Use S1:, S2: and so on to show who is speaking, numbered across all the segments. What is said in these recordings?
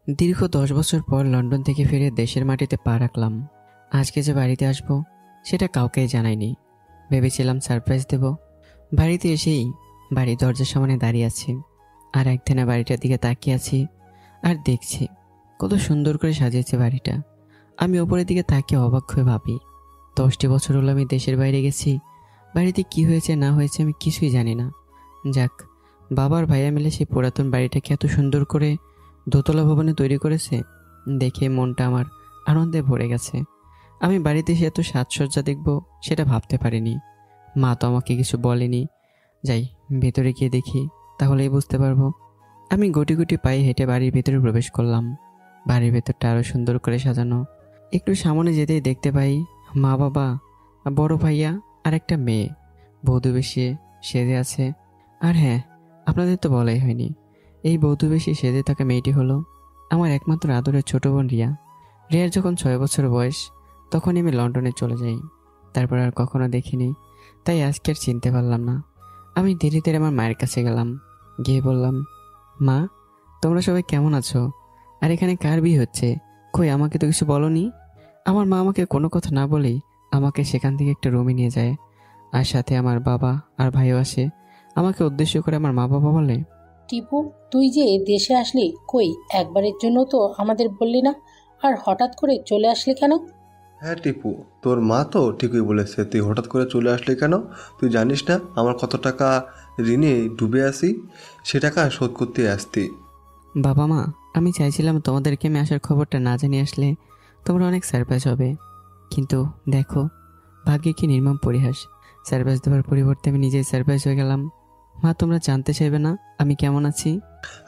S1: দীর্ঘ 10 বছর পর লন্ডন থেকে ফিরে দেশের মাটিতে পা রাখলাম। আজকে যে বাড়িতে আসবো সেটা কাউকেই জানাইনি। ভেবেছিলাম সারপ্রাইজ দেব। বাড়িতে এসেই বাড়ির দরজার সামনে দাঁড়িয়ে আছি, আর একদিনে বাড়িটার দিকে তাকিয়ে আছি আর দেখছি কত সুন্দর করে সাজিয়েছে বাড়িটা। আমি ওপরের দিকে তাকিয়ে অবাক হয়ে ভাবি, 10টি বছর হলো আমি দেশের বাইরে গেছি, বাড়িতে কি হয়েছে না হয়েছে আমি কিছুই জানি না। যাক, বাবার ভাইয়া মিলে সেই পুরাতন বাড়িটাকে এত সুন্দর করে দোতলা ভবনে তৈরি করেছে, দেখে মনটা আমার আনন্দে ভরে গেছে। আমি বাড়িতে এসে এত সাজসজ্জা দেখব সেটা ভাবতে পারিনি। মা তো আমাকে কিছু বলেনি। যাই, ভেতরে গিয়ে দেখি, তাহলেই বুঝতে পারবো। আমি গুটি গুটি পায়ে হেঁটে বাড়ির ভেতরে প্রবেশ করলাম। বাড়ির ভেতরটা আরও সুন্দর করে সাজানো। একটু সামনে যেতেই দেখতে পাই মা, বাবা, বড় ভাইয়া আর একটা মেয়ে বধূ বেশে সেজে আছে। আর হ্যাঁ, আপনাদের তো বলাই হয়নি, এই বধূ বেশি সেজে থাকা মেয়েটি হলো আমার একমাত্র আদরের ছোট বোন রিয়া। রিয়ার যখন 6 বছর বয়স তখনই আমি লন্ডনে চলে যাই। তারপর আর কখনো দেখিনি, তাই আজকে আর চিনতে পারলাম না। আমি ধীরে ধীরে আমার মায়ের কাছে গেলাম, গিয়ে বললাম, মা, তোমরা সবাই কেমন আছো? আর এখানে কার বিয়ে হচ্ছে? কই, আমাকে তো কিছু বলোনি। আমার মা আমাকে কোনো কথা না বলেই আমাকে সেখান থেকে একটা রুমে নিয়ে যায়, আর সাথে আমার বাবা আর ভাইও আসে। আমাকে উদ্দেশ্য করে আমার মা বাবা বলে,
S2: টিপু, তুই যে দেশে আসলি, কই একবারের জন্য তো আমাদের বললি না, আর হঠাৎ করে চলে আসলি কেন?
S3: হ্যাঁ টিপু, তোর মা তো ঠিকই বলেছে। তুই হঠাৎ করে চলে আসলি কেন? তুই জানিস না আমার কত টাকা ঋণে ডুবে আছি? সে টাকা শোধ করতে আসতি।
S1: বাবা মা, আমি চাইছিলাম তোমাদেরকে আমি আসার খবরটা না জানিয়ে আসলে তোমরা অনেক সারপ্রাইজ হবে, কিন্তু দেখো ভাগ্যে কি নির্মম পরিহাস। সারপ্রাইজ দেওয়ার পরিবর্তে আমি নিজেই সারপ্রাইজ হয়ে গেলাম। মা, তোমরা জানতে চাইবে না আমি কেমন আছি?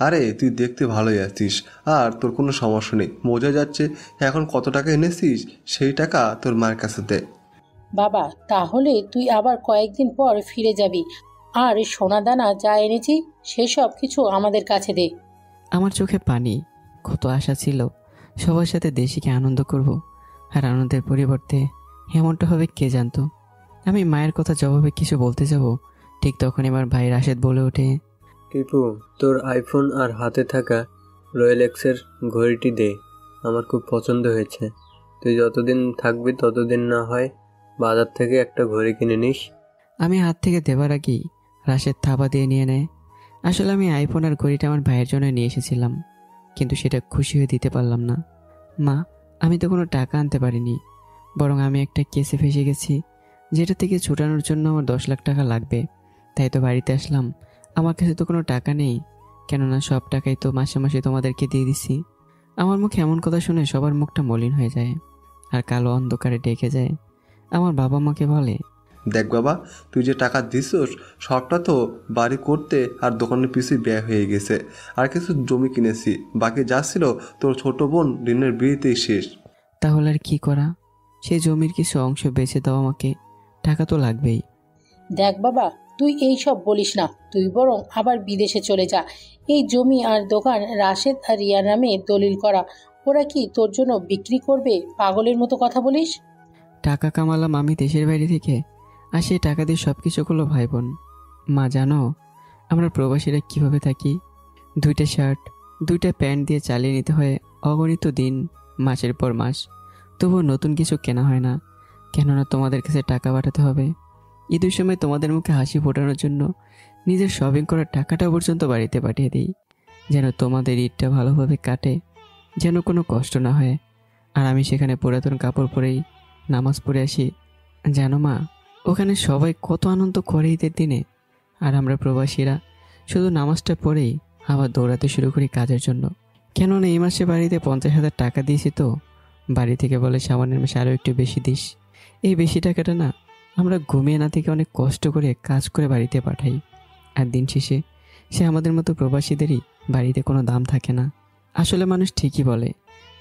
S3: আরে তুই দেখতে ভালোই আছিস, আর তোর কোনো সমস্যা নেই, বোঝা যাচ্ছে। এখন কত টাকা এনেছিস সেই টাকা তোর মায়ের কাছে দে।
S2: বাবা, তাহলে তুই আবার কয়েকদিন পর ফিরে যাবি, আর সোনা দানা যা এনেছি সেসব কিছু আমাদের কাছে দে।
S1: আমার চোখে পানি। কত আশা ছিল সবার সাথে দেশিকে আনন্দ করব, আর আনন্দের পরিবর্তে এমনটা হবে কে জানতো। আমি মায়ের কথা জবাবে কিছু বলতে যাব, ঠিক তখন আমার ভাই রাশেদ বলে ওঠে,
S4: টিপু, তোর আইফোন আর হাতে থাকা রোয়েলেক্সের ঘড়িটি দে, আমার খুব পছন্দ হয়েছে। তুই যতদিন থাকবি ততদিন না হয় বাজার থেকে একটা ঘড়ি কিনে নিস।
S1: আমি হাত থেকে দেবার আগেই রাশেদ থাবা দিয়ে নিয়ে নেয়। আসলে আমি আইফোন আর ঘড়িটা আমার ভাইয়ের জন্য নিয়ে এসেছিলাম, কিন্তু সেটা খুশি হয়ে দিতে পারলাম না। মা, আমি তো কোনো টাকা আনতে পারিনি, বরং আমি একটা কেসে ফেসে গেছি, যেটা থেকে ছুটানোর জন্য আমার 10 লাখ টাকা লাগবে। তাই তো বাড়িতে আসলাম। আমার কাছে তো কোনো টাকা নেই, কেননা সব টাকাই তো মাসে মাসে তোমাদেরকে দিয়ে দিছি। আমার মুখে এমন কথা শুনে সবার মুখটা মলিন হয়ে যায় আর কালো অন্ধকারে ডেকে যায়। আমার বাবা মাকে বলে,
S3: দেখ বাবা, তুই যে টাকা দিছিস সবটা তো বাড়ি করতে আর দোকানের পিছুই ব্যয় হয়ে গেছে। আর কিছু জমি কিনেছি, বাকি যা ছিল তোর ছোট বোন ঋণের বিয়েতেই শেষ।
S1: তাহলে আর কি করা? সেই জমির কিছু অংশ বেচে দাও আমাকে, টাকা তো লাগবেই।
S2: দেখ বাবা, তুই এই সব বলিস না, তুই বরং আবার বিদেশে চলে যা। এই জমি আর দোকান রাশেদ আর রিয়ার নামে দলিল করা, ওরা কি তোর জন্য বিক্রি করবে? পাগলের মতো কথা বলিস।
S1: টাকা কামালাম আমি দেশের বাইরে থেকে, আর সেই টাকা দিয়ে সব কিছু করলো ভাই বোন। মা, জানো আমরা প্রবাসীরা কিভাবে থাকি? 2টা শার্ট 2টা প্যান্ট দিয়ে চালিয়ে নিতে হয় অগণিত দিন, মাসের পর মাস। তবুও নতুন কিছু কেনা হয় না, কেননা তোমাদের কাছে টাকা পাঠাতে হবে। ঈদের সময় তোমাদের মুখে হাসি ফোটানোর জন্য নিজের শপিং করার টাকাটা পর্যন্ত বাড়িতে পাঠিয়ে দিই, যেন তোমাদের ঈদটা ভালোভাবে কাটে, যেন কোনো কষ্ট না হয়। আর আমি সেখানে পুরাতন কাপড় পরেই নামাজ পড়ে আসি। জানো মা, ওখানে সবাই কত আনন্দ করে ঈদের দিনে, আর আমরা প্রবাসীরা শুধু নামাজটা পড়েই আবার দৌড়াতে শুরু করি কাজের জন্য। কেননা এই মাসে বাড়িতে 50,000 টাকা দিয়েছি, তো বাড়ি থেকে বলে সামনের মাসে আরও একটু বেশি দিস। এই বেশি টাকাটা না আমরা ঘুমিয়ে না থেকে অনেক কষ্ট করে কাজ করে বাড়িতে পাঠাই, আর দিন শেষে সে আমাদের মতো প্রবাসীদেরই বাড়িতে কোনো দাম থাকে না। আসলে মানুষ ঠিকই বলে,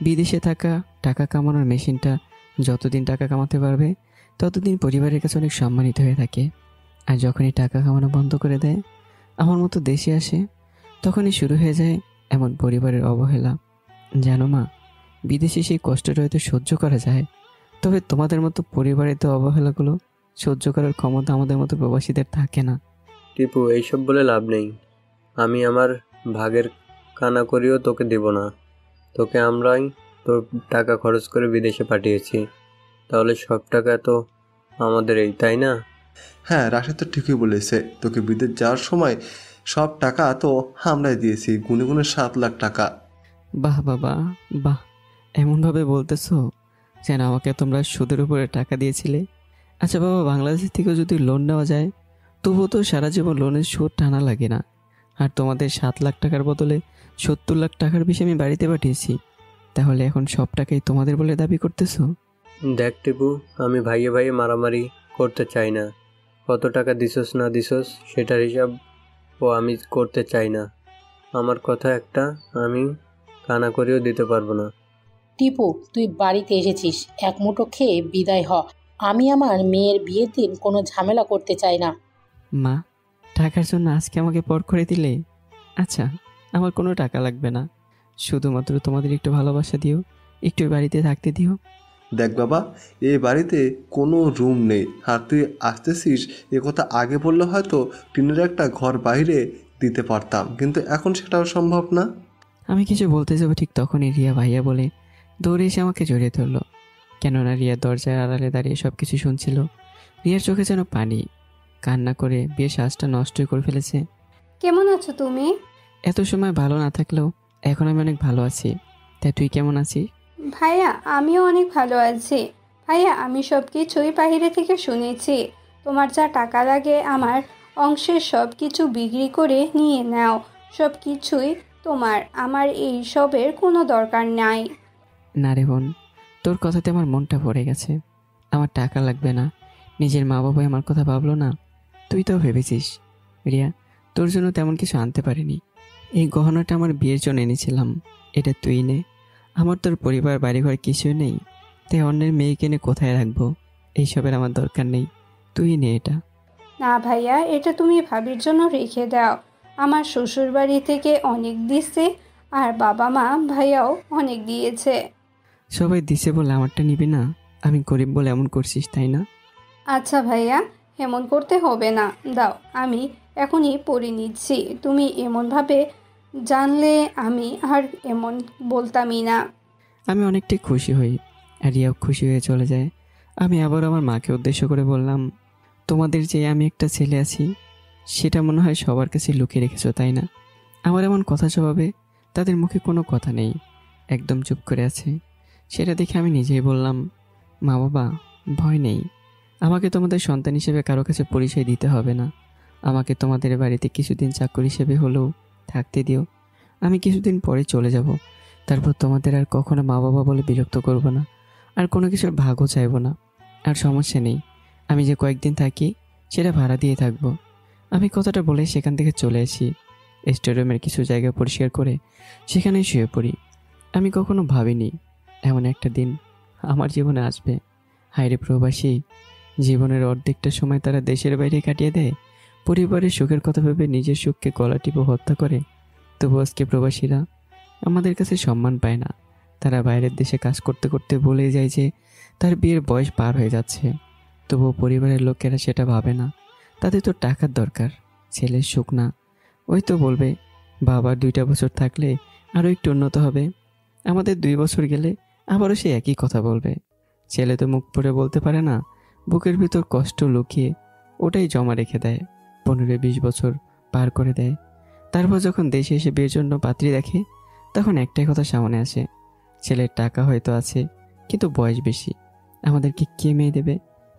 S1: বিদেশে থাকা টাকা কামানোর মেশিনটা যতদিন টাকা কামাতে পারবে ততদিন পরিবারের কাছে অনেক সম্মানিত হয়ে থাকে, আর যখনই টাকা কামানো বন্ধ করে দেয় আমার মতো দেশে আসে, তখনই শুরু হয়ে যায় এমন পরিবারের অবহেলা। জানো মা, বিদেশে সেই কষ্টটা হয়তো সহ্য করা যায়, তবে তোমাদের মতো পরিবারের তো অবহেলাগুলো সহ্য করার ক্ষমতা আমাদের মতো প্রবাসীদের থাকে না।
S4: টিপু, এইসব বলে লাভ নেই। আমি আমার ভাগের কানা করিও তোকে দেব না। তোকে আমরাই তোর টাকা খরচ করে বিদেশে পাঠিয়েছি, তাহলে সব টাকা তো আমাদেরই, তাই না?
S3: হ্যাঁ, রাশেদ তো ঠিকই বলেছে। তোকে বিদেশ যাওয়ার সময় সব টাকা তো আমরাই দিয়েছি, গুনে গুনে 7 লাখ টাকা।
S1: বাহ বাবা, বাহ! এমনভাবে বলতেছো যেন আমাকে তোমরা সুদের উপরে টাকা দিয়েছিলে। আচ্ছা বাবা, বাংলাদেশ থেকে যদি লোন নেওয়া যায় তবুও তো সারা জীবন লোনের সুদ টানা লাগে না। আর তোমাদের 7 লাখ টাকার বদলে 70 লাখ টাকার বেশি আমি বাড়িতে পাঠিয়েছি, তাহলে এখন সব টাকাই তোমাদের বলে দাবি করতেছো?
S4: দেখ টিপু, আমি ভাইয়ে ভাইয়ে মারামারি করতে চাই না। কত টাকা দিছস না দিছস সেটার হিসাব আমি করতে চাই না। আমার কথা একটা আমি কানা করেও দিতে পারবো না।
S2: টিপু, তুই বাড়িতে এসেছিস, এক মুঠো খেয়ে বিদায় হ। আমি আমার মেয়ের বিয়ের দিন কোনো ঝামেলা করতে চাই না।
S1: মা, টাকার জন্য আজকে আমাকে পর করে দিলে? আচ্ছা, আমার কোনো টাকা লাগবে না, শুধুমাত্র তোমাদের একটু ভালোবাসা দিও, একটু বাড়িতে থাকতে দিও।
S3: দেখ বাবা, এই বাড়িতে কোনো রুম নেই, আর তুই আসতেছিস এ কথা আগে বললে হয়তো টিনের একটা ঘর বাইরে দিতে পারতাম, কিন্তু এখন সেটাও সম্ভব না।
S1: আমি কিছু বলতে যাবো ঠিক তখনই রিয়া ভাইয়া বলে দৌড়ে এসে আমাকে জড়িয়ে ধরলো। কেননা রিয়া দরজার আড়ালে দাঁড়িয়ে সব কিছু শুনছিল। রিয়ার চোখে যেন পানি, কান্না করে বিয়ের সাজটা নষ্টই করে ফেলেছে।
S5: কেমন আছো তুমি?
S1: এত সময় ভালো না থাকলেও এখন আমি অনেক ভালো আছি। তাই তুই কেমন আছিস?
S5: ভাইয়া, আমিও অনেক ভালো আছি। ভাইয়া, আমি সব কিছুই বাইরে থেকে শুনেছি। তোমার যা টাকা লাগে আমার অংশের সব কিছু বিক্রি করে নিয়ে নাও। সব কিছুই তোমার, আমার এই সবের কোনো দরকার নাই।
S1: না রে বোন, তোর কথাতে আমার মনটা ভরে গেছে। আমার টাকা লাগবে না, নিজের মা বাবাই আমার কথা ভাবলো না। তুই তো ভেবেছিস। রিয়া, তোর জন্য তেমন কিছু আনতে পারিনি। এই গহনাটা আমার বিয়ের জন্য এনেছিলাম, এটা তুই নে। আমার তোর পরিবার বাড়িঘর কিছুই নেই, তাই অন্যের মেয়েকে এনে কোথায় রাখবো? এইসবের আমার দরকার নেই, তুই নে এটা।
S5: না ভাইয়া, এটা তুমি ভাবির জন্য রেখে দাও। আমার শ্বশুর বাড়ি থেকে অনেক দিছে, আর বাবা মা ভাইয়াও অনেক দিয়েছে।
S1: সবাই দিছে বলে আমারটা নিবি না? আমি গরিব বলে এমন করছিস, তাই না?
S5: আচ্ছা ভাইয়া, এমন করতে হবে না, দাও, আমি এখনই পড়ে নিচ্ছি। তুমি এমনভাবে জানলে আমি আর এমন বলতামই না।
S1: আমি অনেকটাই খুশি হই, আর রিয়াও খুশি হয়ে চলে যায়। আমি আবার আমার মাকে উদ্দেশ্য করে বললাম, তোমাদের যে আমি একটা ছেলে আছি সেটা মনে হয় সবার কাছে লুকিয়ে রেখেছো, তাই না? আমার এমন কথা জবাবে তাদের মুখে কোনো কথা নেই, একদম চুপ করে আছে। সেটা দেখে আমি নিজেই বললাম, মা বাবা, ভয় নেই, আমাকে তোমাদের সন্তান হিসেবে কারো কাছে পরিচয় দিতে হবে না। আমাকে তোমাদের বাড়িতে কিছুদিন চাকর হিসেবে হলেও থাকতে দিও। আমি কিছুদিন পরে চলে যাব, তারপর তোমাদের আর কখনো মা বাবা বলে বিরক্ত করব না, আর কোনো কিছুর ভাগও চাইব না। আর সমস্যা নেই, আমি যে কয়েকদিন থাকি সেটা ভাড়া দিয়ে থাকবো। আমি কথাটা বলে সেখান থেকে চলে আসি। স্টেডিয়ামের কিছু জায়গা পরিষ্কার করে সেখানেই শুয়ে পড়ি। আমি কখনো ভাবিনি এমন একটা দিন আমার জীবনে আসবে। হায়রে প্রবাসী, জীবনের অর্ধেকটা সময় তারা দেশের বাইরে কাটিয়ে দেয়, পরিবারের সুখের কথা ভেবে নিজের সুখকে গলা টিপে হত্যা করে। তবু আজকে প্রবাসীরা আমাদের কাছে সম্মান পায় না। তারা বাইরের দেশে কাজ করতে করতে বলে যায় যে তার বিয়ের বয়স পার হয়ে যাচ্ছে, তবুও পরিবারের লোকেরা সেটা ভাবে না। তাদের তো টাকার দরকার, ছেলের সুখ না। ওই তো বলবে বাবার 2টা বছর থাকলে আরও একটু উন্নত হবে, আমাদের 2 বছর গেলে আবারও সে একই কথা বলবে। ছেলে তো মুখ পড়ে বলতে পারে না, বুকের ভিতর কষ্ট লুকিয়ে ওটাই জমা রেখে দেয়। 15-20 বছর পার করে দেয়। তারপর যখন দেশে এসে বিয়ের জন্য পাত্রী দেখে, তখন একটাই কথা সামনে আসে, ছেলের টাকা হয়তো আছে কিন্তু বয়স বেশি, আমাদেরকে কে মেয়ে দেবে?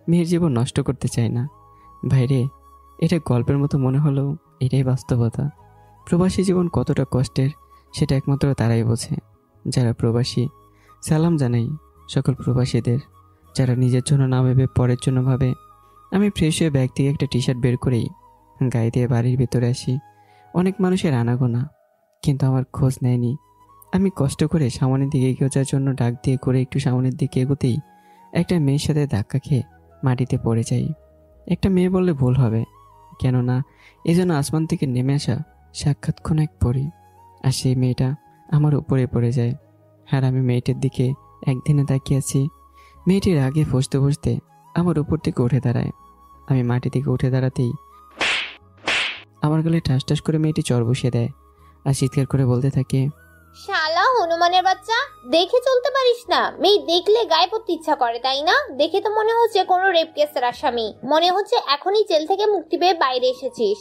S1: মেয়ের জীবন নষ্ট করতে চায় না। ভাইরে, এটা গল্পের মতো মনে হলেও এটাই বাস্তবতা। প্রবাসী জীবন কতটা কষ্টের সেটা একমাত্র তারাই বোঝে, যারা প্রবাসী। সালাম জানাই সকল প্রবাসীদের, যারা নিজের জন্য না ভেবে পরের জন্য ভাবে। আমি ফ্রেশ হয়ে ব্যাগ থেকে একটা টি-শার্ট বের করেই গায়ে দিয়ে বাড়ির ভিতরে আসি। অনেক মানুষের আনাগোনা, কিন্তু আমার খোঁজ নেয়নি। আমি কষ্ট করে সামনের দিকে এগিয়ে যাওয়ার জন্য ডাক দিয়ে করে একটু সামনের দিকে এগোতেই একটা মেয়ের সাথে ধাক্কা খেয়ে মাটিতে পড়ে যাই। একটা মেয়ে বললে ভুল হবে, কেননা এজন্য আসমান থেকে নেমে আসা সাক্ষাৎক্ষণ এক পরি, আর সেই মেয়েটা আমার উপরে পড়ে যায়। আর আমি মেয়েটির দিকে একদিনে তাকিয়ে আছি। মেয়েটির আগে ফসতে ফসতে আমার উপর থেকে উঠে দাঁড়ায়। আমি মাটি থেকে উঠে দাঁড়াতেই আমার গালে ঠাস ঠাস করে মেয়েটি চর বসিয়ে দেয় আর চিৎকার করে বলতে থাকে,
S6: শালা হনুমানের বাচ্চা, দেখে চলতে পারিস না? মেয়ে দেখলে গায়ে পড়তে ইচ্ছা করে, তাই না? দেখে তো মনে হচ্ছে কোনো রেপ কেসের আসামি। মনে হচ্ছে এখনই জেল থেকে মুক্তি পেয়ে বাইরে এসেছিস।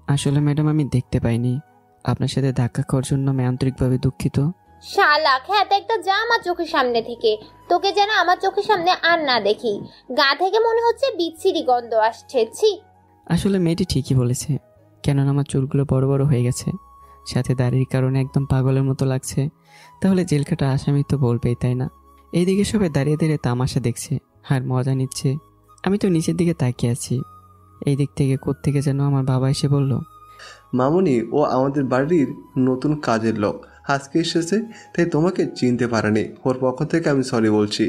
S1: আসলে ম্যাডাম আমি দেখতে পাইনি। আপনার সাথে ধাক্কা খাওয়ার জন্য আমি আন্তরিকভাবে দুঃখিত।
S6: শালা খ্যাত একটা, যা আমার চোখের সামনে থেকে। তোকে যেন আমার চোখের সামনে আর না দেখি। গা থেকে মনে হচ্ছে বিচ্ছিরি গন্ধ আসছে। ছি।
S1: আসলে মেয়েটি ঠিকই বলেছে, কেননা আমার চুলগুলো বড় বড় হয়ে গেছে, সাথে দাড়ির কারণে একদম পাগলের মতো লাগছে। তাহলে জেল কাটা আসামি তো বলবেই, তাই না? এইদিকে সবাই দাঁড়িয়ে দাঁড়িয়ে তামাশা দেখছে আর মজা নিচ্ছে। আমি তো নিচের দিকে তাকিয়ে আছি। এই দিক থেকে কোত্থেকে যেন আমার বাবা এসে বলল,
S3: মামুনি, ও আমাদের বাড়ির নতুন কাজের লোক, আজকে এসেছে, তাই তোমাকে চিনতে পারেনি। ওর পক্ষ থেকে আমি সরি বলছি।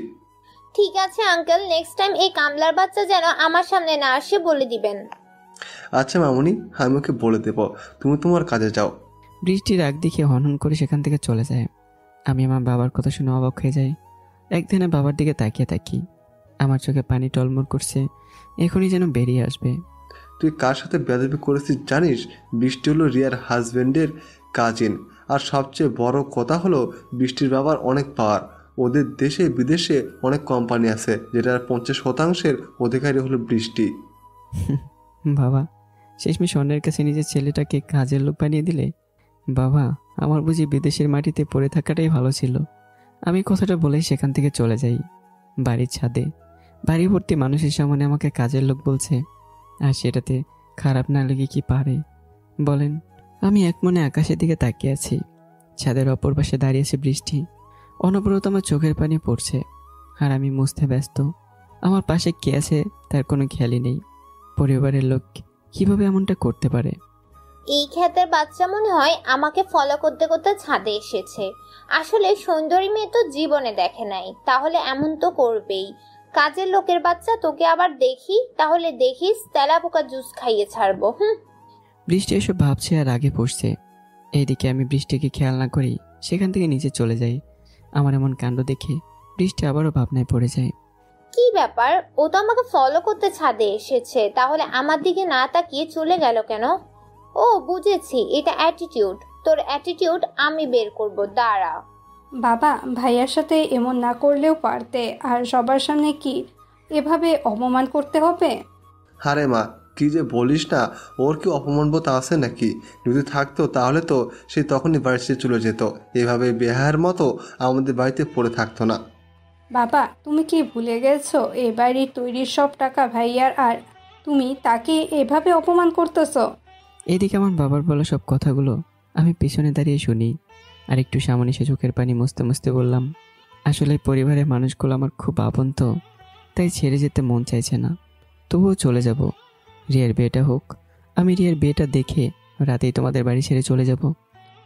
S6: ঠিক আছে আঙ্কেল, নেক্সট টাইম এই কামলার বাচ্চা যেন আমার সামনে না আসে বলে দিবেন।
S3: আচ্ছা মামুনি, আমি ওকে বলে দেব, তুমি তোমার কাজে যাও।
S1: বৃষ্টির রাগ দেখে হনহন করে সেখান থেকে চলে যায়। আমি আমার বাবার কথা শুনে অবাক হয়ে যাই। একদিনে বাবার দিকে তাকিয়ে থাকি, আমার চোখে পানি টলমল করছে, এখনই যেন বেরিয়ে আসবে।
S3: তুই কার সাথে বেয়াদবি করেছিস জানিস? বৃষ্টি হলো রিয়ার হাজব্যান্ডের কাজিন। আর সবচেয়ে বড় কথা হলো, বৃষ্টির বাবার অনেক পাওয়ার। ওদের দেশে বিদেশে অনেক কোম্পানি আছে, যেটার 50% অধিকারী হলো বৃষ্টি।
S1: বাবা, শেষমেশ অন্যের কাছে নিজের ছেলেটাকে কাজের লোক বানিয়ে দিলে। বাবা, আমার বুঝি বিদেশের মাটিতে পড়ে থাকাটাই ভালো ছিল। আমি কথাটা বলেই সেখান থেকে চলে যাই। বাড়ির ছাদে বাড়ি ভর্তি মানুষের সামনে আমাকে কাজের লোক বলছে, আর সেটাতে খারাপ না লেগে কি পারে বলেন? আমি এক মনে আকাশের দিকে তাকিয়ে আছি। ছাদের অপর পাশে দাঁড়িয়েছে বৃষ্টি। অনবরত আমার চোখের পানি পড়ছে, আর আমি মুছতে ব্যস্ত। আমার পাশে কে আছে তার কোনো খেয়ালই নেই। পরিবারের লোক কিভাবে এমনটা করতে পারে?
S6: এই খ্যাতের বাচ্চা মনে হয় আমাকে ফলো করতে করতে ছাদে এসেছে। আসলে সুন্দরী মেয়ে তো জীবনে দেখে নাই, তাহলে এমন তো করবেই। কাজের লোকের বাচ্চা, তোকে আবার দেখি, তাহলে দেখিস তেলা পোকা জুস খাইয়ে ছাড়বো।
S1: বৃষ্টি এসব ভাবছে আর আগে পড়ছে। এইদিকে আমি বৃষ্টিকে খেয়াল না করি সেখান থেকে নিচে চলে যাই। আমার এমন কাণ্ড দেখে বৃষ্টি আবারও ভাবনায় পড়ে যায়।
S6: কি ব্যাপার, ও তো আমাকে ফলো করতে ছাদে এসেছে, তাহলে আমার দিকে না তাকিয়ে চলে গেল কেন? ও বুঝেছি, এটা অ্যাটিটিউড। তোর অ্যাটিটিউড আমি বের করব, দাঁড়া।
S5: বাবা, ভাইয়ার সাথে এমন না করলেও পারতে, আর সবার সামনে কি এভাবে অপমান করতে হবে?
S3: আরে মা, কি যে বলিস না, ওর কি অপমানবোধ আছে নাকি? যদি থাকতো তাহলে তো সে তখনই বাড়ি ছেড়ে চলে যেত। এভাবে বেহায়ার মতো আমাদের বাড়িতে পড়ে থাকতো না।
S5: বাবা, তুমি কি ভুলে গেছো এ বাড়ির তৈরির সব টাকা ভাইয়ার, আর তুমি তাকে এভাবে অপমান করতেছো?
S1: এদিকে আমার বাবার বলা সব কথাগুলো আমি পিছনে দাঁড়িয়ে শুনি, আর একটু সামনে সে চোখের পানি মুছতে মুছতে বললাম, আসলে পরিবারের মানুষগুলো আমার খুব আপন, তো তাই ছেড়ে যেতে মন চাইছে না। তবুও চলে যাব। রিয়ার বিয়েটা হোক, আমি রিয়ার বিয়েটা দেখে রাতেই তোমাদের বাড়ি ছেড়ে চলে যাব।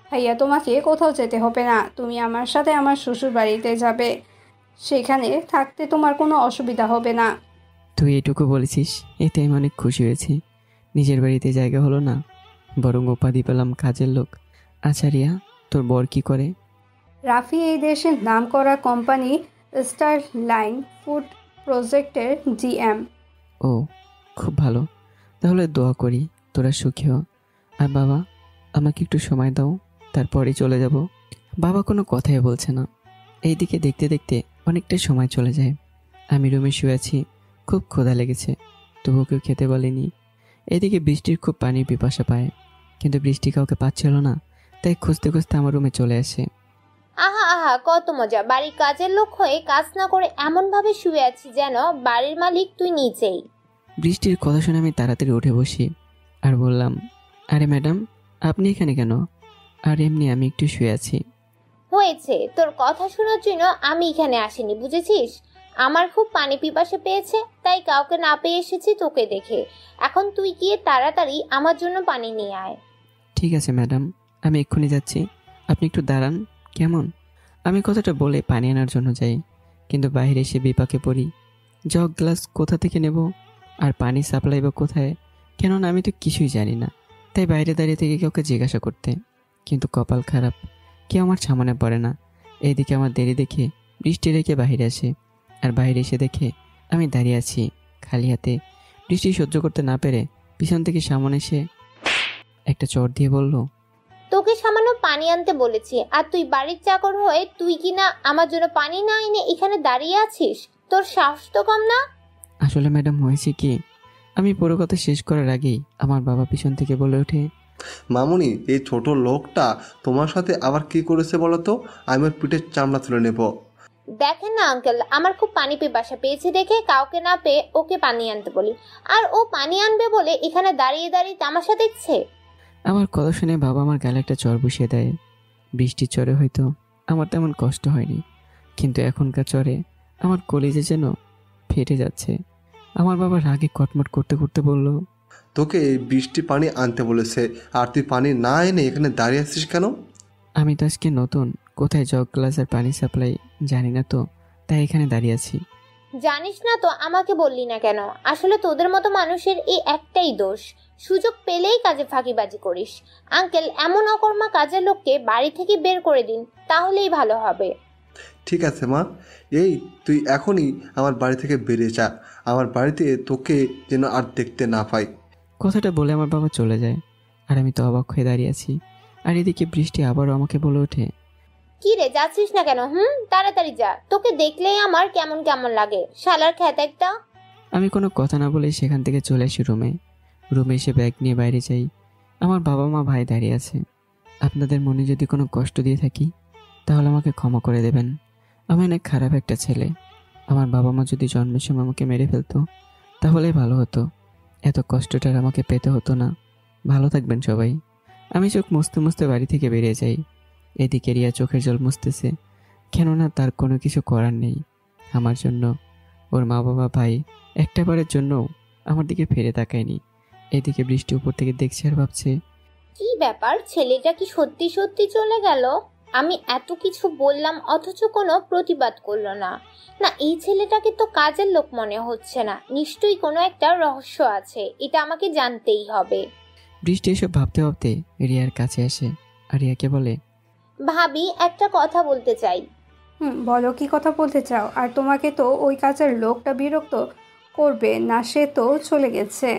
S5: ভাইয়া, তোমাকে কোথাও যেতে হবে না, তুমি আমার সাথে আমার শ্বশুর বাড়িতে যাবে। সেখানে থাকতে তোমার কোনো অসুবিধা হবে না।
S1: তুই এটুকু বলেছিস, এতে আমি অনেক খুশি হয়েছি। নিজের বাড়িতে জায়গা হলো না, বরং উপাধি পেলাম কাজের লোক। আচ্ছা রিয়া, তোর বর কি করে?
S5: রাফি এই দেশের নামকরা কোম্পানি স্টার লাইন ফুড প্রজেক্টের জিএম।
S1: ও, খুব ভালো। তাহলে দোয়া করি তোরা সুখী হ। আর বাবা, আমাকে একটু সময় দাও, তারপরেই চলে যাব। বাবা কোনো কথাই বলছে না। এইদিকে দেখতে দেখতে অনেকটা সময় চলে যায়। আমি রুমে শুয়ে আছি, খুব ক্ষুধা লেগেছে, তবুও কেউ খেতে বলেনি। এদিকে বৃষ্টির খুব পানির পিপাসা পায়, কিন্তু বৃষ্টি কাউকে পাচ্ছিল না, তাই খুঁজতে খুঁজতে আমার রুমে চলে আসে।
S6: আহা আহা, কত মজা! বাড়ির কাজের লোক হয়ে কাজ না করে এমন ভাবে শুয়ে আছি যেন বাড়ির মালিক তুই নিজেই।
S1: বৃষ্টির কথা শুনে আমি তাড়াতাড়ি উঠে বসি আর বললাম, আরে ম্যাডাম, আপনি এখানে কেন? আর এমনি আমি একটু শুয়ে আছি।
S6: হয়েছে, তোর কথা শোনার জন্য আমি এখানে আসিনি, বুঝেছিস? আমার খুব পানি পিপাসা পেয়েছে, তাই কাউকে না পেয়ে এসেছি তোকে দেখে। এখন তুই গিয়ে তাড়াতাড়ি আমার জন্য পানি নিয়ে আয়।
S1: ঠিক আছে ম্যাডাম, আমি এক্ষুনি যাচ্ছি, আপনি একটু দাঁড়ান কেমন? আমি কথাটা বলে পানি আনার জন্য যাই, কিন্তু বাইরে এসে বিপাকে পড়ি। জগ গ্লাস কোথা থেকে নেব, আর পানি সাপ্লাই বা কোথায়, কেননা আমি তো কিছুই জানি না। তাই বাইরে দাঁড়িয়ে থেকে কাউকে জিজ্ঞাসা করতে, কিন্তু কপাল খারাপ, কেউ আমার সামনে পড়ে না। এইদিকে আমার দেরি দেখে বৃষ্টি রেখে বাইরে আসে, আর বাইরে এসে দেখে আমি দাঁড়িয়ে আছি খালি হাতে। বৃষ্টি সহ্য করতে না পেরে পিছন থেকে সামনে এসে একটা চট দিয়ে বলল,
S6: তোকে তোকে সামান্য পানি আনতে বলেছি, আর তুই বাড়ির চাকর হয়ে তুই কিনা আমার জন্য পানি না এনে এখানে দাঁড়িয়ে আছিস? তোর সাহস তো কম না।
S1: আসলে ম্যাডাম হয়েছে কি, আমি পুরো কথা শেষ করার আগেই আমার বাবা পিছন থেকে বলে ওঠে,
S3: মামুনি, এই ছোট লোকটা তোমার সাথে আবার কি করেছে বলো তো? আমি ওর পিঠের চামড়া তুলে নেব।
S6: দেখেন না আঙ্কেল, আমার খুব পানি পিপাসা পেয়েছে দেখে কাউকে না পেয়ে ওকে পানি আনতে বলি, আর ও পানি আনবে বলে এখানে দাঁড়িয়ে দাঁড়িয়ে তামাশা দেখছে।
S1: আমার কথা শুনে বাবা আমার গালে একটা চড় বসিয়ে দেয়। বৃষ্টির চরে হয়তো আমার তেমন কষ্ট হয়নি, কিন্তু এখনকার চরে আমার কলিজে যেন ফেটে যাচ্ছে। আমার বাবা রাগে কটমট করতে করতে বলল,
S3: তোকে এই বৃষ্টি পানি আনতে বলেছে, আর তুই পানি না এনে এখানে দাঁড়িয়ে আছিস কেন?
S1: আমি তো আজকে নতুন, কোথায় জগ গ্লাস আর পানি সাপ্লাই জানি না তো, তাই এখানে দাঁড়িয়ে আছি।
S6: জানিস না তো আমাকে বললি না কেন? আসলে তোদের মতো মানুষের এই একটাই দোষ, সুযোগ পেলেই কাজে ফাঁকিবাজি করিস। আঙ্কেল, এমন অকর্মা কাজের লোককে বাড়ি থেকে বের করে দিন, তাহলেই ভালো হবে।
S3: ঠিক আছে মা, এই তুই এখনই আমার বাড়ি থেকে বেরিয়ে যা। আমার বাড়িতে তোকে যেন আর দেখতে না পাই।
S1: কথাটা বলে আমার বাবা চলে যায়, আর আমি তো অবাক হয়ে দাঁড়িয়ে আছি। আর এদিকে বৃষ্টি আবারও আমাকে বলে ওঠে,
S6: কি রে, যাচ্ছিস না কেন? তাড়াতাড়ি যা, তোকে দেখলেই আমার কেমন কেমন লাগে, শালার খ্যাত একটা।
S1: আমি কোনো কথা না বলে সেখান থেকে চলে আসি রুমে এসে ব্যাগ নিয়ে বাইরে যাই। আমার বাবা মা ভাই দাঁড়িয়ে আছে। আপনাদের মনে যদি কোনো কষ্ট দিয়ে থাকি তাহলে আমাকে ক্ষমা করে দেবেন। আমি অনেক খারাপ একটা ছেলে। আমার বাবা মা যদি জন্মের সময় আমাকে মেরে ফেলতো তাহলে ভালো হতো, এত কষ্টটা আর আমাকে পেতে হতো না। ভালো থাকবেন সবাই। আমি চোখ মুছতে মুছতে বাড়ি থেকে বেরিয়ে যাই। এদিকে রিয়া চোখের জল মুছতেছে, কেননা তার কোনো কিছু করার নেই আমার জন্য। ওর মা বাবা ভাই একটা বারের জন্য আমার দিকে ফিরে তাকায়নি। এদিকে বৃষ্টি উপর থেকে দেখছে আর ভাবছে,
S6: কি ব্যাপার, ছেলেটা কি সত্যি সত্যি চলে গেল? আমি এত কিছু বললাম অথচ কোনো প্রতিবাদ করলো না। না, এই ছেলেটাকে তো কাজের লোক মনে হচ্ছে না, নিশ্চয়ই কোনো একটা রহস্য আছে, এটা আমাকে জানতেই হবে।
S1: বৃষ্টি এসব ভাবতে ভাবতে রিয়ার কাছে আসে আর রিয়াকে বলে,
S6: ভাবি, একটা কথা বলতে চাই।
S5: বলো, কি কথা বলতে চাও? আর তোমাকে তো ওই কাজের লোকটা বিরক্ত করবে না, সে তো চলে গেছে।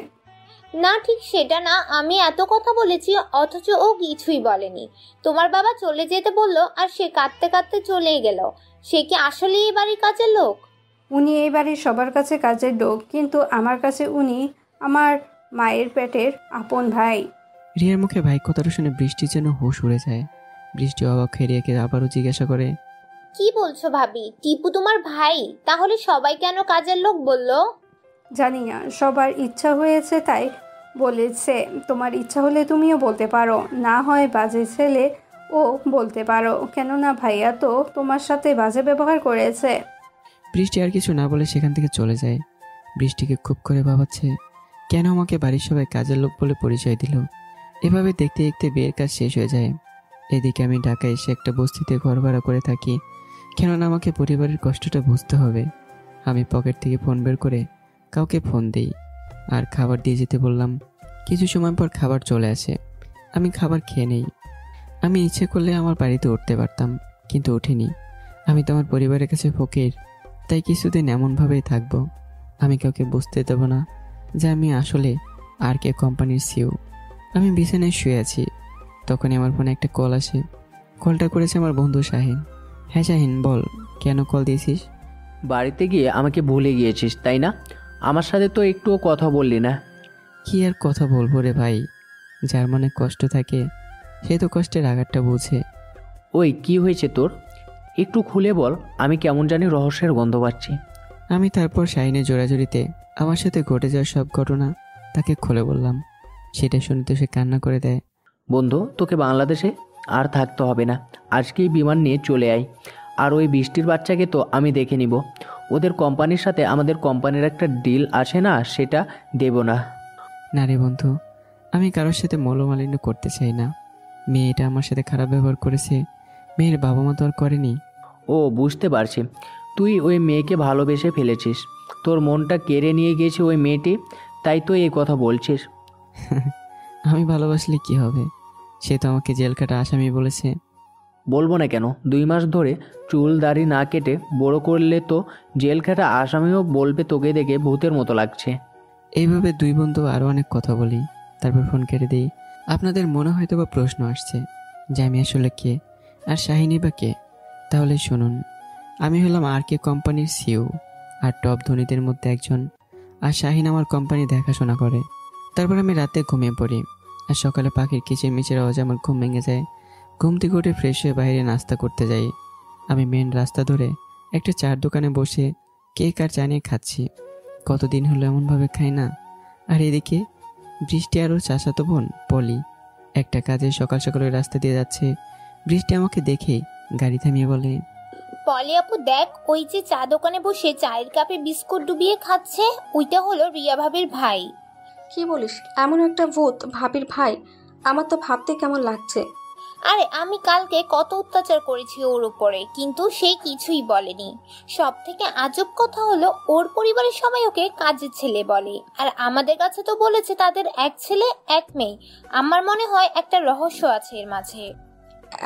S6: না, ঠিক সেটা না, আমি এত কথা বলেছি অথচ ও কিছুই বলেনি। তোমার বাবা চলে যেতে বললো আর সে কাঁদতে কাঁদতে চলেই গেল। সে কি আসলে এই বাড়ির কাজের লোক?
S5: উনি এই বাড়ির সবার কাছে কাজের লোক, কিন্তু আমার কাছে উনি আমার মায়ের পেটের আপন ভাই।
S1: রিয়ার মুখে ভাই কথাটা শুনে বৃষ্টির যেন হুঁশ উড়ে যায়। বৃষ্টি অবাক হয়ে রিয়াকে আবারও জিজ্ঞাসা করে,
S6: কি বলছো ভাবি? টিপু তোমার ভাই? তাহলে সবাই কেন কাজের লোক বললো?
S5: জানি না, সবার ইচ্ছা হয়েছে তাই বলেছে। তোমার ইচ্ছা হলে তুমিও বলতে পারো, না হয় বাজে ছেলে ও বলতে পারো, কেননা ভাইয়া তো তোমার সাথে বাজে ব্যবহার করেছে।
S1: বৃষ্টি আর কিছু না বলে সেখান থেকে চলে যায়। বৃষ্টিকে খুব করে ভাবাচ্ছে, কেন আমাকে বাড়ির সবাই কাজের লোক বলে পরিচয় দিল। এভাবে দেখতে দেখতে বিয়ের কাজ শেষ হয়ে যায়। এদিকে আমি ঢাকায় এসে একটা বস্তিতে ঘর ভাড়া করে থাকি, কেননা আমাকে পরিবারের কষ্টটা বুঝতে হবে। আমি পকেট থেকে ফোন বের করে কাউকে ফোন দিই আর খাবার দিয়ে যেতে বললাম। কিছু সময় পর খাবার চলে আসে। আমি খাবার খেয়ে নেই। আমি ইচ্ছে করলে আমার বাড়িতে উঠতে পারতাম, কিন্তু উঠিনি। আমি তো আমার পরিবারের কাছে ফকির, তাই কিছুদিন এমনভাবেই থাকবো। আমি কাউকে বুঝতে দেব না যে আমি আসলে আর কে কোম্পানির সিইও। আমি বিছানায় শুয়ে আছি, তখনই আমার ফোনে একটা কল আসে। কলটা করেছে আমার বন্ধু শাহিন। হ্যাঁ শাহিন, বল, কেন কল দিয়েছিস?
S7: বাড়িতে গিয়ে আমাকে ভুলে গিয়েছিস তাই না? আমার সাথে তো একটুও কথা বললি না।
S1: কি আর কথা বলবো রে ভাই, যার মনে কষ্ট থাকে সে তো কষ্টের আঘাতটা বুঝে।
S7: ওই কি হয়েছে তোর? একটু খুলে বল, আমি কেমন জানি রহস্যের গন্ধ পাচ্ছি।
S1: আমি তারপর শাহিনের জোড়াজুড়িতে আমার সাথে ঘটে যাওয়া সব ঘটনা তাকে খুলে বললাম। সেটা শুনে তো সে কান্না করে দেয়।
S7: বন্ধু, তোকে বাংলাদেশে আর থাকতে হবে না, আজকেই বিমান নিয়ে চলে আয়। আর ওই বৃষ্টির বাচ্চাকে তো আমি দেখে নিব। ওদের কোম্পানির সাথে আমাদের কোম্পানির একটা ডিল আছে না, সেটা দেব না।
S1: না রে বন্ধু, আমি কারোর সাথে মলমালিন্য করতে চাই না। মেয়েটা আমার সাথে খারাপ ব্যবহার করেছে, মেয়ের বাবা মা তো আর করেনি।
S7: ও বুঝতে পারছি, তুই ওই মেয়েকে ভালোবেসে ফেলেছিস, তোর মনটা কেড়ে নিয়ে গেছে ওই মেয়েটি, তাই তো এই কথা বলছিস।
S1: আমি ভালোবাসলে কি হবে? সে তো আমাকে জেল কাটা আসামি বলেছে।
S7: বলবো না কেন? 2 মাস ধরে চুল দাড়ি না কেটে বড় করলে তো জেল খাটা আসামিও বলবে তোকে দেখে ভূতের মতো লাগছে।
S1: এইভাবে দুই বন্ধু আরও অনেক কথা বলি, তারপর ফোন কেটে দিই। আপনাদের মনে হয়তো বা প্রশ্ন আসছে, যে আমি আসলে কে আর শাহিনী বা কে। তাহলে শুনুন, আমি হলাম RK কোম্পানির সিইও আর টপ ধনীদের মধ্যে একজন। আর শাহিন আমার কোম্পানি দেখাশোনা করে। তারপর আমি রাতে ঘুমিয়ে পড়ি আর সকালে পাখির কিচিরমিচির আওয়াজে আমার ঘুম ভেঙে যায়। ঘুম থেকে উঠে ফ্রেশ হয়ে বাইরে নাস্তা করতে যাই। আমি মেন রাস্তা ধরে একটা চার দোকানে বসে কেক আর চা নিয়ে খাচ্ছি। কতদিন হলো এমনভাবে খাই না। আর এদিকে বৃষ্টি আর ওর চাচাতো বোন পলি একটা কাজে সকাল সকাল ওই রাস্তা দিয়ে যাচ্ছে। বৃষ্টি আমাকে দেখে গাড়ি থামিয়ে বলে,
S6: পলি আপু দেখ, ওই যে চা দোকানে বসে চায়ের কাপে বিস্কুট ডুবিয়ে খাচ্ছে, ওইটা হলো রিয়া ভাবির ভাই।
S8: কি বলিস? এমন একটা ভূত ভাবির ভাই? আমার তো ভাবতে কেমন লাগছে।
S6: আরে আমি কালকে কত অত্যাচার করেছি ওর উপরে, কিন্তু সে কিছুই বলেনি। সব থেকে আজব কথা হলো ওর পরিবারের সবাই ওকে কাজের ছেলে বলে, আর আমাদের কাছে তো বলেছে তাদের এক ছেলে এক মেয়ে। আমার মনে হয় একটা রহস্য আছে এর মাঝে।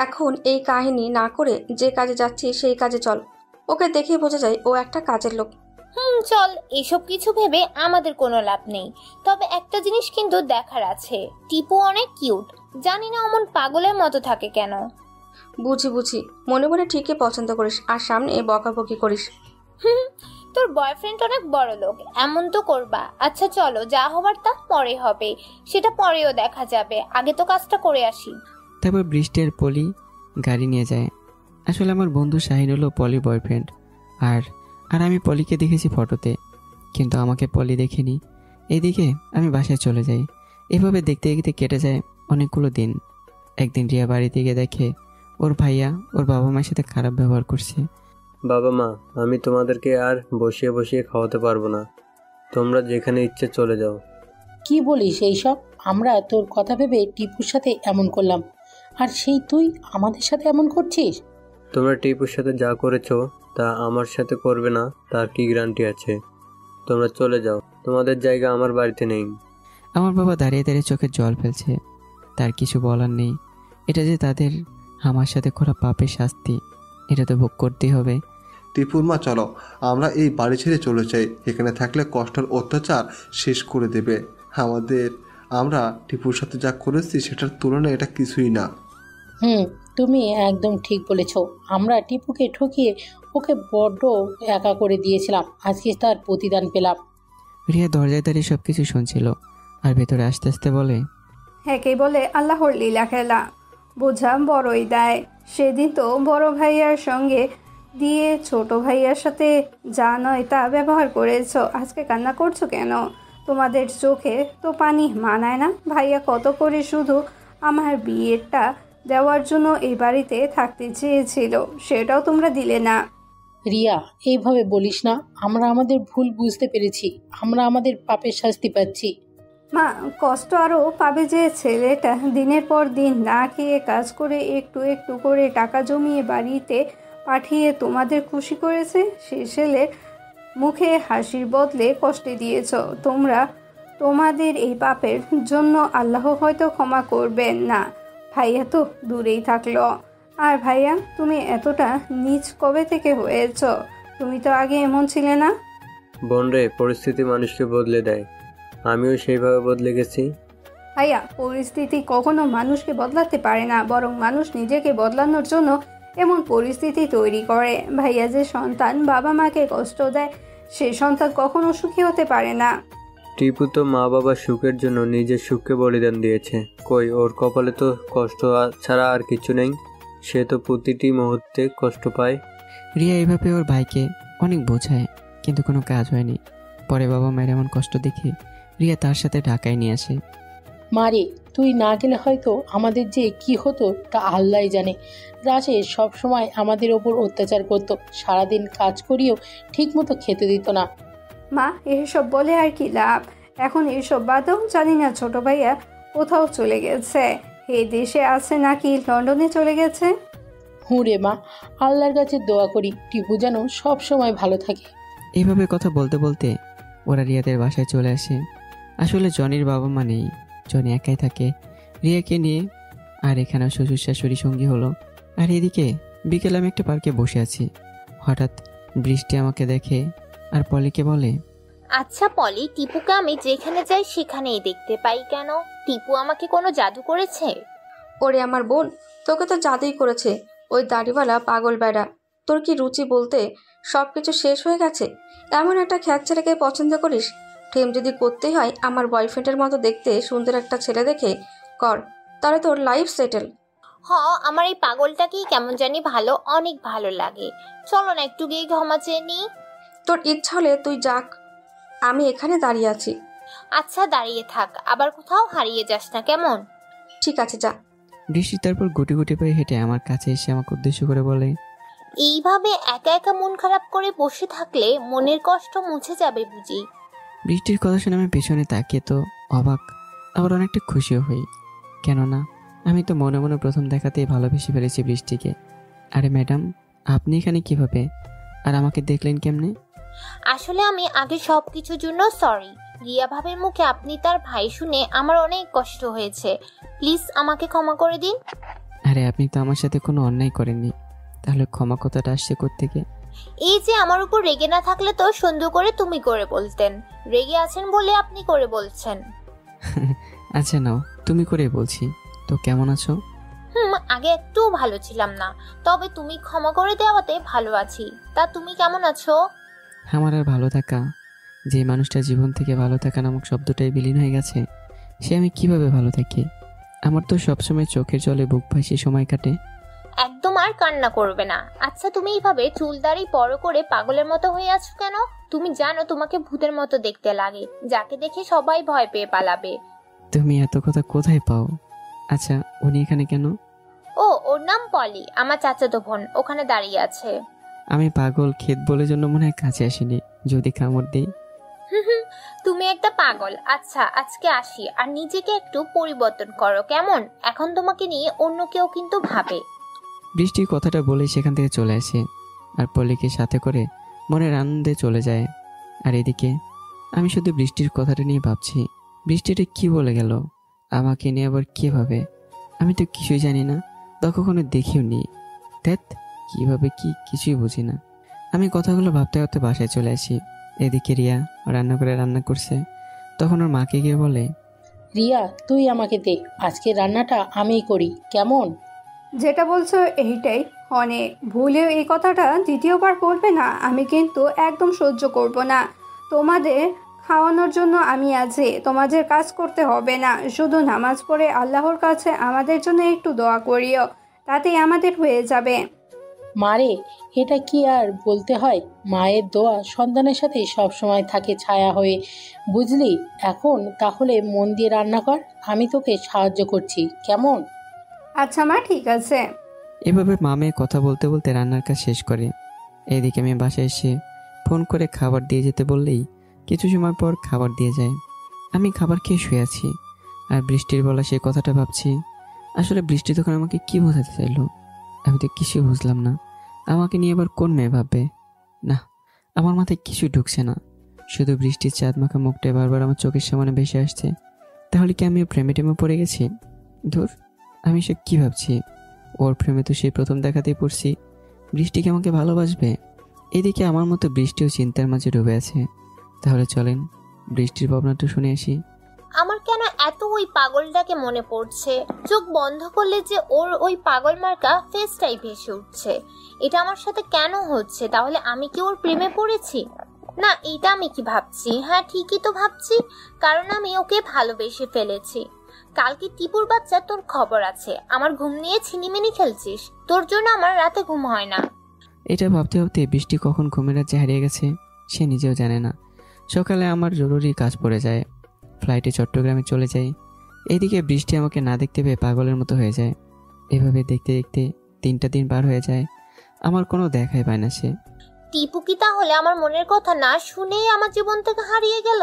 S8: এখন এই কাহিনী না করে যে কাজে যাচ্ছি সেই কাজে চল। ওকে দেখেই বোঝা যায় ও একটা কাজের লোক।
S6: চল, এসব কিছু ভেবে আমাদের কোনো লাভ নেই। তবে একটা জিনিস কিন্তু দেখার আছে, টিপু অনেক কিউট। জানি না অমন পাগলের মতো থাকে কেন।
S8: বুঝি মনে মনে ঠিকই পছন্দ করিস আর সামনে বকাবকি করিস।
S6: তোর বয়ফ্রেন্ড অনেক বড় লোক, এমন তো করবা। আচ্ছা চলো, যা হবার তা পরে হবে, সেটা পরেও দেখা যাবে। আগে তো কাজটা করে আসি।
S1: তারপর বৃষ্টি আর পলি গাড়ি নিয়ে যায়। আসলে আমার বন্ধু শাহিন হলো পলির বয়ফ্রেন্ড। আর আর আমি পলিকে দেখেছি ফটোতে, কিন্তু আমাকে পলি দেখেনি। এদিকে আমি বাসায় চলে যাই। এভাবে দেখতে দেখতে কেটে যায় অনেকগুলো দিন। একদিন রিয়া বাড়িতে গিয়ে দেখে ওর ভাইয়া ওর বাবা মায়ের সাথে খারাপ ব্যবহার করছে।
S4: বাবা মা, আমি তোমাদেরকে আর বসিয়ে বসিয়ে খাওয়াতে পারবো না, তোমরা যেখানে ইচ্ছে চলে যাও।
S2: কি বলিস এইসব? আমরা তোর কথা ভেবে টিপুর সাথে এমন করলাম, আর সেই তুই আমাদের সাথে এমন করছিস?
S4: তোমরা টিপুর সাথে যা করেছো তা আমার সাথে করবে না তার কি গ্যারান্টি আছে? তোমরা চলে যাও, তোমাদের জায়গা আমার বাড়িতে নেই।
S1: আমার বাবা দাঁড়িয়ে দাঁড়িয়ে চোখে জল ফেলছে। তার কিছু বলার নেই। এটা যে তাদের আমার সাথে করা পাপের শাস্তি, এটা তো ভোগ করতেই হবে।
S3: টিপুর মা, চলো আমরা এই বাড়ি ছেড়ে চলে যাই। এখানে থাকলে কষ্টের অত্যাচার শেষ করে দেবে আমরা টিপুর সাথে যা করেছি সেটার তুলনায় এটা কিছুই না।
S2: তুমি একদম ঠিক বলেছ। আমরা টিপুকে ঠকিয়ে ওকে বড্ড একা করে দিয়েছিলাম, আজকে তার প্রতিদান পেলাম।
S1: রিয়া দরজায় দাঁড়িয়ে সবকিছু শুনছিল আর ভেতরে আস্তে আস্তে বলে,
S5: হ্যাঁকেই বলে আল্লাহর লীলা খেলা, বোঝা বড়ই দেয়। সেদিন তো বড় ভাইয়ার সঙ্গে দিয়ে ছোট ভাইয়ার সাথে যা নয় তা ব্যবহার করেছ, আজকে কান্না করছো কেন? তোমাদের চোখে তো পানি মানায় না? ভাইয়া কত করে শুধু আমার বিয়েটা দেওয়ার জন্য এই বাড়িতে থাকতে চেয়েছিল, সেটাও তোমরা দিলে না।
S2: রিয়া, এইভাবে বলিস না। আমরা আমাদের ভুল বুঝতে পেরেছি, আমরা আমাদের পাপের শাস্তি পাচ্ছি।
S5: মা, কষ্ট আরও পাবে যে ছেলেটা দিনের পর দিন না খেয়ে কাজ করে একটু একটু করে টাকা জমিয়ে বাড়িতে পাঠিয়ে তোমাদের খুশি করেছে। সে ছেলের মুখে হাসির বদলে কষ্টে দিয়েছ তোমরা। তোমাদের এই পাপের জন্য আল্লাহ হয়তো ক্ষমা করবেন না। ভাইয়া তো দূরেই থাকলো। আর ভাইয়া, তুমি এতটা নীচ কবে থেকে হয়েছ? তুমি তো আগে এমন ছিলে না।
S4: বোন রে, পরিস্থিতি মানুষকে বদলে দেয়, আমিও সেইভাবে বদলে গেছি।
S5: ভাইয়া, পরিস্থিতি কখনো মানুষকে বদলাতে পারে না, বরং মানুষ নিজেকে বদলানোর জন্য এমন পরিস্থিতি তৈরি করে। ভাইয়া যে সন্তান বাবা মাকে কষ্ট দেয়, সে সন্তান কখনো সুখী হতে পারে না।
S4: টিপু তো মা বাবার সুখের জন্য নিজের সুখকে বলিদান দিয়েছে। কই, ওর কপালে তো কষ্ট ছাড়া আর কিছু নেই। সে তো প্রতিটি মুহূর্তে কষ্ট পায়।
S1: রিয়া এইভাবে ওর ভাইকে অনেক বোঝায়, কিন্তু কোনো কাজ হয়নি। পরে বাবা মায়ের এমন কষ্ট দেখে রিয়া তার সাথে ঢাকায় নিয়ে আসে।
S2: মারে, তুই না গেলে হয়তো আমাদের যে কি হতো তা আল্লাহ জানে। রাশেদ সব সময় আমাদের ওপর অত্যাচার করতো, সারাদিন কাজ করিয়েও ঠিক মতো খেতে দিত না।
S5: মা, এসব বলে আর কি লাভ? এখন এসব বাদেও জানি না ছোট ভাইয়া কোথাও চলে গেছে। এই দেশে আছে নাকি লন্ডনে চলে গেছে।
S2: হুঁরে মা, আল্লাহর কাছে দোয়া করি টিপু যেন সব সময় ভালো থাকে।
S1: এইভাবে কথা বলতে বলতে ওরা রিয়াদের বাসায় চলে আসে। আসলে জনির বাবা মা নেই, জনি একাই থাকে রিয়াকে নিয়ে। আর এখানে শ্বশুর শাশুড়ি সঙ্গী হলো। আর এদিকে বিকেলে আমি একটা পার্কে বসে আছি। হঠাৎ বৃষ্টি আমাকে দেখে আর পলিকে বলে,
S6: আচ্ছা পলি, টিপুকে আমি যেখানে যাই সেখানেই দেখতে পাই কেন? টিপু আমাকে কোনো জাদু করেছে?
S8: ওরে আমার বোন, তোকে তো জাদুই করেছে ওই দাড়িওয়ালা পাগল বেড়া। তোর কি রুচি বলতে সব কিছু শেষ হয়ে গেছে? এমন একটা খ্যাত ছেলেকে পছন্দ করিস? প্রেম যদি করতেই হয় আমার বয়ফ্রেন্ডের মতো দেখতে সুন্দর একটা ছেলে দেখে কর, তাহলে তোর লাইফ সেটেল।
S6: আমার এই পাগলটাকেই কেমন জানি অনেক ভালো লাগে। চলো না একটু গিয়ে ক্ষমা চেয়ে নিই।
S8: তোর ইচ্ছা হলে তুই যাক, আমি এখানে দাঁড়িয়ে আছি।
S6: আচ্ছা দাঁড়িয়ে থাক, আবার কোথাও হারিয়ে যাস না কেমন?
S8: ঠিক আছে, যা।
S1: বৃষ্টি তারপর গুটি গুটি পায়ে হেঁটে আমার কাছে এসে আমাকে উদ্দেশ্য করে বলে,
S6: এইভাবে একা একা মন খারাপ করে বসে থাকলে মনের কষ্ট মুছে যাবে বুঝি?
S1: বৃষ্টির কথা শুনে আমি পেছনে তাকিয়ে তো অবাক, আবার অনেকটা খুশিও হই। কেননা আমি তো মনে মনে প্রথম দেখাতেই ভালোবেসে ফেলেছি বৃষ্টিকে। আরে ম্যাডাম, আপনি এখানে কিভাবে, আর আমাকে দেখলেন কেমনে?
S6: আসলে আমি আগে সবকিছুর জন্য সরি। রিয়া ভাবের মুখে আপনি তার ভাই শুনে আমার অনেক কষ্ট হয়েছে। প্লিজ আমাকে ক্ষমা করে দিন।
S1: আরে আপনি তো আমার সাথে কোনো অন্যায় করেননি, তাহলে ক্ষমা কথাটা আসছে কোত্থেকে?
S6: এই যে আমার উপর রেগে না থাকলে তো সুন্দর করে তুমি করে বলতেন, রেগে আছেন বলে আপনি করে বলছেন।
S1: আচ্ছা নাও, তুমি করে বলছি। তো কেমন আছো?
S6: আগে একটু ভালো ছিলাম না, তবে তুমি ক্ষমা করে দেওয়াতে ভালো আছি। তা তুমি কেমন আছো?
S1: আমার আর ভালো থাকা, যে মানুষটা জীবন থেকে ভালো থাকা নামক শব্দটাই বিলীন হয়ে গেছে, সে আমি কিভাবে ভালো থাকি? আমার তো সবসময় চোখের জলে বুক ভাসিয়ে সময় কাটে।
S6: একদম আর কান্না করবে না। আচ্ছা তুমি এইভাবে চুল দাড়ি বড় করে পাগলের মতো হয়ে আছো কেন? তুমি জানো তোমাকে ভূতের মতো দেখতে লাগে, যাকে দেখে সবাই ভয় পেয়ে পালাবে।
S1: তুমি এত কথা কোথায় পাও? আচ্ছা উনি এখানে কেন?
S6: ওর নাম পলি, আমার চাচাতো বোন ওখানে দাঁড়িয়ে আছে।
S1: আমি পাগল ক্ষেত বলে জন্য মনে হয় কাছে আসিনি, যদি কামড় দিই।
S6: তুমি একটা পাগল। আচ্ছা আজকে আসি, আর নিজেকে একটু পরিবর্তন করো কেমন? এখন তোমাকে নিয়ে অন্য কেউ কিন্তু ভাবে।
S1: বৃষ্টির কথাটা বলেই সেখান থেকে চলে আসে, আর পলিকে সাথে করে মনের আনন্দে চলে যায়। আর এদিকে আমি শুধু বৃষ্টির কথাটা নিয়ে ভাবছি, বৃষ্টিটা কি বলে গেল, আমাকে নিয়ে আবার কে ভাবে? আমি তো কিছুই জানি না, তো কখনো দেখিও নি। ধ্যাত, কীভাবে কি কিছুই বুঝি না। আমি কথাগুলো ভাবতে ভাবতে বাসায় চলে আসি। এদিকে রিয়া রান্না করে রান্না করছে, তখন ওর মাকে গিয়ে বলে,
S2: রিয়া তুই আমাকে দে, আজকে রান্নাটা আমিই করি কেমন?
S5: যেটা বলছো এইটাই অনেক। ভুলেও এই কথাটা দ্বিতীয়বার বলবে না, আমি কিন্তু একদম সহ্য করব না। তোমাদের খাওয়ানোর জন্য আমি আছি, তোমাদের কাজ করতে হবে না। শুধু নামাজ পড়ে আল্লাহর কাছে আমাদের জন্য একটু দোয়া করিও, তাতেই আমাদের হয়ে যাবে।
S2: মারে, এটা কি আর বলতে হয়? মায়ের দোয়া সন্তানের সাথে সব সময় থাকে ছায়া হয়ে, বুঝলি? এখন তাহলে মন দিয়ে রান্না কর, আমি তোকে সাহায্য করছি কেমন?
S5: আচ্ছা মা, ঠিক আছে।
S1: এভাবে মামে কথা বলতে বলতে রান্নার কাজ শেষ করে। এদিকে আমি বাসায় এসে ফোন করে খাবার দিয়ে যেতে বললেই কিছু সময় পর খাবার দিয়ে যায়। আমি খাবার খেয়ে শুয়ে আছি, আর বৃষ্টির বলা সেই কথাটা ভাবছি। আসলে বৃষ্টি তখন আমাকে কি বোঝাতে চাইলো, আমি তো কিছুই বুঝলাম না। আমাকে নিয়ে আবার কোন মেয়ে ভাববে? না, আমার মাথায় কিছু ঢুকছে না। শুধু বৃষ্টির চাঁদ মাখা মুখটা বারবার আমার চোখের সামনে ভেসে আসছে। তাহলে কি আমি প্রেমে টেমে পড়ে গেছি? ধুর, আমি সে কি ভাবছি? ওর প্রেমে তো সেই প্রথম দেখাতেই পড়ছি। বৃষ্টি কি আমাকে ভালোবাসবে? এদিকে আমার মতো বৃষ্টিও চিন্তার মাঝে ডুবে আছে। তাহলে চলেন বৃষ্টির ভাবনাটা শুনে আসি।
S6: আমার কেন এত ওই পাগলটাকে মনে পড়ছে? চোখ বন্ধ করলে যে ওর ওই পাগল মার্কা ফেসটাই ভেসে উঠছে। এটা আমার সাথে কেন হচ্ছে? তাহলে আমি কি ওর প্রেমে পড়েছি? না, এটা আমি কি ভাবছি? হ্যাঁ ঠিকই তো ভাবছি, কারণ আমি ওকে ভালোবেসে ফেলেছি। কালকে টিপুর বাচ্চা তোর খবর আছে, আমার ঘুম নিয়ে ছিনিমিনি খেলছিস, তোর জন্য আমার রাতে ঘুম হয় না।
S1: এটা ভাবতে ভাবতে বৃষ্টি কখন ঘুমের রাজ্যে হারিয়ে গেছে সে নিজেও জানে না। সকালে আমার জরুরি কাজ পড়ে যায়, ফ্লাইটে চট্টগ্রামে চলে যাই। এদিকে বৃষ্টি আমাকে না দেখতে পেয়ে পাগলের মতো হয়ে যায়। এভাবে দেখতে দেখতে 3টা দিন পার হয়ে যায়, আমার কোনো দেখাই পায় না সে।
S6: টিপু কি তাহলে আমার মনের কথা না শুনেই আমার জীবন থেকে হারিয়ে গেল?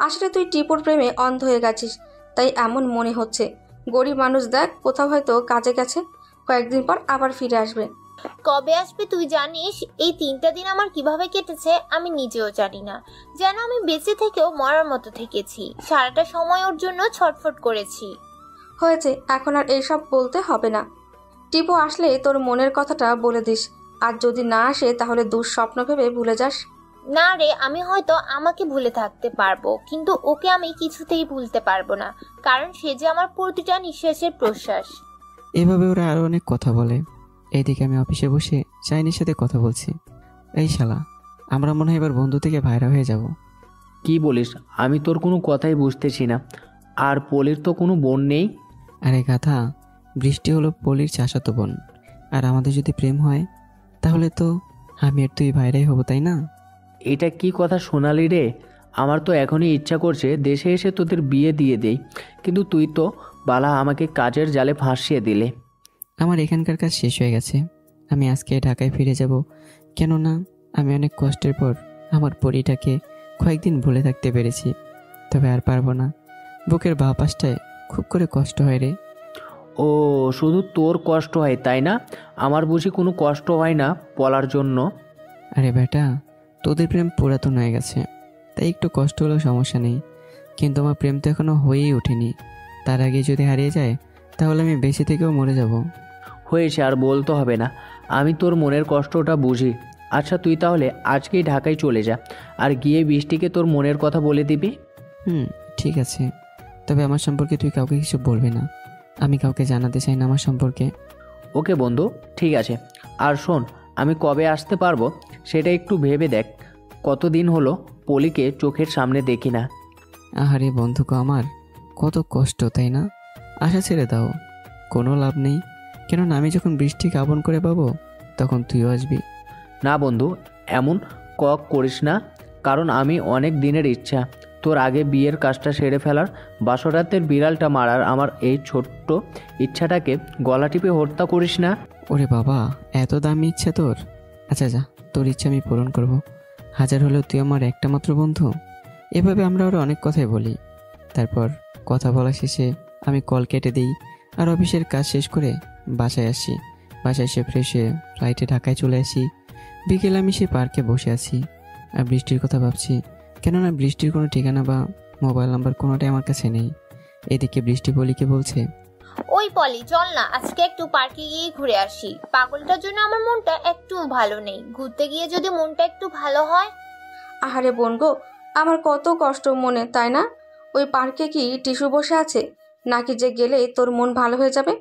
S8: আসলে তুই টিপুর প্রেমে অন্ধ হয়ে গেছিস, তাই এমন মনে হচ্ছে। গরিব মানুষ দেখ, কোথাও হয়তো কাজে গেছে, কয়েকদিন পর আবার ফিরে আসবে।
S6: কবে আসবে তুই জানিস? এই 3টা দিন আমার কিভাবে কেটেছে আমি নিজেও জানি না। যেন আমি বেঁচে থেকেও মরার মতো থেকেছি। সারাটা সময় ওর জন্য ছটফট করেছি।
S8: হয়েছে, এখন আর এইসব বলতে হবে না। টিপু আসলে তোর মনের কথাটা বলে দিস, আর যদি না আসে তাহলে দুঃস্বপ্ন ভেবে ভুলে যাস।
S6: না রে, আমি হয়তো আমাকে ভুলে থাকতে পারবো, কিন্তু ওকে আমি কিছুতেই ভুলতে পারবো না, কারণ সে যে আমার প্রতিটা নিঃশ্বাসের প্রশ্বাস।
S1: এভাবে ওরা আরও অনেক কথা বলে। এইদিকে আমি অফিসে বসে শাইনির সাথে কথা বলছি। এই শালা, আমরা মনে হয় এবার বন্ধু থেকে ভাইরা হয়ে যাব।
S7: কি বলিস? আমি তোর কোনো কথাই বুঝতেছি না। আর পলির তো কোনো বোন নেই।
S1: আরে গাধা, বৃষ্টি হলো পলির চাচাতো বোন। আর আমাদের যদি প্রেম হয় তাহলে তো আমি আর তুই ভাইরাই হব, তাই না?
S7: এটা কি কথা শোনালি রে? আমার তো এখনই ইচ্ছা করছে দেশে এসে তোদের বিয়ে দিয়ে দেই, কিন্তু তুই তো বালা আমাকে কাজের জালে ফাঁসিয়ে দিলে।
S1: আমার এখানকার কাজ শেষ হয়ে গেছে। আমি আজকে ঢাকায় ফিরে যাব। কেননা আমি অনেক কষ্টের পর আমার পরিটাকে কয়েকদিন ভুলে থাকতে পেরেছি। তবে আর পারবো না। বুকের বাঁ পাশটায় খুব করে কষ্ট হয় রে।
S7: ও, শুধু তোর কষ্ট হয় তাই না? আমার বুঝি কোনো কষ্ট হয় না বলার জন্য?
S1: আরে বেটা, তোদের প্রেম পুরাতন হয়ে গেছে, তাই একটু কষ্ট হলেও সমস্যা নেই। কিন্তু আমার প্রেম তো এখনো হয়েই ওঠেনি। তার আগে যদি হারিয়ে যায় তাহলে আমি বেঁচে থেকেও মরে যাব।
S7: হয়েছে, আর বলতে হবে না, আমি তোর মনের কষ্টটা বুঝি। আচ্ছা, তুই তাহলে আজকেই ঢাকায় চলে যা, আর গিয়ে বৃষ্টিকে তোর মনের কথা বলে দিবি।
S1: ঠিক আছে, তবে আমার সম্পর্কে তুই কাউকে কিছু বলবি না। আমি কাউকে জানাতে চাই না আমার সম্পর্কে।
S7: ওকে বন্ধু, ঠিক আছে। আর শোন, আমি কবে আসতে পারবো সেটা একটু ভেবে দেখ। কতদিন হলো পলিকে চোখের সামনে দেখি না।
S1: আহারে বন্ধুকে, আমার কত কষ্ট, তাই না? আশা ছেড়ে দাও, কোনো লাভ নেই। কেননা আমি যখন বৃষ্টিকে আপন করে পাবো তখন তুইও আসবি।
S7: না বন্ধু, এমন করিস না, কারণ আমি অনেক দিনের ইচ্ছা তোর আগে বিয়ের কাজটা সেরে ফেলার, বাসরাতের বিড়ালটা মারার আমার এই ছোট্ট ইচ্ছাটাকে গলা টিপে হত্যা করিস না।
S1: ওরে বাবা, এত দামি ইচ্ছা তোর? আচ্ছা যা, তোর ইচ্ছা আমি পূরণ করব। হাজার হলেও তুই আমার একটা মাত্র বন্ধু। এভাবে আমরা ওরা অনেক কথাই বলি। তারপর কথা বলা শেষে আমি কল কেটে দিই আর অফিসের কাজ শেষ করে বাসায় আসি। বাসায় এসে ফ্রেশ হয়ে ফ্লাইটে ঢাকায় চলে আসি। বিকেলে আমি সে পার্কে বসে আছি আর বৃষ্টির কথা ভাবছি। কেননা বৃষ্টির কোনো ঠিকানা বা মোবাইল নাম্বার কোনোটাই আমার কাছে নেই। এদিকে বৃষ্টি পলিকে বলছে,
S6: ওই পলি, চল না আজকে একটু পার্কে গিয়ে ঘুরে আসি। পাগলটার জন্য আমার মনটা একটু ভালো নেই। ঘুরতে গিয়ে যদি মনটা একটু ভালো হয়।
S8: আহারে বোন গো, আমার কত কষ্ট মনে, তাই না? ওই পার্কে কি টিস্যু বসে আছে নাকি যে গেলে তোর মন ভালো হয়ে যাবে?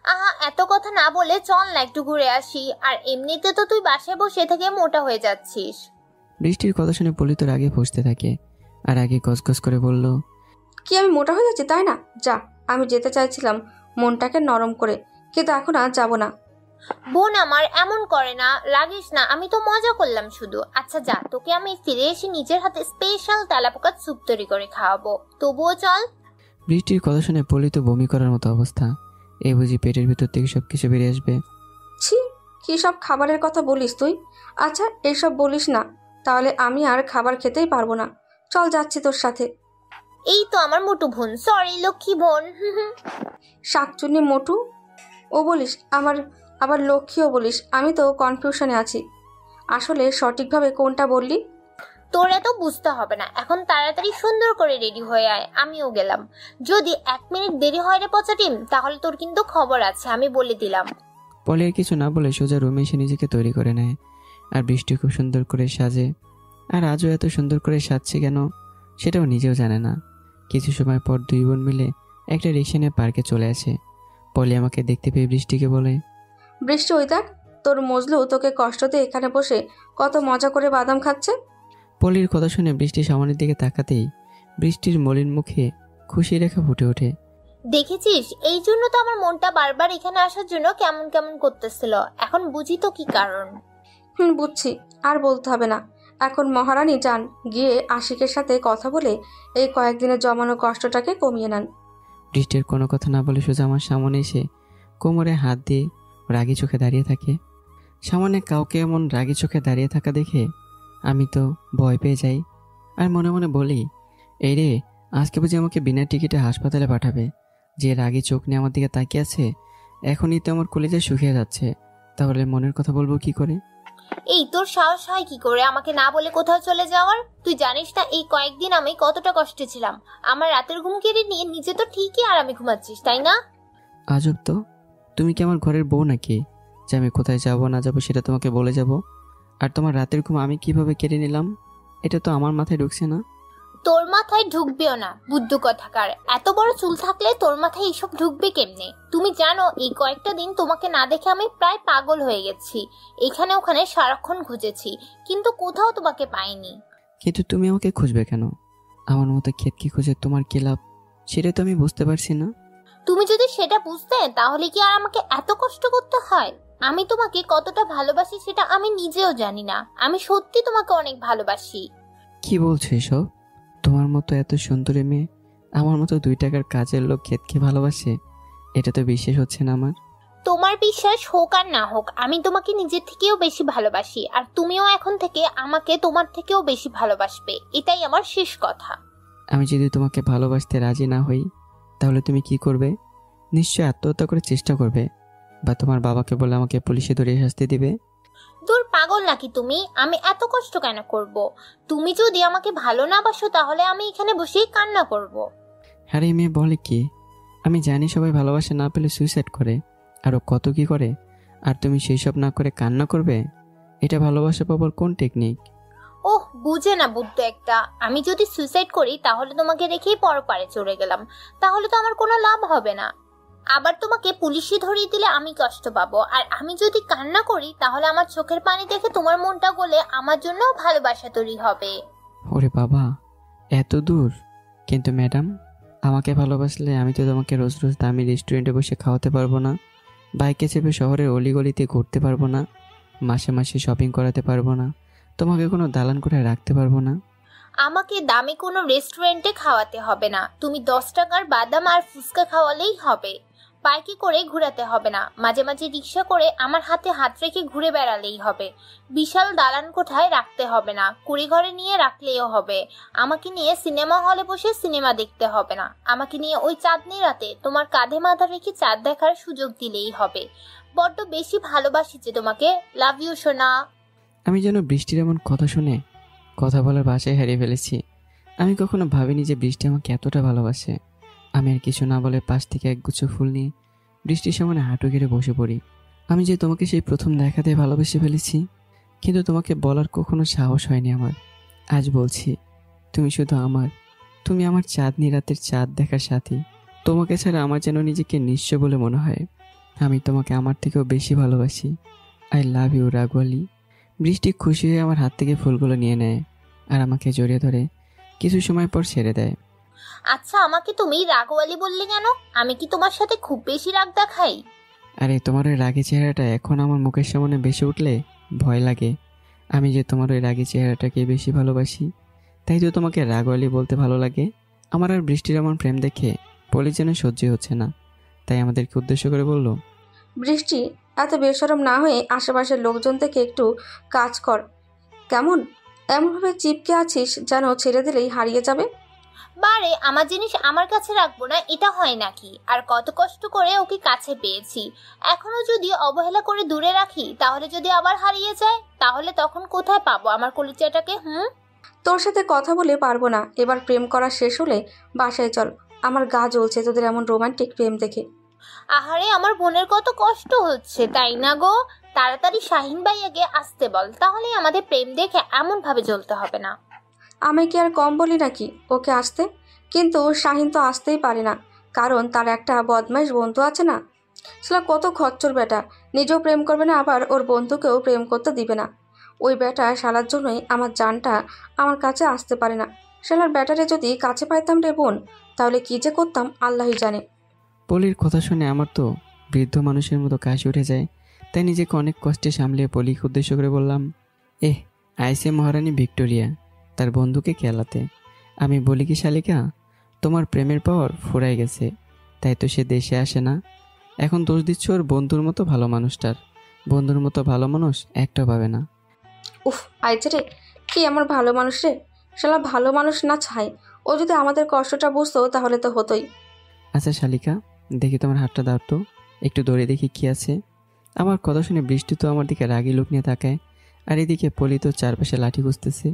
S6: আহা, এত কথা না বলে চল না একটু ঘুরে আসি। আর এমনিতে তো তুই বাসায় বসে থেকে মোটা হয়ে যাচ্ছিস।
S1: বৃষ্টির কথা শুনে পলি তোর আগে ফুঁসতে থাকে আর আগে গসগস করে বলল,
S8: কি আমি মোটা হয়ে যাচ্ছি তাই না? যা, আমি যেতে চাইছিলাম মনটাকে নরম করে, কিন্তু এখন আর যাবো না।
S6: বোন আমার, এমন করে না, রাগিস না, আমি তো মজা করলাম শুধু। আচ্ছা যা, তোকে আমি ফিরে এসে নিজের হাতে স্পেশাল তেলাপোকার স্যুপ তৈরি করে খাওয়াবো। তবুও চল।
S1: বৃষ্টির কথা শুনে পলি তো বমি করার মতো অবস্থা। এই বুঝি পেটের ভিতর থেকে সব কিছু বেরিয়ে আসবে।
S8: ছি, কি সব খাবারের কথা বলিস তুই? আচ্ছা এইসব বলিস না, তাহলে আমি আর খাবার খেতেই পারবো না। চল, যাচ্ছি তোর সাথে।
S6: এই তো আমার মোটু বোন, সরি লক্ষ্মী বোন।
S8: শাকচুন্নি মোটু ও বলিস, আমার আবার লক্ষ্মীও বলিস? আমি তো কনফিউশনে আছি, আসলে সঠিকভাবে কোনটা বললি?
S6: তোর এত বুঝতে হবে না, এখন তাড়াতাড়ি সুন্দর করে রেডি হয়ে আয়, আমিও গেলাম। যদি 1 মিনিট দেরি হয় রে পচা টিম, তাহলে তোর কিন্তু খবর আছে, আমি বলে দিলাম।
S1: পলি আর কিছু না বলে সোজা রুমে এসে নিজেকে তৈরি করে নেয়। আর বৃষ্টি খুব সুন্দর করে সাজে। আর আজও এত সুন্দর করে সাজছে কেন সেটাও নিজেও জানে না। কিছু সময় পর দুই বোন মিলে একটা রিক্সা নিয়ে পার্কে চলে আসে। পলি আমাকে দেখতে পেয়ে বৃষ্টিকে বলে,
S8: বৃষ্টি, ওই দেখ তোর মজলু তোকে কষ্ট দিয়ে এখানে বসে কত মজা করে বাদাম খাচ্ছে।
S1: পলির কথা শুনে বৃষ্টি সামনের দিকে তাকাতেই বৃষ্টির মলিন মুখে খুশি রেখা ফুটে ওঠে।
S6: দেখেছিস, এই জন্য তো আমার মনটা বারবার এখানে আসার জন্য কেমন কেমন করতেছিল। এখন বুঝি তো কি কারণ।
S8: বুঝছি, আর বলতে হবে না। এখন মহারানী যান, গিয়ে আশিকের সাথে কথা বলে এই কয়েকদিনের জমানো কষ্টটাকে কমিয়ে নেন।
S1: বৃষ্টির কোনো কথা না বলে সোজা আমার সামনে এসে কোমরে হাত দিয়ে রাগি চোখে দাঁড়িয়ে থাকে। সামনে কাউকে এমন রাগি চোখে দাঁড়িয়ে থাকা দেখে আমি তো ভয় পেয়ে যাই আর মনে মনে বলি, এই রে, আজকে বুঝি আমাকে বিনা টিকিটে হাসপাতালে পাঠাবে। যে রাগি চোখ নিয়ে আমার দিকে তাকিয়ে আছে, এখনই তো আমার কলেজে শুকিয়ে যাচ্ছে। তাহলে মনের কথা বলবো কি করে?
S6: এই তোর সাহস হয় কি করে আমাকে না বলে কোথাও চলে যাওয়ার? তুই জানিস না এই কয়েকদিন আমি কতটা কষ্টে ছিলাম। আমার রাতের ঘুম কেড়ে নিয়ে নিজে তো ঠিকই আরামে ঘুমাচ্ছিস, তাই না?
S1: আজব তো, তুমি কি আমার ঘরের বউ নাকি যে আমি কোথায় যাবো না যাবো সেটা তোমাকে বলে যাব? আর তোমার রাতের ঘুম আমি কিভাবে কেড়ে নিলাম এটা তো আমার মাথায় ঢুকছে না।
S6: তোর মাথায় ঢুকবেও না, বুদ্ধু কথাকার। এত বড় চুল থাকলে তোর মাথায় এইসব ঢুকবে কেমনে? তুমি জানো এই কয়েকটা দিন তোমাকে না দেখে আমি প্রায় পাগল হয়ে গেছি। এখানে ওখানে সারাক্ষণ খুঁজেছি, কিন্তু কোথাও তোমাকে পাইনি।
S1: কিন্তু তুমি আমাকে খুঁজবে কেন? আমার মতো ক্ষেতকে খুঁজে তোমার কি লাভ, সেটা তো আমি বুঝতে পারছি না।
S6: তুমি যদি সেটা বুঝতে তাহলে কি আর আমাকে এত কষ্ট করতে হয়? আমি তোমাকে কতটা ভালোবাসি সেটা আমি নিজেও জানি না। আমি সত্যি তোমাকে অনেক ভালোবাসি।
S1: কি বলছো এসব? তোমার মতো এত সুন্দরী মেয়ে আমার মতো 2 টাকার কাজের লোক ক্ষেতকে ভালোবাসে? এটা তো বিশ্বাস হচ্ছে না আমার।
S6: তোমার বিশ্বাস হোক আর না হোক, আমি তোমাকে নিজের থেকেও বেশি ভালোবাসি, আর তুমিও এখন থেকে আমাকে তোমার থেকেও বেশি ভালোবাসবে, এটাই আমার শেষ কথা।
S1: আমি যদি তোমাকে ভালোবাসতে রাজি না হই তাহলে তুমি কি করবে? নিশ্চয়ই আত্মহত্যা করে চেষ্টা করবে, বা তোমার বাবাকে বলে আমাকে পুলিশে ধরে শাস্তি দিবে।
S6: দূর পাগল নাকি তুমি? আমি এত কষ্ট কেন করব? তুমি যদি আমাকে ভালো না বাসো তাহলে আমি এখানে বসেই কান্না করব।
S1: আরে মেয়ে বলে কি? আমি জানি সবাই ভালোবাসা না পেলে সুইসাইড করে, আরও কত কি করে, আর তুমি সেই সব না করে কান্না করবে? এটা ভালোবাসা পাবার কোন টেকনিক?
S6: ওহ, বুঝে না বুদ্ধ একটা। আমি যদি সুইসাইড করি তাহলে তোমাকে রেখেই পরপারে চলে গেলাম, তাহলে তো আমার কোনো লাভ হবে না। আবার তোমাকে পুলিশে ধরিয়ে দিলে আমি কষ্ট পাবো, আর আমি যদি কান্না করি তাহলে আমার চোখের পানি দেখে তোমার মনটা গলে আমার জন্য ভালোবাসা তৈরি হবে।
S1: ওরে বাবা, এত দূর! কিন্তু ম্যাডাম, আমাকে ভালোবাসলে আমি তো তোমাকে রোজ রোজ দামি রেস্টুরেন্টে বসে খাওয়াতে পারবো না, বাইকে চেপে শহরের অলিগলিতে ঘুরতে পারবো না, মাসে মাসে শপিং করাতে পারবো না, তোমাকে কোনো দালান করে রাখতে পারবো না।
S6: আমাকে দামি কোনো রেস্টুরেন্টে খাওয়াতে হবে না, তুমি 10 টাকার বাদাম আর ফুচকা খাওয়ালেই হবে। বাইকে করে ঘোরাতে হবে না, মাঝে মাঝে রিক্সা করে আমার হাতে হাত রেখে ঘুরে বেড়ালেই হবে। বিশাল দালান কোঠায় রাখতে হবে না, কুড়িঘরে নিয়ে রাখলেও হবে। আমাকে নিয়ে সিনেমা হলে বসে সিনেমা দেখতে হবে না, আমাকে নিয়ে ওই চাঁদনি রাতে তোমার কাঁধে মাথা রেখে চাঁদ দেখার সুযোগ দিলেই হবে। বড্ড বেশি ভালোবাসি যে তোমাকে। লাভ ইউ সোনা।
S1: আমি যেন বৃষ্টির এমন কথা শুনে কথা বলার ভাষায় হারিয়ে ফেলেছি। আমি কখনো ভাবিনি যে বৃষ্টি আমাকে এতটা ভালোবাসে। আমি আর কিছু না বলে পাশ থেকে একগুচ্ছ ফুল নিয়ে বৃষ্টির সামনে হাঁটু গেড়ে বসে পড়ি। আমি যে তোমাকে সেই প্রথম দেখাতে ভালোবেসে ফেলেছি, কিন্তু তোমাকে বলার কখনো সাহস হয়নি আমার। আজ বলছি, তুমি শুধু আমার, তুমি আমার চাঁদনি রাতের চাঁদ দেখার সাথী। তোমাকে ছাড়া আমার যেন নিজেকে নিঃস্ব বলে মনে হয়। আমি তোমাকে আমার থেকেও বেশি ভালোবাসি। আই লাভ ইউ রাগওয়ালি। বৃষ্টি খুশি হয়ে আমার হাত থেকে ফুলগুলো নিয়ে নেয় আর আমাকে জড়িয়ে ধরে কিছু সময় পর ছেড়ে দেয়।
S6: আচ্ছা, আমাকে তুমি রাগওয়ালি বললে কেন? আমি কি তোমার সাথে খুব বেশি রাগ দেখাই?
S1: আরে তোমার ওই রাগী চেহারাটা এখন আমার মুখের সামনে বেশি উঠলে ভয় লাগে। আমি যে তোমার ওই রাগী চেহারাটাকে বেশি ভালোবাসি, তাই তো তোমাকে রাগওয়ালি বলতে ভালো লাগে। আমার আর বৃষ্টির এমন প্রেম দেখে পলি যেন সহ্য হচ্ছে না, তাই আমাদেরকে উদ্দেশ্য করে বলল,
S8: বৃষ্টি, এত বেশরম না হয়ে আশেপাশের লোকজন থেকে একটু কাজ কর। কেমন এমনভাবে চিপকে আছিস যেন ছেড়ে দিলেই হারিয়ে যাবে?
S6: বারে, আমার জিনিস আমার কাছে রাখবো না, এটা হয় নাকি? আর কত কষ্ট করে ওকে কাছে পেয়েছি, এখনো যদি অবহেলা করে দূরে রাখি তাহলে যদি আবার হারিয়ে যায়, তাহলে তখন কোথায় পাবো আমার কলিজাটাকে?
S8: তোর সাথে কথা বলে পারবো না। এবার প্রেম করা শেষ হলে বাসায় চল। আমার গা জ্বলছে তোদের এমন রোমান্টিক প্রেম দেখে।
S6: আহারে, আমার বোনের কত কষ্ট হচ্ছে, তাই না গো? তাড়াতাড়ি শাহিন ভাইয়াকে আসতে বল, তাহলে আমাদের প্রেম দেখে এমন ভাবে জ্বলতে হবে না।
S8: আমি কি আর কম বলি নাকি ওকে আসতে? কিন্তু শাহিন তো আসতেই পারে না, কারণ তার একটা বদমাইশ বন্ধু আছে না। সেটা কত খচ্চর বেটা, নিজেও প্রেম করবে না, আবার ওর বন্ধুকেও প্রেম করতে দিবে না। ওই বেটা শালার জন্যই আমার জানটা আমার কাছে আসতে পারে না। শালার ব্যাটারে যদি কাছে পাইতাম রে বোন, তাহলে কী যে করতাম আল্লাহই জানে।
S1: পলির কথা শুনে আমার তো বৃদ্ধ মানুষের মতো কাশি উঠে যায়। তাই নিজেকে অনেক কষ্টে সামলিয়ে পলিকে উদ্দেশ্য করে বললাম, আইসে মহারানী ভিক্টোরিয়া তার বন্ধুকে খেলাতে। আমি বলি কি শালিকা, তোমার প্রেমের পাওয়ার ফুরাই গেছে, তাই তো সে দেশে আসে না। এখন দোষ দিচ্ছ ওর বন্ধুর মতো ভালো মানুষটার। বন্ধুর মতো ভালো মানুষ একটা পাবে না।
S8: উফ, আইছে রে, কি আমার ভালো মানুষ রে। শালা ভালো মানুষ না ছাই, ও যদি আমাদের কষ্টটা বুঝতো তাহলে তো হতোই।
S1: আচ্ছা শালিকা, দেখি তোমার হাতটা দাও তো, একটু দৌড়ে দেখি কি আছে। আমার কথা শুনে বৃষ্টি তো আমার দিকে রাগি লোক নিয়ে তাকায়, আর এদিকে পলি তো চারপাশে লাঠি খুঁজতেছে।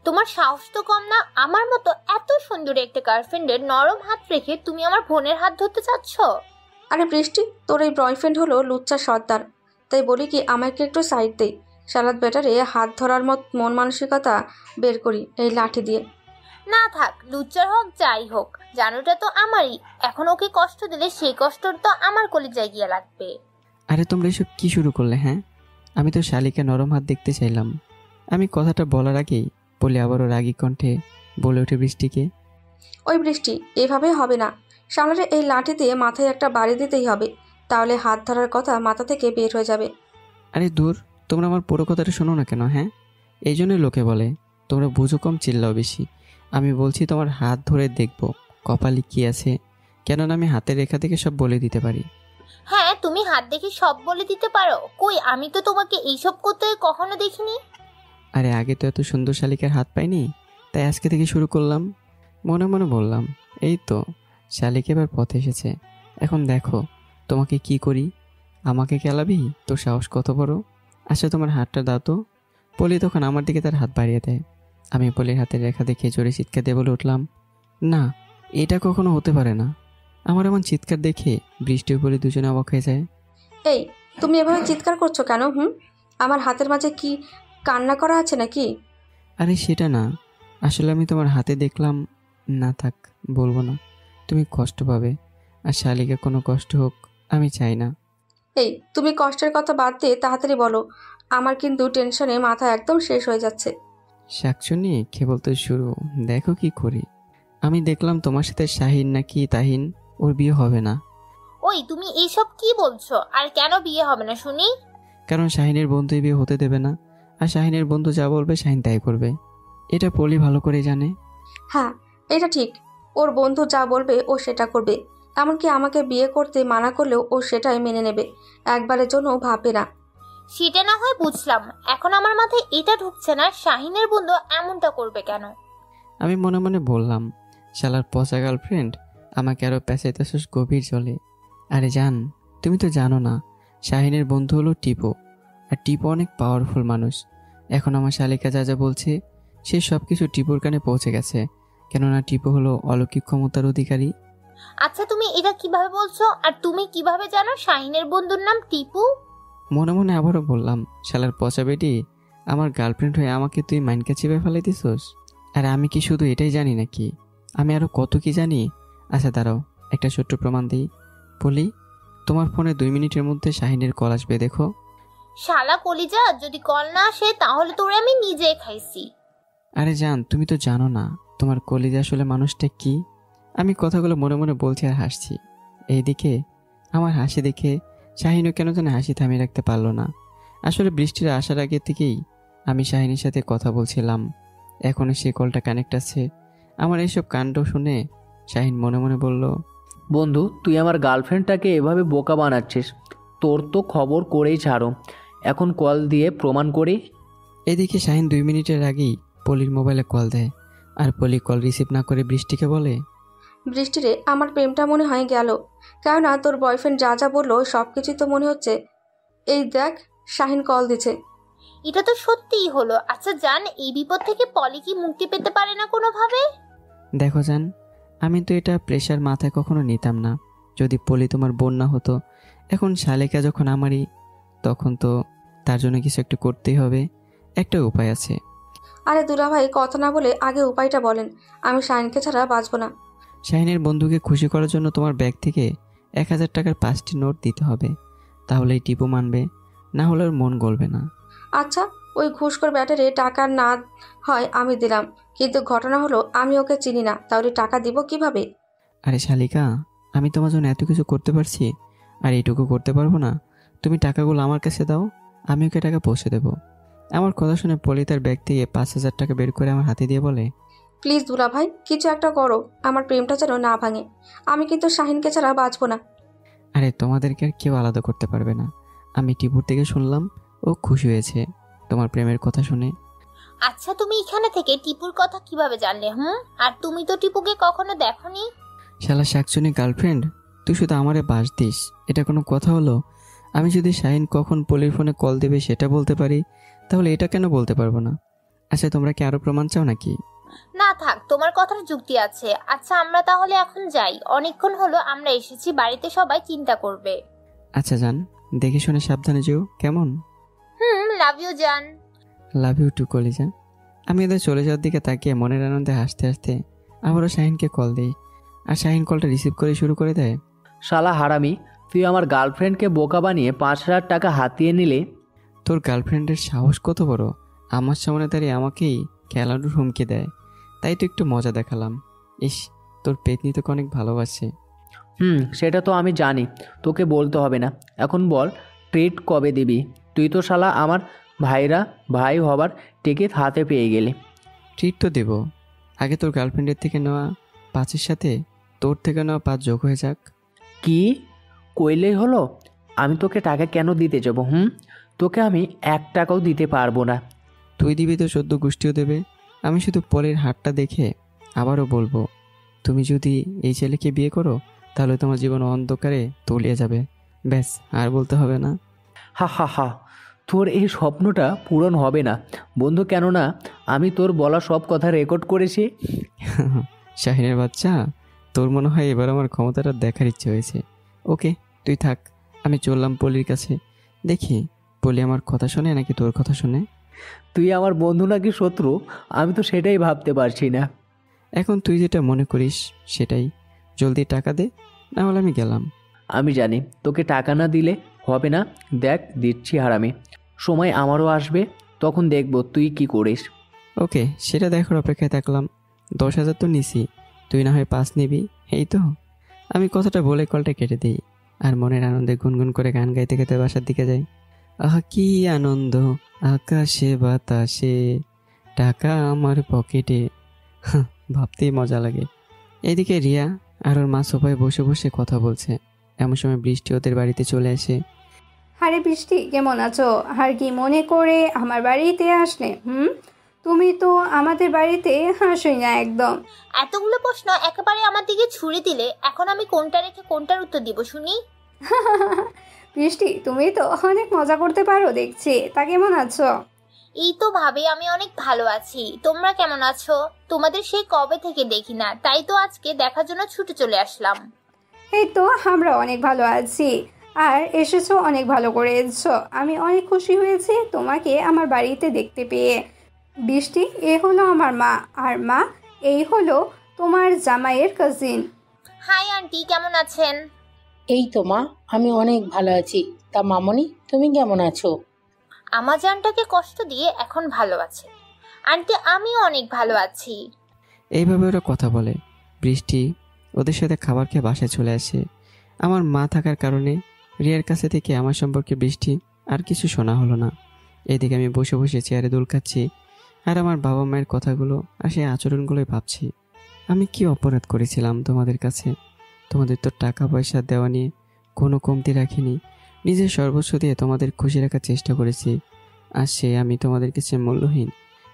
S6: তোমার সাহস তো কম না? আমার মতো এত সুন্দর একটা গার্লফ্রেন্ডের নরম হাত রেখে তুমি আমার বোনের হাত ধরতে চাচ্ছ?
S8: আরে বৃষ্টি, তোর এই বয়ফ্রেন্ড হলো লুচ্চা সর্দার, তাই বলি কি আমাকে একটু সাইড দেই। শালাদ বেটারে হাত ধরার মন মানসিকতা বের করি এই লাঠি দিয়ে।
S6: না থাক, লুচ্চার হোক যাই হোক, জানুটা তো আমারই। এখন ওকে কষ্ট দিলে সেই কষ্টর তো আমার কলিজায় গিয়ে লাগবে।
S1: আরে তোমরা এসব কি শুরু করলে? হ্যাঁ, আমি তো শালিকা নরম হাত দেখতে চাইলাম। আমি কথাটা বলার আগেই বলে আবারও রাগী কণ্ঠে বলে ওঠে বৃষ্টিকে,
S8: ওই বৃষ্টি, এভাবে হবে না। সামনে এই লাঠি দিয়ে মাথায় একটা বাড়ি দিতেই হবে, তাহলে হাত ধরার কথা মাথা থেকে বের হয়ে যাবে।
S1: আরে দূর, তোমরা আমার পুরো কথাটা শোনো না কেন? হ্যাঁ, এই জন্যই লোকে বলে তোমরা বুঝো কম, চিল্লাও বেশি। আমি বলছি তোমার হাত ধরে দেখবো কপালে কি আছে, কেননা আমি হাতের রেখা থেকে সব বলে দিতে পারি।
S6: হ্যাঁ, তুমি হাত দেখে সব বলে দিতে পারো? কই, আমি তো তোমাকে এইসব করতে কখনো দেখিনি।
S1: আরে আগে তো এত সুন্দর শালিকার হাত পাইনি, তাই আজকে থেকে শুরু করলাম। মনে মনে বললাম, এই তো শালিকা এবার পথে এসেছে, এখন দেখো তোমাকে কি করি। আমাকে কেলাবি? তোর সাহস কত বড়! আচ্ছা তোমার হাতটা দাও তো। পলি তখন আমার দিকে তার হাত বাড়িয়ে দেয়। আমি পলির হাতের রেখা দেখে জোরে চিৎকার দিয়ে বলে উঠলাম, না, এটা কখনো হতে পারে না। আমার এমন চিৎকার দেখে বৃষ্টি পলি দুজনে অবাক হয়ে যায়।
S8: এই, তুমি এভাবে চিৎকার করছো কেন? আমার হাতের মাঝে কি কান্না করা আছে নাকি?
S1: আরে সেটা না, আসলে আমি তোমার হাতে দেখলাম। না থাক, বলবো না, তুমি কষ্ট পাবে, আর শালিকা কোনো কষ্ট হোক আমি চাই না।
S8: এই, তুমি কষ্টের কথা বাদ দিয়ে তাড়াতাড়ি বলো, আমার কিন্তু টেনশনে মাথা একদম শেষ হয়ে যাচ্ছে।
S1: শাকচুনি খেয়ে বলতে শুরু, দেখো কি করি। আমি দেখলাম তোমার সাথে শাহিন নাকি তাহিন, ওর বিয়ে হবে না।
S6: ওই, তুমি এইসব কি বলছো? আর কেন বিয়ে হবে না শুনি?
S1: কারণ শাহিনের বন্ধুই বিয়ে হতে দেবে না, আর শাহিনের বন্ধু যা বলবে শাহিন তাই করবে। এটা পলি ভালো করে জানে।
S8: হ্যাঁ, এটা ঠিক, ওর বন্ধু যা বলবে ও সেটা করবে। এমনকি আমাকে বিয়ে করতে মানা করলেও ও সেটাই মেনে নেবে, একবারের জন্য ভাববে না।
S6: সেটা না হয় বুঝলাম, এখন আমার মাথায় এটা ঢুকছে না শাহিনের বন্ধু এমনটা করবে কেন।
S1: আমি মনে মনে বললাম, শালার পচা গার্লফ্রেন্ড আমাকে আরও প্যাঁচাইতেছিস গভীর জলে। আরে জান, তুমি তো জানো না, শাহিনের বন্ধু হলো টিপো, আর টিপো অনেক পাওয়ারফুল মানুষ। এখন আমার শালিকা যা যা বলছে সে সব কিছু টিপোর কানে পৌঁছে গেছে, কেননা টিপো হলো অলৌকিক ক্ষমতার অধিকারী।
S6: আচ্ছা, তুমি এটা কিভাবে বলছো? আর তুমি কিভাবে জানো শাহিনের বন্ধুর নাম টিপু?
S1: মনে মনে আবারও বললাম, শালার পচা বেটি, আমার গার্লফ্রেন্ড হয়ে আমাকে তুই মাইনকা চিপে ফেলাইতেছোস। আর আমি কি শুধু এটাই জানি নাকি, আমি আরও কত কি জানি। আচ্ছা দাঁড়াও, একটা ছোট্ট প্রমাণ দিই। বলি, তোমার ফোনে 2 মিনিটের মধ্যে শাহিনের কল আসবে, দেখো।
S6: শালা কলিজা, যদি কল না আসে তাহলে তোরে আমি নিজে খাইছি।
S1: আরে জান, তুমি তো জানো না তোমার কলিজা আসলে মানুষটা কি। আমি কথাগুলো মনে মনে বলছি আর হাসছি। এইদিকে আমার হাসি দেখে শাহিনও কেন যেন হাসি থামিয়ে রাখতে পারলো না। আসলে বৃষ্টির আসার আগে থেকেই আমি শাহিনের সাথে কথা বলছিলাম, এখনও সে কলটা কানেক্ট আছে। আমার এইসব কাণ্ড শুনে শাহিন মনে মনে বলল,
S7: বন্ধু, তুই আমার গার্লফ্রেন্ডটাকে এভাবে বোকা বানাচ্ছিস, তোর তো খবর করেই ছাড়ো, এখন কল দিয়ে প্রমাণ করি।
S1: এদিকে শাহিন 2 মিনিটের আগেই পলির মোবাইলে কল দেয়, আর পলি কল রিসিভ না করে বৃষ্টিকে বলে,
S8: বৃষ্টিরে, আমার প্রেমটা মনে হয় গেল, কেননা তোর বয়ফ্রেন্ড যা যা বললো সব কিছুই তো মনে হচ্ছে। এই দেখ, শাহিন কল দিছে।
S6: এটা তো সত্যিই হলো। আচ্ছা জান, এই বিপদ থেকে পলি কি মুক্তি পেতে পারে না কোনোভাবে?
S1: দেখো জান, আমি তো এটা প্রেশার মাথায় কখনো নিতাম না। যদি পলি তোমার বোন না হতো, এখন শালিকা যখন আমারই, তখন তো তার জন্য কিছু একটা করতেই হবে। একটা উপায় আছে।
S8: আরে দুলাভাই, কথা না বলে আগে উপায়টা বলেন, আমি শাহিনকে ছাড়া বাঁচবো না।
S1: শাহিনের বন্ধুকে খুশি করার জন্য তোমার ব্যাগ থেকে 1000 টাকার 5টি নোট দিতে হবে, তাহলেই টিপু মানবে, না হলে ওর মন গলবে না।
S8: আচ্ছা, ওই ঘুষখোর ব্যাটারে টাকা না হয় আমি দিলাম, কিন্তু ঘটনা হলো আমি ওকে চিনি না, তাহলে টাকা দিব কিভাবে?
S1: আরে শালিকা, আমি তোমার জন্য এত কিছু করতে পারছি, আর এইটুকু করতে পারবো না? তুমি টাকাগুলো আমার কাছে দাও, আমি ওকে টাকা পৌঁছে দেবো। আমার কথা শুনে পলি তার ব্যাগ থেকে 5000 টাকা বের করে আমার হাতে দিয়ে বলে,
S8: প্লিজ দুলাভাই, কিছু একটা করো, আমার প্রেমটা যেন না ভাঙে, আমি কিন্তু শাহিনকে ছাড়া বাঁচবো না।
S1: আরে তোমাদেরকে আর কেউ আলাদা করতে পারবে না। আমি টিপুর থেকে শুনলাম ও খুশি হয়েছে তোমার প্রেমের কথা শুনে।
S6: আচ্ছা, তুমি এখানে থেকে টিপুর কথা কিভাবে জানলে? আর তুমি তো টিপুকে কখনো দেখোনি।
S1: শালা শাকচুনি গার্লফ্রেন্ড, তুই শুধু আমারে বাস দিস, এটা কোনো কথা হলো? আমি যদি শাহিন কখন পলির ফোনে কল দেবে সেটা বলতে পারি, তাহলে এটা কেন বলতে পারবো না? আচ্ছা তোমরা কি আরো প্রমাণ চাও নাকি?
S6: না থাক, তোমার কথার যুক্তি আছে। আচ্ছা আমরা তাহলে এখন যাই, অনেকক্ষণ হলো আমরা এসেছি, বাড়িতে সবাই চিন্তা করবে।
S1: আচ্ছা যান, দেখে শুনে সাবধানে যেও, কেমন?
S6: লাভ ইউ জান।
S1: লাভ ইউ টু কলিজা। আমি এদের চলে যাওয়ার দিকে তাকিয়ে মনের আনন্দে হাসতে হাসতে আবারও শাহিনকে কল দিই, আর শাহিন কলটা রিসিভ করে শুরু করে দেয়।
S7: শালা হারামি, তুই আমার গার্লফ্রেন্ডকে বোকা বানিয়ে 5,000 টাকা হাতিয়ে নিলে।
S1: তোর গার্লফ্রেন্ডের সাহস কত বড়, আমার সামনে দাঁড়িয়ে আমাকেই খেলানোর হুমকি দেয়। তাই তো একটু মজা দেখালাম। ইস, তোর পেতনি তোকে অনেক ভালোবাসে।
S7: সেটা তো আমি জানি, তোকে বলতে হবে না। এখন বল, ট্রিট কবে দিবি? তুই তো শালা আমার ভাই হবার টিকিট হাতে পেয়ে গেলি।
S1: ট্রিট তো দেবো, আগে তোর গার্লফ্রেন্ডের থেকে নেওয়া 5-এর সাথে তোর থেকে নেওয়া 5 যোগ হয়ে যাক।
S7: কি কইলেই হলো? আমি তোকে টাকা কেন দিতে যাবো? তোকে আমি 1 টাকাও দিতে পারবো না।
S1: তুই দিবি তো 14 গোষ্ঠীও দেবে। আমি শুধু পলের হাটটা দেখে আবারও বলবো, তুমি যদি এই ছেলেকে বিয়ে করো তাহলে তোমার জীবন অন্ধকারে তলিয়ে যাবে। ব্যাস, আর বলতে হবে না।
S7: হা হা হা, তোর এই স্বপ্নটা পূরণ হবে না বন্ধু, কেননা আমি তোর বলা সব কথা রেকর্ড করেছি।
S1: শাহিনের বাচ্চা, তোর মনে হয় এবার আমার ক্ষমতাটা দেখার ইচ্ছে হয়েছে। ওকে, তুই থাক, আমি চললাম পলির কাছে। দেখি পলি আমার কথা শোনে নাকি তোর কথা শোনে।
S7: তুই আমার বন্ধু নাকি শত্রু, আমি তো সেটাই ভাবতে পারছি না।
S1: এখন তুই যেটা মনে করিস সেটাই। জলদি টাকা দে, না হলে আমি গেলাম।
S7: আমি জানি তোকে টাকা না দিলে হবে না। দেখ দিচ্ছি হারামি, সময় আমারও আসবে, তখন দেখবো তুই কি করিস।
S1: ওকে, সেটা দেখার অপেক্ষায় থাকলাম। 10,000 তো নিছি, তুই না হয় 5 নিবি, এই তো। আমি কথাটা বলে কলটা কেটে দিই, আর মনের আনন্দে গুনগুন করে গান গাইতে গাইতে বাসার দিকে যাই। আহা কি আনন্দ, আকাশে বাতাসে, টাকা আমার পকেটে। ভাবতেই মজা লাগে। এদিকে রিয়া আর ওর মা সোফায় বসে বসে কথা বলছে। এমন সময় বৃষ্টি ওদের বাড়িতে চলে আসে।
S5: আরে বৃষ্টি, কেমন আছো? আর কি মনে করে আমার বাড়িতে আসলে? তুমি তো আমাদের বাড়িতে হাসোই না একদম।
S6: এতগুলো প্রশ্ন একেবারে আমার দিকে ছুড়ে দিলে এখন আমি কোনটা রেখে কোনটার উত্তর দিব শুনি?
S5: বৃষ্টি, তুমি তো অনেক মজা করতে পারো দেখছি। তা কেমন আছো?
S6: এই তো ভাবি, আমি অনেক ভালো আছি। তোমরা কেমন আছো? তোমাদের সেই কবে থেকে দেখি না, তাই তো আজকে দেখার জন্য ছুটে চলে আসলাম।
S5: এই তো আমরা অনেক ভালো আছি, আর এসেছো অনেক ভালো করে এসেছো। আমি অনেক খুশি হয়েছি তোমাকে আমার বাড়িতে দেখতে পেয়ে। বৃষ্টি, এ হলো আমার মা, আর মা এই হলো তোমার জামাইয়ের কাজিন।
S6: হাই আন্টি, কেমন আছেন?
S2: এই তো মা, আমি অনেক ভালো আছি। তা মামনি, তুমি কেমন আছো?
S6: আমার জানটাকে কষ্ট দিয়ে এখন ভালো আছে আন্টি, আমিও অনেক ভালো আছি।
S1: এইভাবে ওরা কথা বলে। বৃষ্টি ওদের সাথে খাবার খেয়ে বাসায় চলে আসে। আমার মা থাকার কারণে রিয়ার কাছে থেকে আমার সম্পর্কে বৃষ্টি আর কিছু শোনা হলো না। এদিকে আমি বসে বসে চেয়ারে দোল খাচ্ছি, আর আমার বাবা মায়ের কথাগুলো আর সেই আচরণগুলোই ভাবছি। আমি কি অপরাধ করেছিলাম তোমাদের কাছে? তোমাদের তো টাকা পয়সা দেওয়া নিয়ে কোনো কমতি রাখিনি। নিজের সর্বস্ব দিয়ে তোমাদের খুশি রাখার চেষ্টা করেছি, আর সে আমি তোমাদের কাছে মূল্যহীন।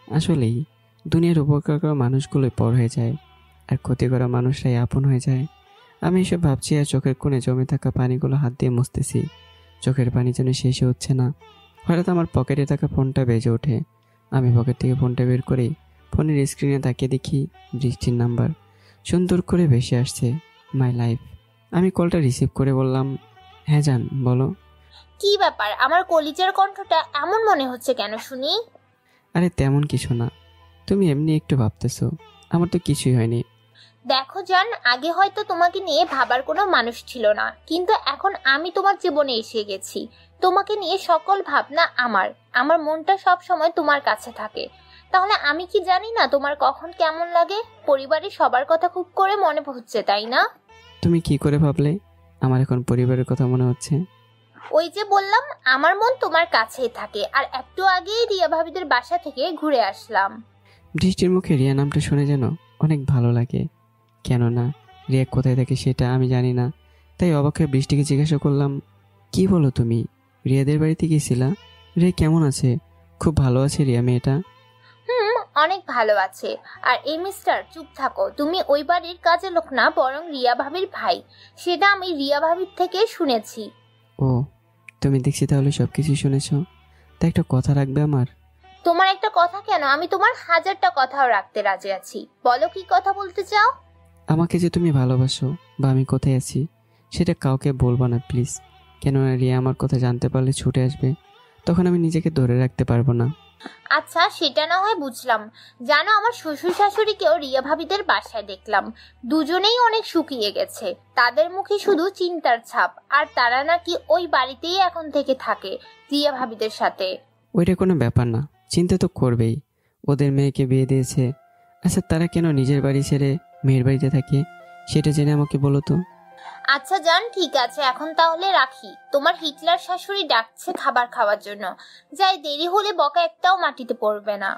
S1: আসলেই দুনিয়ার উপকার করা মানুষগুলোই পর হয়ে যায়, আর ক্ষতি করা মানুষরাই আপন হয়ে যায়। আমি এসব ভাবছি আর চোখের কোণে জমে থাকা পানিগুলো হাত দিয়ে মুছতেছি। চোখের পানি যেন শেষে হচ্ছে না। হঠাৎ আমার পকেটে থাকা ফোনটা বেজে ওঠে। আমি পকেট থেকে ফোনটা বের করেই ফোনের স্ক্রিনে তাকিয়ে দেখি বৃষ্টির নাম্বার সুন্দর করে ভেসে আসছে, মাই লাইফ। আমি কলটা রিসিভ করে বললাম, হ্যাঁ জান বলো।
S6: কি ব্যাপার, আমার কলিজার কণ্ঠটা এমন মনে হচ্ছে কেন শুনি?
S1: আরে তেমন কিছু না, তুমি এমনি একটু ভাবতেছো, আমার তো কিছুই হয়নি।
S6: দেখো জান, আগে হয়তো তোমাকে নিয়ে ভাবার কোনো মানুষ ছিল না, কিন্তু এখন আমি তোমার জীবনে এসে গেছি। তোমাকে নিয়ে সকল ভাবনা আমার মনটা সব সময় তোমার কাছে থাকে। তাহলে আমি কি জানি না তোমার কখন কেমন লাগে? পরিবারের সবার কথা খুব করে মনে হচ্ছে, তাই না?
S1: তুমি কি করে ভাবলে আমার এখন পরিবারের কথা মনে হচ্ছে?
S6: ওই যে বললাম, আমার মন তোমার কাছেই থাকে। আর একটু আগেই রিয়া ভাবিদের বাসা থেকে ঘুরে আসলাম।
S1: বৃষ্টির মুখে রিয়া নামটা শুনে যেন অনেক ভালো লাগে। কেননা রিয়া কোথায় থাকে সেটা আমি জানি না, তাই অবাক হয়ে বৃষ্টিকে জিজ্ঞাসা করলাম, কি বলো তুমি রিয়াদের বাড়িতে গেছিলা? রিয়া কেমন আছে? খুব ভালো আছে রিয়া মেয়েটা?
S6: অনেক ভালো আছে। আর এই মিস্টার, চুপ থাকো। তুমি ওই বাড়ির কাজের লোক না, বরং রিয়া ভাবির ভাই। সেটা আমি রিয়া ভাবির থেকে শুনেছি।
S1: ও, তুমি দেখছি তাহলে সবকিছু শুনেছ। তা একটা কথা রাখবে আমার?
S6: তোমার একটা কথা কেন, আমি তোমার 1000টা কথাও রাখতে রাজি আছি। বলো কি কথা বলতে চাও?
S1: আমাকে যে তুমি ভালোবাসো বা আমি কোথায় আছি সেটা কাউকে বলবা না প্লিজ। কেননা রিয়া আমার কথা জানতে পারলে ছুটে আসবে, তখন আমি নিজেকে ধরে রাখতে পারবো না।
S6: আচ্ছা সেটা না হয় বুঝলাম। জানো, আমার শ্বশুর শাশুড়িকেও রিয়া ভাবিদের বাসায় দেখলাম, দুজনেই অনেক শুকিয়ে গেছে। তাদের মুখে শুধু চিন্তার ছাপ, আর তারা নাকি ওই বাড়িতেই এখন থেকে থাকে রিয়া ভাবিদের সাথে।
S1: ওইটা কোনো ব্যাপার না, চিন্তা তো করবেই। ওদের মেয়েকে বিয়ে দিয়েছে। আচ্ছা তারা কেন নিজের বাড়ি ছেড়ে মেয়ের বাড়িতে থাকে সেটা জেনে আমাকে বলো তো।
S6: আচ্ছা জান, ঠিক আছে, এখন তাহলে রাখি। তোমার হিটলার শাশুড়ি ডাকছে খাবার খাওয়ার জন্য। যাই, দেরি হলে বকা একটাও মাটিতে পড়বে না।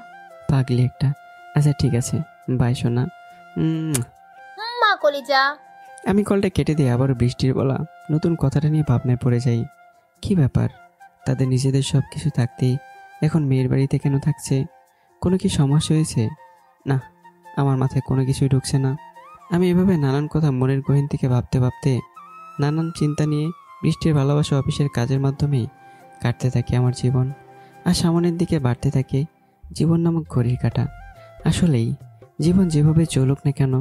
S1: পাগলি একটা। আচ্ছা ঠিক আছে, বাই সোনা।
S6: মা কলিজা।
S1: আমি কলটা কেটে দিয়ে আবার বৃষ্টির বলা নতুন কথাটা নিয়ে ভাবনায় পড়ে যাই। কি ব্যাপার, তাদের নিজেদের সব কিছু থাকতেই এখন মেয়ের বাড়িতে কেন থাকছে? কোনো কি সমস্যা হয়েছে? না, আমার মাথায় কোনো কিছুই ঢুকছে না। আমি এভাবে নানান কথা মনের গহীন থেকে ভাবতে ভাবতে নানান চিন্তা নিয়ে বৃষ্টির ভালোবাসা অফিসের কাজের মাধ্যমেই কাটতে থাকে আমার জীবন। আর সামনের দিকে বাড়তে থাকে জীবন নামক ঘড়ির কাঁটা। আসলেই জীবন যেভাবে চলুক না কেন,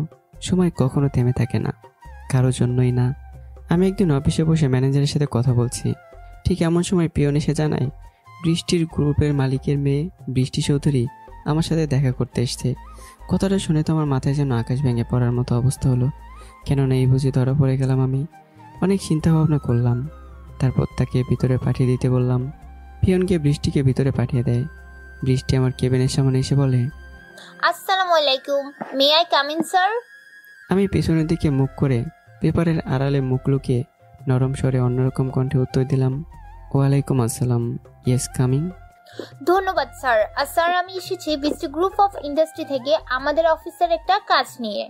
S1: সময় কখনো থেমে থাকে না, কারোর জন্যই না। আমি একদিন অফিসে বসে ম্যানেজারের সাথে কথা বলছি, ঠিক এমন সময় পিয়ন এসে জানায় বৃষ্টির গ্রুপের মালিকের মেয়ে বৃষ্টি চৌধুরী আমার সাথে দেখা করতে এসছে। কথাটা শুনে তো আমার মাথায় যেন আকাশ ভেঙে পড়ার মতো অবস্থা হলো। কেননা এই বুঝি ধরা পড়ে গেলাম আমি। অনেক চিন্তা ভাবনা করলাম, তারপর তাকে ভিতরে পাঠিয়ে দিতে বললাম। পিয়নকে বৃষ্টিকে ভিতরে পাঠিয়ে দেয়। বৃষ্টি আমার কেবিনের সামনে এসে বলে,
S6: আসসালামু আলাইকুম, may I come in sir?
S1: আমি পেছনের দিকে মুখ করে পেপারের আড়ালে মুখ লুকিয়ে নরম স্বরে অন্যরকম কণ্ঠে উত্তর দিলাম, ওয়ালাইকুম আসসালাম, ইয়েস কামিং।
S6: ধন্যবাদ স্যার। আর স্যার, আমি এসেছি বৃষ্টি গ্রুপ অফ ইন্ডাস্ট্রি থেকে আমাদের অফিসের একটা কাজ নিয়ে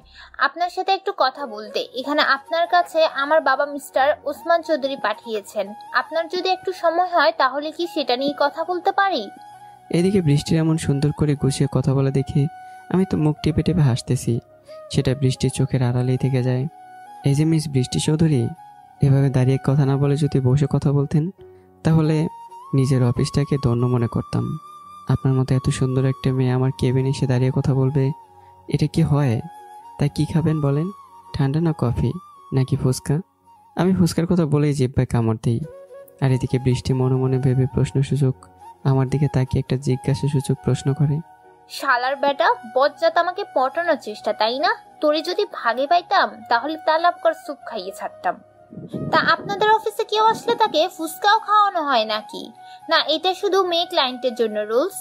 S6: আপনার সাথে একটু কথা বলতে। এখানে আপনার কাছে আমার বাবা মিস্টার ওসমান চৌধুরী পাঠিয়েছেন। আপনার যদি একটু সময় হয় তাহলে কি সেটা নিয়ে কথা বলতে পারি?
S1: এদিকে বৃষ্টির এমন সুন্দর করে গুছিয়ে কথা বলা দেখে আমি তো মুখ টেপে টেপে হাসতেছি। সেটা বৃষ্টির চোখের আড়ালেই থেকে যায়। এই যে মিস বৃষ্টি চৌধুরী, এভাবে দাঁড়িয়ে কথা না বলে যদি বসে কথা বলতেন তাহলে নিজের অফিসটাকে ধন্য মনে করতাম। আপনার মতো এত সুন্দর একটা মেয়ে আমার কেবিনে এসে দাঁড়িয়ে কথা বলবে, এটা কি হয়? তাই কি খাবেন বলেন, ঠান্ডা না কফি নাকি ফুচকা? আমি ফুচকার কথা বলেই জিহ্বায় কামড় দিই। আর এদিকে বৃষ্টি মনে মনে ভেবে প্রশ্নসূচক আমার দিকে তাকিয়ে একটা জিজ্ঞাসাসূচক প্রশ্ন করে,
S6: শালার বেটা, বজ্জাত আমাকে পটানোর চেষ্টা, তাই না? তোরে যদি ভাগে পাইতাম তাহলে তালাব কর স্যুপ খাইয়ে ছাড়তাম। তা আপনাদের অফিসে কেউ আসলে তাকে ফুচকাও খাওয়ানো হয় নাকি? না, এটা শুধু মেয়ে ক্লায়েন্টের জন্য রুলস?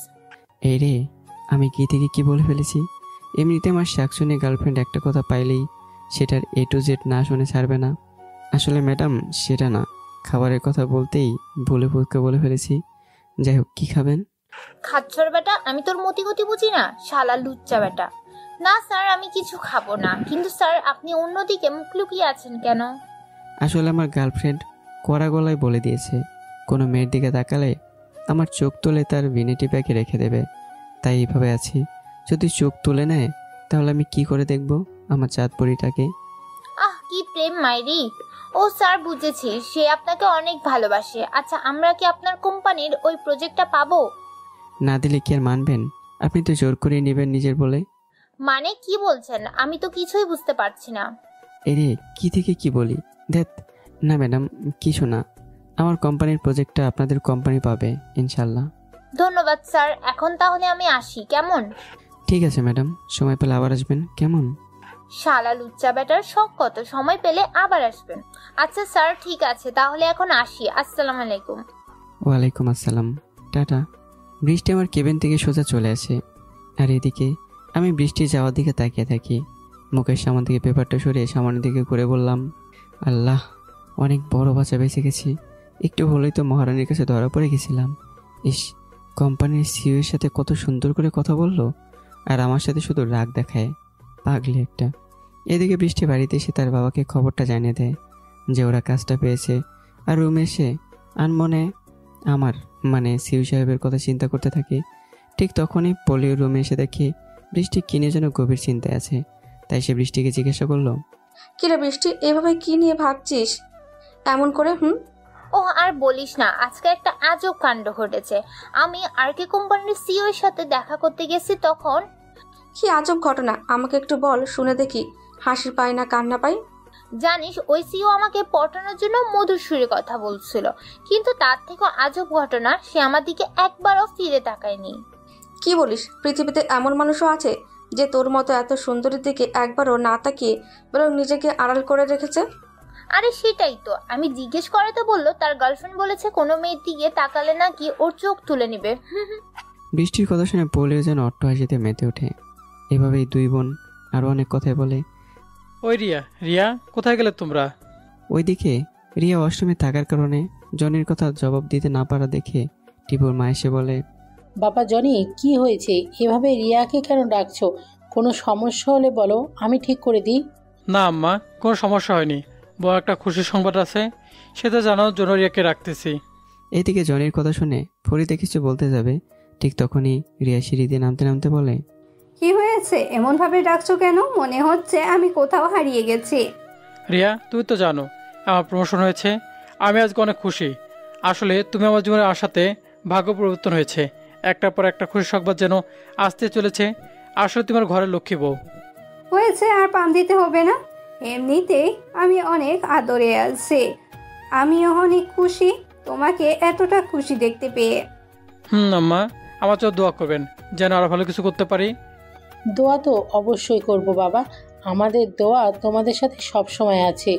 S1: এই রে, আমি কি থেকে কি বলে ফেলেছি। এমনিতে আমার শাকসুনি গার্লফ্রেন্ড একটা কথা পাইলেই সেটার A to Z না শুনে ছাড়বে না। আসলে ম্যাডাম সেটা না, খাবারের কথা বলতেই ভুলে ফুচকা বলে ফেলেছি। যাই হোক, কী খাবেন?
S6: খাচ্ছর বেটা, আমি তোর মতি গতি বুঝি না, শালা লুচ্চা বেটা। না স্যার, আমি কিছু খাবো না। কিন্তু স্যার, আপনি অন্যদিকে মুখ লুকিয়ে আছেন কেন?
S1: আসলে আমার গার্লফ্রেন্ড কড়া গলায় বলে দিয়েছে কোনো মেয়ের দিকে তাকালে আমার চোখ তুলে তার ভিনিটি ব্যাগে রেখে দেবে। তাই এইভাবে আছি। যদি চোখ তুলে নেয় তাহলে আমি কি করে দেখব আমার চাঁদ পরীটাকে?
S6: আহ, কি প্রেম মাইরি! ও স্যার, বুঝেছি, সে আপনাকে অনেক ভালোবাসে। আচ্ছা, আমরা কি আপনার কোম্পানির ওই প্রজেক্টটা পাবো?
S1: না দিলে কি আর মানবেন? আপনি তো জোর করে নেবেন নিজের বলে।
S6: মানে কি বলছেন? আমি তো কিছুই বুঝতে পারছি না।
S1: এরে কি থেকে কি বলি, ধ্যাত। না ম্যাডাম, কিছু না। আমার কোম্পানির প্রজেক্টটা আপনাদের কোম্পানি পাবে ইনশাল্লাহ।
S6: ধন্যবাদ স্যার, এখন তাহলে আমি আসি, কেমন?
S1: ঠিক আছে ম্যাডাম, সময় পেলে আবার আসবেন, কেমন?
S6: শালা লুচ্চা বেটার শখ কত, সময় পেলে আবার আসবেন। আচ্ছা স্যার, ঠিক আছে, তাহলে এখন আসি। আসসালামু আলাইকুম।
S1: ওয়ালাইকুম আসসালাম, টাটা। বৃষ্টি আমার কেবিন থেকে সোজা চলে আসে। আর এদিকে আমি বৃষ্টি যাওয়ার দিকে তাকিয়ে থাকি। মুখের সামনে থেকে পেপারটা সরিয়ে সামনের দিকে করে বললাম, আল্লাহ, অনেক বড় বাঁচা বেঁচে গেছি। একটু হলেই তো মহারানীর কাছে ধরা পড়ে গেছিলাম। ইস, কোম্পানির সিইও এর সাথে কত সুন্দর করে কথা বললো, আর আমার সাথে শুধু রাগ দেখায়, পাগলি একটা। এদিকে বৃষ্টি বাড়িতে এসে তার বাবাকে খবরটা জানিয়ে দেয় যে ওরা কাজটা পেয়েছে। আর রুমে এসে আনমনে আমার সিইও সাহেবের কথা চিন্তা করতে থাকে। ঠিক তখনই পলিও রুমে এসে দেখে বৃষ্টি কিনে যেন গভীর চিন্তায় আছে। তাই সে বৃষ্টিকে জিজ্ঞাসা করলো,
S8: কিরে বৃষ্টি, এভাবে কি নিয়ে ভাবছিস এমন করে?
S6: ও আর বলিস না, আজকে একটা আজব কাণ্ড ঘটেছে। আমি আরকে কোম্পানির সিইও এর সাথে দেখা করতে গেছি। তখন
S8: কি আজব ঘটনা, আমাকে একটু বল, শুনে দেখি হাসি পাই না কান্না পাই।
S6: জানিস, ওই সিইও আমাকে পটানোর জন্য মধুর সুরে কথা বলছিল, কিন্তু তার থেকেও আজব ঘটনা, সে আমার দিকে একবারও ফিরে তাকায়নি।
S8: কি বলিস? পৃথিবীতে এমন মানুষও আছে যে তোর মতো এত সুন্দরীর দিকে একবারও না তাকিয়ে বরং নিজেকে আড়াল করে রেখেছে?
S6: আরে সেটাই তো, আমি জিজ্ঞেস করাতে বললো তার গার্লফ্রেন্ড বলেছে কোনো মেয়ের দিকে তাকালে নাকি ওর চোখ তুলে নিবে।
S1: বৃষ্টির কথা শুনে পলিও যেন অট্ট হাসিতে মেতে ওঠে। এভাবেই দুই বোন আরও অনেক কথাই বলে।
S9: ওই রিয়া, রিয়া কোথায় গেলে তোমরা?
S1: ওইদিকে রিয়া ওয়াশরুমে থাকার কারণে জনির কথা জবাব দিতে না পারা দেখে টিপুর মা এসে বলে,
S2: বাবা জনি, কি হয়েছে? এভাবে রিয়াকে কেন ডাকছো? কোনো সমস্যা হলে বলো, আমি ঠিক করে দিই।
S9: না আম্মা, কোনো সমস্যা হয়নি। বড় একটা খুশির সংবাদ আছে, সেটা জানানোর জন্য রিয়াকে রাখতেছি।
S1: এইদিকে জনির কথা শুনে ফরিদা কিছু বলতে যাবে, ঠিক তখনই রিয়া সিঁড়ি দিয়ে নামতে নামতে বলে,
S5: কি হয়েছে? এমনভাবে ডাকছো কেন? মনে হচ্ছে আমি কোথাও হারিয়ে গেছি।
S9: রিয়া, তুমি তো জানো আমার প্রমোশন হয়েছে। আমি আজকে অনেক খুশি। আসলে তুমি আমার জীবনে আসাতে ভাগ্য পরিবর্তন হয়েছে। একটার পর একটা খুশি সংবাদ যেন আসতে চলেছে। আসলে তোমার ঘরের লক্ষ্মী বউ
S5: হয়েছে, আর পাম দিতে হবে না। এমনিতেই আমি অনেক আদরে আছি। আমিও অনেক খুশি তোমাকে এতটা খুশি দেখতে পেয়ে।
S9: আম্মা, আমার জন্য দোয়া করবেন যেন আরো ভালো কিছু করতে পারি।
S2: দোয়া তো অবশ্যই করব বাবা, আমাদের দোয়া তোমাদের সাথে সব সময় আছে।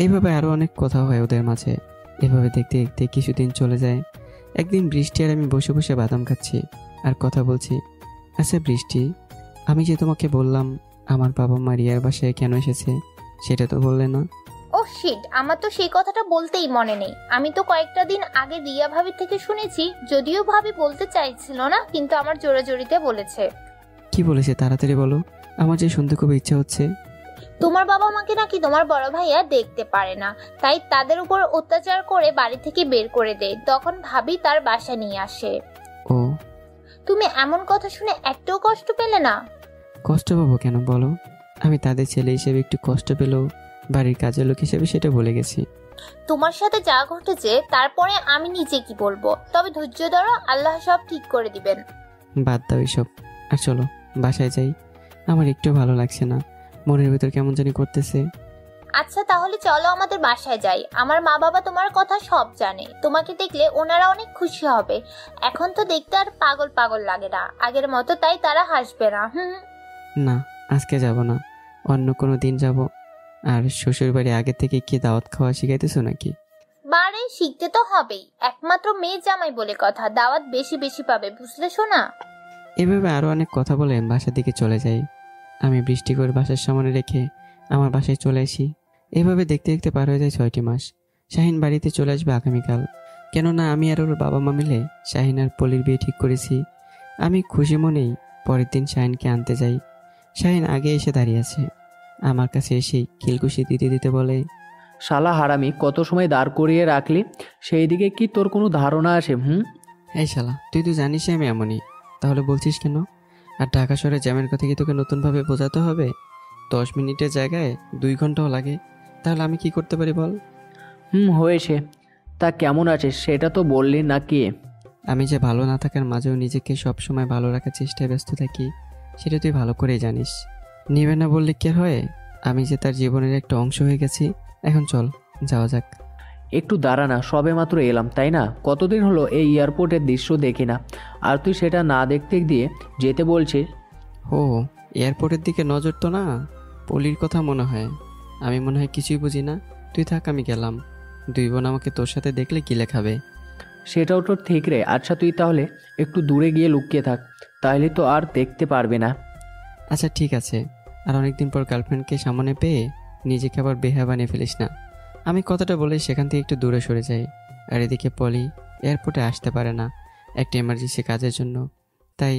S1: এইভাবে আরও অনেক কথা হয় ওদের মাঝে। এভাবে দেখতে দেখতে কিছুদিন চলে যায়। একদিন বৃষ্টি আর আমি বসে বসে বাদাম খাচ্ছি আর কথা বলছি। আচ্ছা বৃষ্টি, আমি যে তোমাকে বললাম আমার বাবা মা রিয়ার বাসায় কেন এসেছে, সেটা তো বললে না।
S6: ও শিট, আমার তো সেই কথাটা বলতেই মনে নেই। আমি তো কয়েকটা দিন আগে রিয়া ভাবির থেকে শুনেছি, যদিও ভাবি বলতে চাইছিল না, কিন্তু আমার জোরাজোরিতে বলেছে।
S1: কি বলেছে তাড়াতাড়ি বলো, আমার যে শুনতে খুব ইচ্ছা হচ্ছে।
S6: তোমার বাবা মাকে নাকি তোমার বড় ভাইয়া দেখতে পারে না, তাই তাদের উপর অত্যাচার করে বাড়ি থেকে বের করে দেয়। তখন ভাবি তার বাসা নিয়ে আসে।
S1: ও,
S6: তুমি এমন কথা শুনে একটু কষ্ট পেলে না?
S1: কষ্ট পাবো কেন বলো? আমি তাদের ছেলে হিসেবে একটু কষ্ট পেলেও বাড়ির কাজের লোক হিসেবে সেটা বলে গেছি।
S6: তোমার সাথে যা ঘটেছে তারপরে আমি নিজে কি বলবো। তবে ধৈর্য ধরো, আল্লাহ সব ঠিক করে দিবেন।
S1: বাদ দাও এসব, আর চলো বাসায় যাই। আমার একটু ভালো লাগছে না, মনের ভিতর কেমন জানি করতেছে।
S6: আচ্ছা তাহলে চলো আমাদের বাসায় যাই। আমার মা বাবা তোমার কথা সব জানে, তোমাকে দেখলে ওনারা অনেক খুশি হবে। এখন তো দেখতে আর পাগল পাগল লাগে না আগের মতো, তাই তারা হাসবে না।
S1: না, আজকে যাব না, অন্য কোনো দিন যাব। আর শ্বশুর বাড়ি আগে থেকে কি দাওয়াত খাওয়া শিখাইতেছো নাকি?
S6: বারে শিখতে তো হবেই, একমাত্র মেয়ে জামাই বলে কথা, দাওয়াত বেশি বেশি পাবে, বুঝলে শোনা?
S1: এভাবে আরও অনেক কথা বলে বাসার দিকে চলে যাই। আমি বৃষ্টি করে বাসার সামনে রেখে আমার বাসায় চলে আসি। এভাবে দেখতে দেখতে পার হয়ে যায় 6টি মাস। শাহিন বাড়িতে চলে আসবে আগামীকাল। কেননা আমি আর ওর বাবা মা মিলে শাহিন আর পলির বিয়ে ঠিক করেছি। আমি খুশি মনেই পরের দিন শাহিনকে আনতে যাই। শাহিন আগে এসে দাঁড়িয়ে আছে। আমার কাছে এসেই খিলকুশি দিতে দিতে বলে,
S7: শালা হারামি, কত সময় দাঁড় করিয়ে রাখলি, সেই দিকে কি তোর কোনো ধারণা আসে?
S1: এই শালা, তুই তো জানিস আমি এমনই, তাহলে বলছিস কেন? আর ঢাকা শহরে জ্যামের কথা কি তোকে নতুনভাবে বোঝাতে হবে? 10 মিনিটের জায়গায় 2 ঘন্টাও লাগে, তাহলে আমি কি করতে পারি বল?
S7: হয়েছে, তা কেমন আছিস সেটা তো বললি না কি?
S1: আমি যে ভালো না থাকার মাঝেও নিজেকে সবসময় ভালো রাখার চেষ্টায় ব্যস্ত থাকি, সেটা তুই ভালো করেই জানিস। নিবে না বললে কি হয়? আমি যে তার জীবনের একটা অংশ হয়ে গেছি। এখন চল যাওয়া যাক।
S7: একটু দাঁড়া না, সবে মাত্র এলাম তাই না? কতদিন হলো এই এয়ারপোর্টের দৃশ্য দেখি না, আর তুই সেটা না দেখতে দিয়ে যেতে বলছিস?
S1: ও, এয়ারপোর্টের দিকে নজর তো না, পলির কথা মনে হয়। আমি মনে হয় কিছুই বুঝি না। তুই থাক, আমি গেলাম। 2 বোন আমাকে তোর সাথে দেখলে গিলে খাবে।
S7: সেটাও তো ঠিক রে। আচ্ছা তুই তাহলে একটু দূরে গিয়ে লুকিয়ে থাক, তাহলে তো আর দেখতে পারবে না।
S1: আচ্ছা ঠিক আছে, আর অনেকদিন পর গার্লফ্রেন্ডকে সামনে পেয়ে নিজেকে আবার বেহা বানিয়ে ফেলিস না। আমি কথাটা বলে সেখান থেকে একটু দূরে সরে যাই। আর এদিকে পলি এয়ারপোর্টে আসতে পারে না একটা এমার্জেন্সি কাজের জন্য, তাই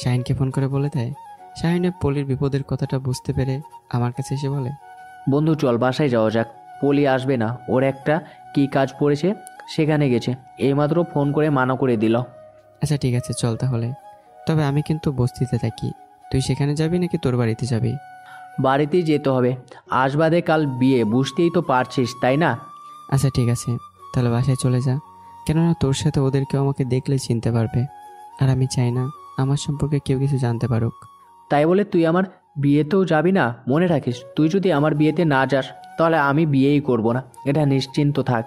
S1: শাহিনকে ফোন করে বলে দেয়। শাহিনে পলির বিপদের কথাটা বুঝতে পেরে আমার কাছে এসে বলে,
S7: বন্ধু চল বাসায় যাওয়া যাক, পলি আসবে না, ওর একটা কি কাজ পড়েছে সেখানে গেছে, এইমাত্র ফোন করে মানা করে দিল।
S1: আচ্ছা ঠিক আছে চল তাহলে, তবে আমি কিন্তু বস্তিতে থাকি। তুই সেখানে যাবি নাকি তোর বাড়িতে যাবি?
S7: বাড়িতেই যেতে হবে, আজ বাদে কাল বিয়ে, বুঝতেই তো পারছিস তাই না?
S1: আচ্ছা ঠিক আছে, তাহলে বাসায় চলে যা, কেননা তোর সাথে ওদেরকেও আমাকে দেখলে চিনতে পারবে, আর আমি চাই না আমার সম্পর্কে কেউ কিছু জানতে পারুক।
S7: তাই বলে তুই আমার বিয়েতেও যাবি না? মনে রাখিস, তুই যদি আমার বিয়েতে না যাস তাহলে আমি বিয়েই করব না, এটা নিশ্চিন্ত থাক।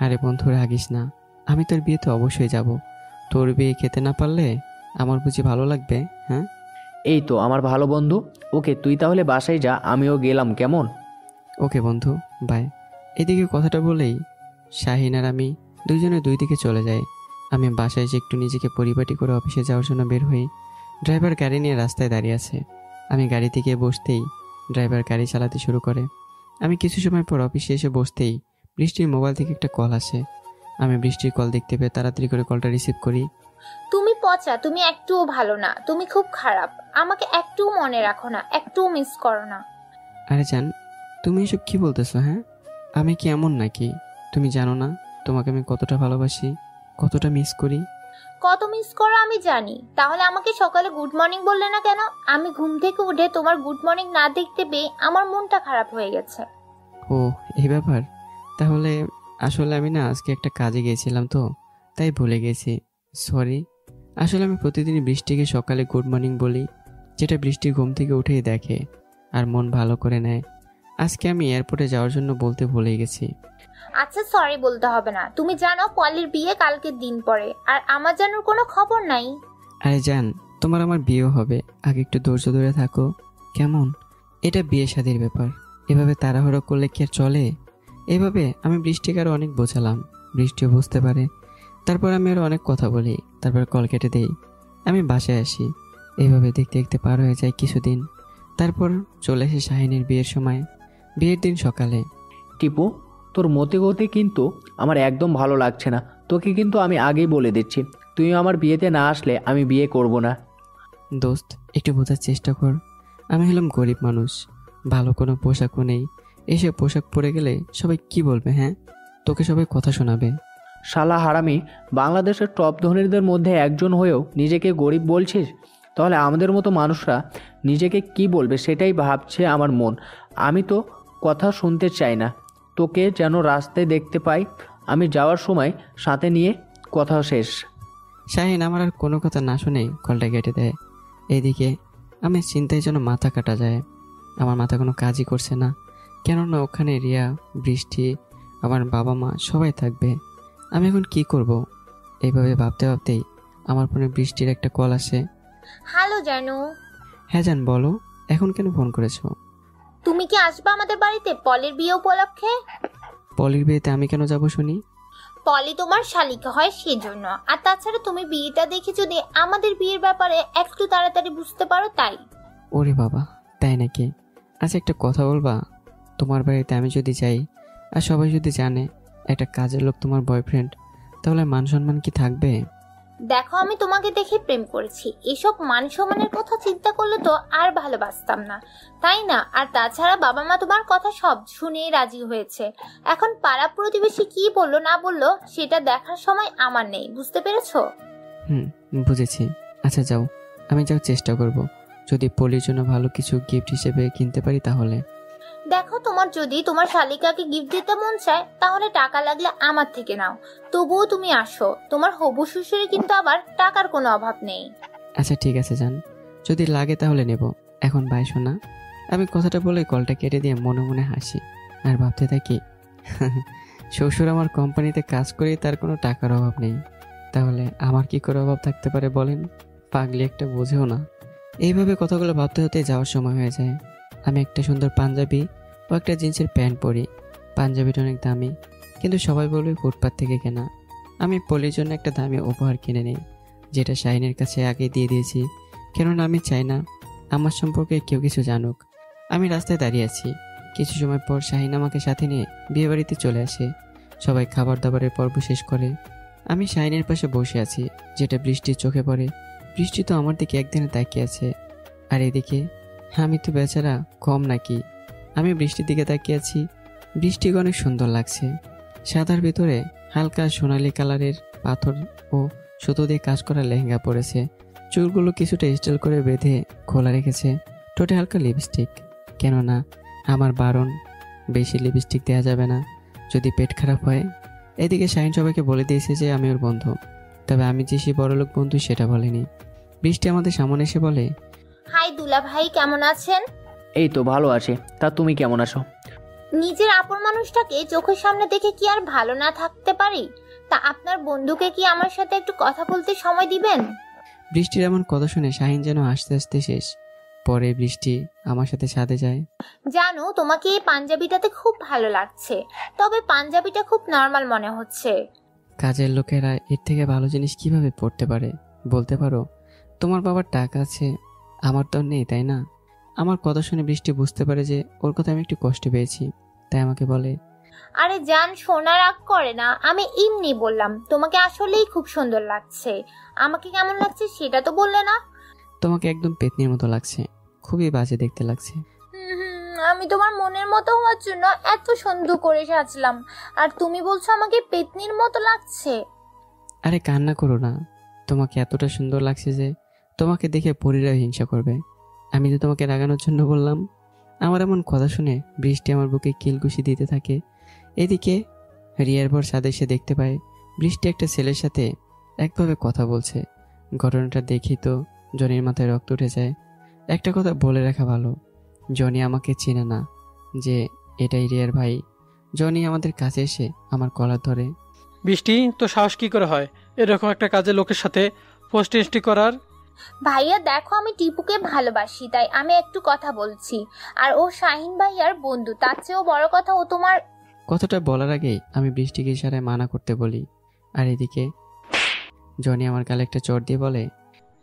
S1: আরে বন্ধু রাগিস না, আমি তোর বিয়েতে অবশ্যই যাব। তোর বিয়ে খেতে না পারলে আমার বুঝি ভালো লাগবে? হ্যাঁ,
S7: এই তো আমার ভালো বন্ধু। ওকে, তুই তাহলে বাসায় যা, আমিও গেলাম, কেমন?
S1: ওকে বন্ধু, বাই। এদিকে কথাটা বলেই শাহিন আর আমি দুইজনে দুই দিকে চলে যাই। আমি বাসায় এসে একটু নিজেকে পরিপাটি করে অফিসে যাওয়ার জন্য বের হই। ড্রাইভার গাড়ি নিয়ে রাস্তায় দাঁড়িয়ে আছে। আমি গাড়ি থেকে বসতেই ড্রাইভার গাড়ি চালাতে শুরু করে। আমি কিছু সময় পর অফিসে এসে বসতেই বৃষ্টির মোবাইল থেকে একটা কল আসে। আমি বৃষ্টির কল দেখতে পেয়ে তাড়াতাড়ি করে কলটা রিসিভ করি।
S6: তুমি পচা, তুমি একটুও ভালো না, তুমি খুব খারাপ, আমাকে একটুও মনে রাখো না, একটুও মিস করো না।
S1: আরে জান, তুমি এসব কি বলতেছো? হ্যাঁ, আমি কি এমন নাকি? তুমি জানো না তোমাকে আমি কতটা ভালোবাসি, কতটা মিস করি।
S6: কত মিস করো আমি জানি, তাহলে আমাকে সকালে গুড মর্নিং বললে না কেন? আমি ঘুম থেকে উঠে তোমার গুড মর্নিং না দেখতে পেয়ে আমার মনটা খারাপ হয়ে গেছে।
S1: ও, এই ব্যাপার। তাহলে আসলে আমি না আজকে একটা কাজে গিয়েছিলাম তো, তাই ভুলে গেছি, সরি। আসলে আমি প্রতিদিনই বৃষ্টিকে সকালে গুড মর্নিং বলি, যেটা বৃষ্টি ঘুম থেকে উঠেই দেখে আর মন ভালো করে নেয়। আজকে আমি এয়ারপোর্টে যাওয়ার জন্য বলতে ভুলে গেছি।
S6: আচ্ছা, সরি বলতে হবে না। তুমি জানো পলির বিয়ে কালকের দিন পরে, আর আমার জানার কোনো খবর নাই।
S1: আরে জান, তোমার আমার বিয়েও হবে, আগে একটু ধৈর্য ধরে থাকো, কেমন? এটা বিয়ে শাদীর ব্যাপার, এভাবে তাড়াহুড়ো করলে কি আর চলে? এভাবে আমি বৃষ্টিকে আরও অনেক বোঝালাম, বৃষ্টিও বুঝতে পারে। তারপর আমি আরও অনেক কথা বলি, তারপর কল কেটে দেই। আমি বাসায় আসি। এইভাবে দেখতে দেখতে পার হয়ে যায় কিছুদিন। তারপর চলে এসে শাহিনের বিয়ের সময়। বিয়ের দিন সকালে।
S7: টিপু, তোর মতে গতে কিন্তু আমার একদম ভালো লাগছে না। তোকে কিন্তু আমি আগেই বলে দিচ্ছি, তুই আমার বিয়েতে না আসলে আমি বিয়ে করব না।
S1: দোস্ত, একটু বোঝার চেষ্টা কর। আমি হলাম গরিব মানুষ, ভালো কোনো পোশাকও নেই। এসে পোশাক পরে গেলে সবাই কি বলবে? হ্যাঁ, তোকে সবাই কথা শোনাবে।
S7: শালা হারামি, বাংলাদেশের টপ ধনীদের মধ্যে একজন হয়েও নিজেকে গরিব বলছিস? তাহলে আমাদের মতো মানুষরা নিজেকে কি বলবে সেটাই ভাবছে আমার মন। আমি তো কথা শুনতে চাই না। তোকে যেন রাস্তায় দেখতে পাই, আমি যাওয়ার সময় সাথে নিয়ে, কথা শেষ।
S1: শাহিন আমার আর কোনো কথা না শুনে কলটা কেটে দেয়। এইদিকে আমি চিন্তায় যেন মাথা কাটা যায়। আমার মাথা কোনো কাজই করছে না, কেননা ওখানে রিয়া, বৃষ্টি, আমার বাবা মা সবাই থাকবে। আমি এখন কি করব? এইভাবে ভাবতে ভাবতেই আমার ফোনে বৃষ্টির একটা কল আসে।
S6: হ্যালো জানু।
S1: হ্যাঁ জান, বলো, এখন কেন ফোন করেছো?
S6: তুমি কি আসবে আমাদের বাড়িতে পলির বিয়ে উপলক্ষে?
S1: পলির বিয়েতে আমি কেন যাব শুনি?
S6: পলি তোমার শালিকা হয় সেজন্য, আর তাছাড়া তুমি বিয়েটা দেখে যদি আমাদের বিয়ের ব্যাপারে একটু তাড়াতাড়ি বুঝতে পারো তাই।
S1: ওরে বাবা, তাই নাকি? আচ্ছা, একটা কথা বলবা? তোমার বাড়িতে আমি যদি যাই আর সবাই যদি জানে একটা কাজের লোক তোমার বয়ফ্রেন্ড, তাহলে মান সম্মান কি থাকবে?
S6: দেখো, আমি তোমাকে দেখে প্রেম করেছি, এসব মান সম্মানের কথা চিন্তা করলে তো আর ভালোবাসতাম না, তাই না? আর তাছাড়া বাবা মা তোমার কথা সব শুনেই রাজি হয়েছে। এখন পাড়া প্রতিবেশী কি বললো না বললো সেটা দেখার সময় আমার নেই, বুঝতে পেরেছো?
S1: বুঝেছি। আচ্ছা যাও, আমি চেষ্টা করব, যদি পলির জন্য ভালো কিছু গিফট হিসেবে কিনতে পারি তাহলে।
S6: দেখো, তোমার যদি তোমার শালিকাকে গিফট দিতে মন চায় তাহলে টাকা লাগলে আমার থেকে নাও, তবুও তুমি আসো। তোমার হবু শ্বশুরে কিন্তু আবার টাকার কোনো অভাব নেই।
S1: আচ্ছা ঠিক আছে জান, যদি লাগে তাহলে নেব। এখন বাই শোনা। আমি কথাটা বলে কলটা কেটে দিয়ে মনে মনে হাসি আর ভাবতে থাকি, শ্বশুর আমার কোম্পানিতে কাজ করে তার কোনো টাকার অভাব নেই, তাহলে আমার কি করে অভাব থাকতে পারে বলেন? পাগলি একটা, বোঝেও না। এইভাবে কথাগুলো ভাবতে হতে যাওয়ার সময় হয়ে যায়। আমি একটা সুন্দর পাঞ্জাবি ও একটা জিন্সের প্যান্ট পরি। পাঞ্জাবিটা অনেক দামি, কিন্তু সবাই বলবে ফুটপাত থেকে কেনা। আমি পলির জন্য একটা দামি উপহার কিনে নিই, যেটা শাহিনের কাছে আগে দিয়ে দিয়েছি, কেননা আমি চাই না আমার সম্পর্কে কেউ কিছু জানুক। আমি রাস্তায় দাঁড়িয়ে আছি। কিছু সময় পর শাহিন আমাকে সাথে নিয়ে বিয়েবাড়িতে চলে আসে। সবাই খাবার দাবারের পর্ব শেষ করে। আমি শাহিনের পাশে বসে আছি, যেটা বৃষ্টির চোখে পড়ে। বৃষ্টি তো আমার দিকে একদিনে তাকিয়ে আছে, আর এদিকে আমি তো বেচারা কম নাকি? আমি বৃষ্টির দিকে তাকিয়ে আছি। বৃষ্টিকে অনেক সুন্দর লাগছে। সাদার ভিতরে হালকা সোনালি কালারের পাথর ও সুতো দিয়ে কাজ করা লেহেঙ্গা পরেছে। চুলগুলো কিছুটা স্টাইল করে বেঁধে খোলা রেখেছে। ঠোঁটে হালকা লিপস্টিক, কেননা আমার বারণ, বেশি লিপস্টিক দেওয়া যাবে না, যদি পেট খারাপ হয়। এদিকে শাহিন সবাইকে বলে দিয়েছে যে আমি ওর বন্ধু, তবে আমি যে সে বড়লোক বন্ধু সেটা বলেনি। বৃষ্টি আমাদের সামনে এসে বলে,
S6: হাই দুলা ভাই, কেমন আছেন?
S7: এই তো ভালো আছে, তা তুমি কেমন আছো?
S6: নিজের আপন মানুষটাকে চোখের সামনে দেখে কি আর ভালো না থাকতে পারি? তা আপনার বন্ধুকে কি আমার সাথে একটু কথা বলতে সময় দিবেন?
S1: বৃষ্টির এমন কথা শুনে শাহিন যেন আস্তে আস্তে শেষ। পরে বৃষ্টি আমার সাথে ছাদে যায়।
S6: জানো, তোমাকে এই পাঞ্জাবিটাতে খুব ভালো লাগছে, তবে পাঞ্জাবিটা খুব নর্মাল মনে হচ্ছে।
S1: কাজের লোকেরা এর থেকে ভালো জিনিস কিভাবে পড়তে পারে বলতে পারো? তোমার বাবার টাকা আছে, আমার তো নেই, তাই না? আমার কথা শুনে বৃষ্টি বুঝতে পারে যে ওর কথা আমি একটু কষ্ট পেয়েছি, তাই আমাকে বলে,
S6: আরে জান, সোনা রাগ করে না, আমি এমনি বললাম তোমাকে আসলেই খুব সুন্দর লাগছে। আমাকে কেমন লাগছে সেটা তো বললে না।
S1: তোমাকে একদম পেতনির মতো লাগছে, খুবই বাজে দেখতে লাগছে।
S6: আমি তোমার মনের মতো হওয়ার জন্য এত সুন্দর করে সাজলাম, আর তুমি বলছো আমাকে পেতনির মতো লাগছে।
S1: আরে কান্না করো না, তোমাকে এতটা সুন্দর লাগছে যে তোমাকে দেখে পরীরা হিংসা করবে। আমি তো তোমাকে রাগানোর জন্য বললাম। আমার এমন কথা শুনে বৃষ্টি আমার বুকে কিলকুশি দিতে থাকে। এদিকে রিয়ার পর ছাদে এসে দেখতে পায় বৃষ্টি একটা ছেলের সাথে একভাবে কথা বলছে। ঘটনাটা দেখি তো জনির মাথায় রক্ত উঠে যায়। একটা কথা বলে রাখা ভালো, জনি আমাকে চেনে না যে এটাই রিয়ার ভাই। জনি আমাদের কাছে এসে আমার কলার ধরে।
S9: বৃষ্টি, তো সাহস কি করে হয় এরকম একটা কাজের লোকের সাথে পোস্ট করার?
S6: ভাইয়া দেখো, আমি টিপুকে ভালোবাসি, তাই আমি একটু কথা বলছি। আর ও শাহিন ভাইয়ার বন্ধু, তার চেয়েও বড় কথা ও তোমার।
S1: কথাটা বলার আগেই আমি বৃষ্টিকে ইশারায় মানা করতে বলি। আর এদিকে জনি আমার গালে একটা চড় দিয়ে বলে,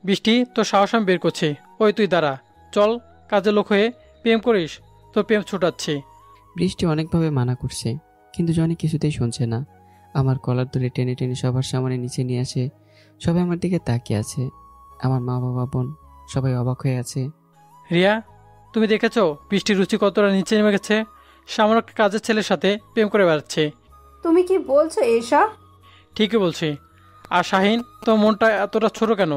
S9: বৃষ্টি, তোর সাহস আমি বের করছি। ওই তুই দাঁড়া, চল কাজের লোক হয়ে প্রেম করিস, তোর প্রেম ছুটাচ্ছি।
S1: বৃষ্টি অনেকভাবে মানা করছে, কিন্তু জনি কিছুতেই শুনছে না। আমার কলার ধরে টেনে টেনে সবার সামনে নিচে নিয়ে আসে। সবাই আমার দিকে তাকিয়ে আছে, আমার মা বাবা বোন সবাই অবাক হয়ে আছে।
S9: রিয়া, তুমি দেখেছো বৃষ্টির রুচি কতটা নিচে নেমে গেছে? সামান্য একটা কাজের ছেলের সাথে প্রেম করে বেড়াচ্ছে।
S5: তুমি কি বলছো এসব?
S9: ঠিকই বলছি। আর শাহিন, তোমার মনটা এতটা ছোট কেন?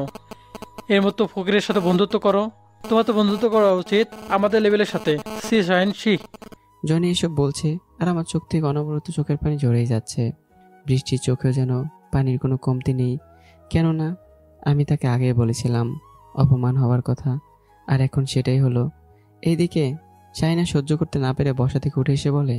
S9: এর মতো ফকিরের সাথে বন্ধুত্ব করো। তোমার তো বন্ধুত্ব করা উচিত আমাদের লেভেলের সাথে। C Shahin, C.
S1: জনি এসব বলছে আর আমার চোখ থেকে অনবরত চোখের পানি ঝরেই যাচ্ছে। বৃষ্টির চোখেও যেন পানির কোনো কমতি নেই, কেননা আমি তাকে আগে বলেছিলাম অপমান হওয়ার কথা, আর এখন সেটাই হলো। এইদিকে শাহিনা সহ্য করতে না পেরে বসা থেকে উঠে এসে বলে,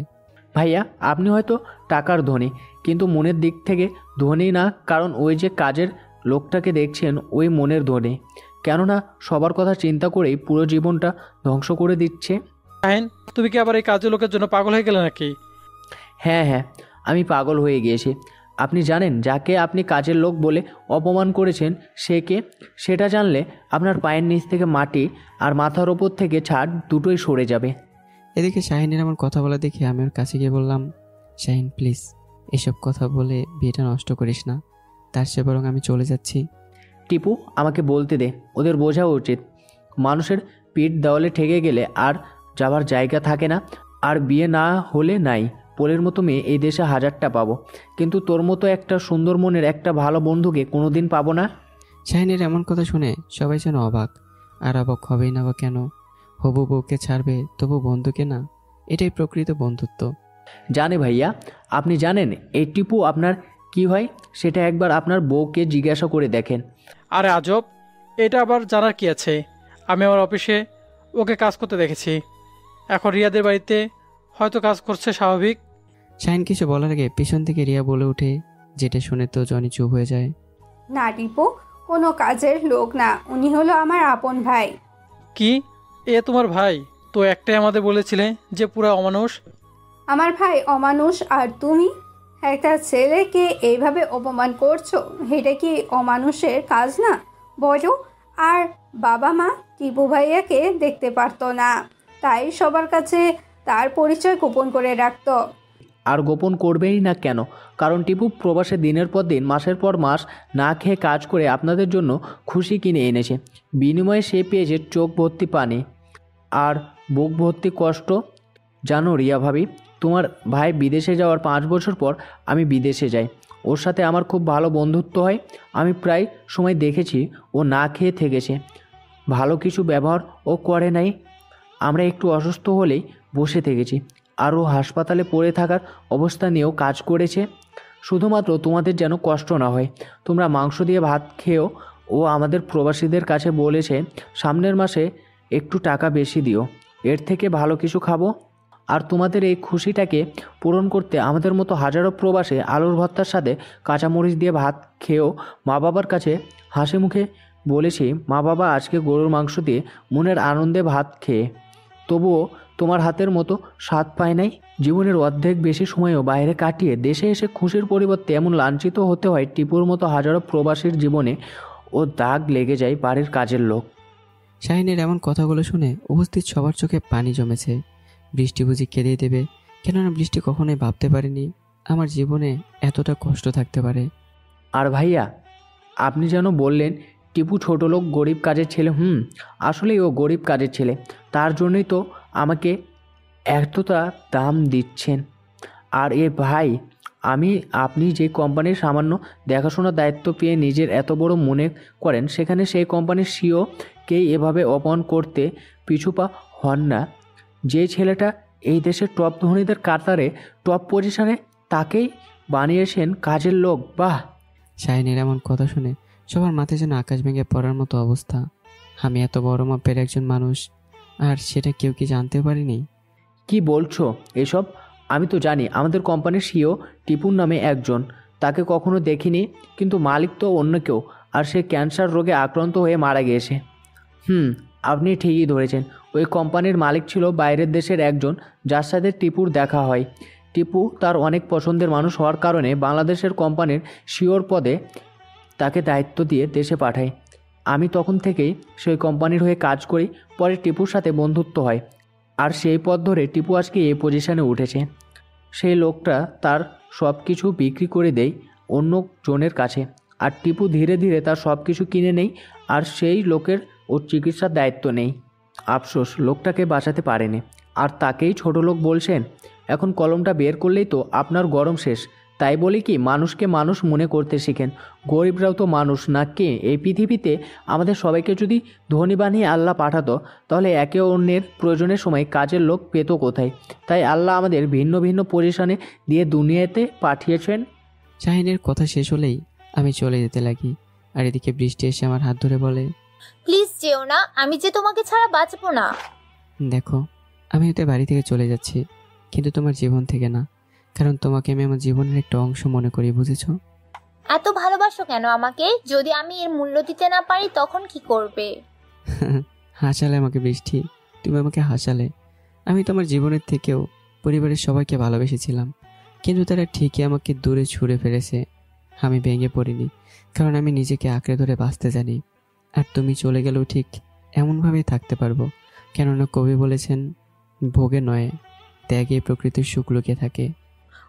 S7: ভাইয়া, আপনি হয়তো টাকার ধনী, কিন্তু মনের দিক থেকে ধনী না। কারণ ওই যে কাজের লোকটাকে দেখছেন, ওই মনের ধনী। কেননা সবার কথা চিন্তা করেই পুরো জীবনটা ধ্বংস করে দিচ্ছে।
S9: শাহিন, তুমি কি আবার এই কাজের লোকের জন্য পাগল হয়ে গেলে নাকি?
S7: হ্যাঁ, আমি পাগল হয়ে গিয়েছি। আপনি জানেন যাকে আপনি কাজের লোক বলে অপমান করেছেন সে কে? সেটা জানলে আপনার পায়ের নিচ থেকে মাটি আর মাথার ওপর থেকে ছাদ দুটোই সরে যাবে।
S1: এদিকে শাহিনের আমার কথা বলা দেখে আমি ওর কাছে গিয়ে বললাম, শাহিন প্লিজ এসব কথা বলে বিয়েটা নষ্ট করিস না, তার চেয়ে বরং আমি চলে যাচ্ছি।
S7: টিপু, আমাকে বলতে দে, ওদের বোঝা উচিত মানুষের পিঠ দেওয়ালে ঠেকে গেলে আর যাবার জায়গা থাকে না। আর বিয়ে না হলে নাই, পোলের মতো মেয়ে এই দেশে হাজারটা পাবো, কিন্তু তোর মতো একটা সুন্দর মনের একটা ভালো বন্ধুকে কোনোদিন পাবো না।
S1: শাহিনের এমন কথা শুনে সবাই যেন অবাক, আর অবাক হবেই না বা কেন? হবু বউকে ছাড়বে তবু বন্ধুকে না, এটাই প্রকৃত বন্ধুত্ব।
S7: জানে ভাইয়া, আপনি জানেন এই টিপু আপনার কি হয়? সেটা একবার আপনার বউকে জিজ্ঞাসা করে দেখেন।
S9: আরে আজব, এটা আবার জানার কি আছে? আমি আমার অফিসে ওকে কাজ করতে দেখেছি, এখন রিয়াদের বাড়িতে হয়তো কাজ করছে, স্বাভাবিক।
S1: শাহিন কিছু বলার আগে পিছন থেকে রিয়া বলে ওঠে, যেটা শুনে তো জনি চুপ হয়ে যায়।
S5: না টিপু, কোনো কাজের লোক না, উনি হলো আমার আপন ভাই।
S9: কি, এ তোমার ভাই? তো একটাই আমাদের বলেছিলে যে পুরা অমানুষ।
S5: আমার ভাই অমানুষ আর তুমি একটা ছেলেকে এইভাবে অপমান করছো, এটা কি অমানুষের কাজ না বলো? আর বাবা মা টিপু ভাইয়াকে দেখতে পারতো না, তাই সবার কাছে তার পরিচয় গোপন করে রাখতো।
S7: আর গোপন করবেই না কেন? কারণ টিপু প্রবাসে দিনের পর দিন মাসের পর মাস না খেয়ে কাজ করে আপনাদের জন্য খুশি কিনে এনেছে। বিনিময়ে সে পেয়েছে চোখ ভর্তি পানি আর বুক ভর্তি কষ্ট। জানো রিয়া ভাবি, তোমার ভাই বিদেশে যাওয়ার 5 বছর পর আমি বিদেশে যাই। ওর সাথে আমার খুব ভালো বন্ধুত্ব হয়। আমি প্রায় সময় দেখেছি ও না খেয়ে থেকেছে, ভালো কিছু ব্যবহার ও করে নাই। আমরা একটু অসুস্থ হলেই বসে থেকেছি, আর ও হাসপাতালে পড়ে থাকার অবস্থা নিয়েও কাজ করেছে, শুধুমাত্র তোমাদের যেন কষ্ট না হয়। তোমরা মাংস দিয়ে ভাত খেয়েও ও আমাদের প্রবাসীদের কাছে বলেছে সামনের মাসে একটু টাকা বেশি দিও, এর থেকে ভালো কিছু খাবো। আর তোমাদের এই খুশিটাকে পূরণ করতে আমাদের মতো হাজারো প্রবাসে আলুর ভর্তার সাথে কাঁচামরিচ দিয়ে ভাত খেয়েও মা বাবার কাছে হাসি মুখে বলেছি মা বাবা আজকে গরুর মাংস দিয়ে মনের আনন্দে ভাত খেয়ে, তবুও তোমার হাতের মতো স্বাদ পায় নাই। জীবনের অর্ধেক বেশি সময়ও বাইরে কাটিয়ে দেশে এসে খুশির পরিবর্তে এমন লাঞ্ছিত হতে হয়। টিপুর মতো হাজারো প্রবাসীর জীবনে ও দাগ লেগে যায় বাড়ির কাজের লোক।
S1: শাহিনের এমন কথাগুলো শুনে উপস্থিত সবার চোখে পানি জমেছে। বৃষ্টি বুঝি কেঁদে দেবে, কেননা বৃষ্টি কখনোই ভাবতে পারেনি আমার জীবনে এতটা কষ্ট থাকতে পারে।
S7: আর ভাইয়া, আপনি যেন বললেন টিপু ছোট লোক, গরিব কাজের ছেলে। আসলেই ও গরিব কাজের ছেলে, তার জন্যই তো আমাকে এতটা দাম দিচ্ছেন। আর ভাই, আপনি যে কোম্পানির সামান্য দেখাশোনার দায়িত্ব পেয়ে নিজের এত বড় মনে করেন, সেখানে সেই কোম্পানির সিওকেই এভাবে অপমান করতে পিছুপা হন না। যে ছেলেটা এই দেশের টপ ধনীদের কাতারে টপ পজিশনে, তাকেই বানিয়েছেন কাজের লোক। বাহ!
S1: শাহিনের এমন কথা শুনে সবার মাথায় যেন আকাশ ভেঙে পড়ার মতো অবস্থা। আমি এত বড় মাপের একজন মানুষ, আর সেটা কেউ কি জানতে পারিনি?
S7: কি বলছো এসব? আমি তো জানি আমাদের কোম্পানির সিও টিপুর নামে একজন, তাকে কখনো দেখিনি, কিন্তু মালিক তো অন্য কেউ, আর সে ক্যান্সার রোগে আক্রান্ত হয়ে মারা গিয়েছে। আপনি ঠিকই ধরেছেন, ওই কোম্পানির মালিক ছিল বাইরের দেশের একজন, যার সাথে টিপুর দেখা হয়। টিপু তার অনেক পছন্দের মানুষ হওয়ার কারণে বাংলাদেশের কোম্পানির সিওর পদে তাকে দায়িত্ব দিয়ে দেশে পাঠায়। আমি তখন থেকেই সেই কোম্পানির হয়ে কাজ করি। পরে টিপুর সাথে বন্ধুত্ব হয়, আর সেই পথ ধরে টিপু আজকে এই পজিশনে উঠেছে। সেই লোকটা তার সব কিছু বিক্রি করে দেয় অন্য জনের কাছে, আর টিপু ধীরে ধীরে তার সব কিছু কিনে নেয়, আর সেই লোকের ওর চিকিৎসার দায়িত্ব নেই। আফসোস লোকটাকে বাঁচাতে পারেনি, আর তাকেই ছোট লোক বলছেন। এখন কলমটা বের করলেই তো আপনার গরম শেষ। তাই বলি কি, মানুষকে মানুষ মনে করতে শিখেন। গরিবরাও তো মানুষ নাকি? এই পৃথিবীতে আমাদের সবাইকে যদি ধনী বানিয়ে আল্লাহ পাঠাতো, তাহলে একে অন্যের প্রয়োজনের সময় কাজের লোক পেত কোথায়? তাই আল্লাহ আমাদের ভিন্ন ভিন্ন পজিশনে দিয়ে দুনিয়াতে পাঠিয়েছেন।
S1: শাহিনের কথা শেষ হলেই আমি চলে যেতে লাগি, আর এদিকে বৃষ্টি এসে আমার হাত ধরে বলে,
S6: প্লিজ যেও না, আমি যে তোমাকে ছাড়া বাঁচবো না।
S1: দেখো, আমি হয়তো বাড়ি থেকে চলে যাচ্ছি, কিন্তু তোমার জীবন থেকে না, কারণ তোমাকে আমি আমার জীবনের একটা অংশ মনে করি, বুঝেছো?
S6: এত ভালোবাসো কেন আমাকে? যদি আমি এর মূল্য দিতে না পারি তখন কি করবে?
S1: হাসালে আমাকে বৃষ্টি, তুমি আমাকে হাসালে। আমি তোমার জীবনের থেকেও পরিবারের সবাইকে ভালোবেসেছিলাম, কিন্তু তারা ঠিকই আমাকে দূরে ছুঁড়ে ফেলেছে। আমি ভেঙে পড়িনি, কারণ আমি নিজেকে আঁকড়ে ধরে বাঁচতে জানি। আর তুমি চলে গেলেও ঠিক এমনভাবেই থাকতে পারবো, কেননা কবি বলেছেন, ভোগে নয় ত্যাগে প্রকৃতির সুখ লুকিয়ে থাকে।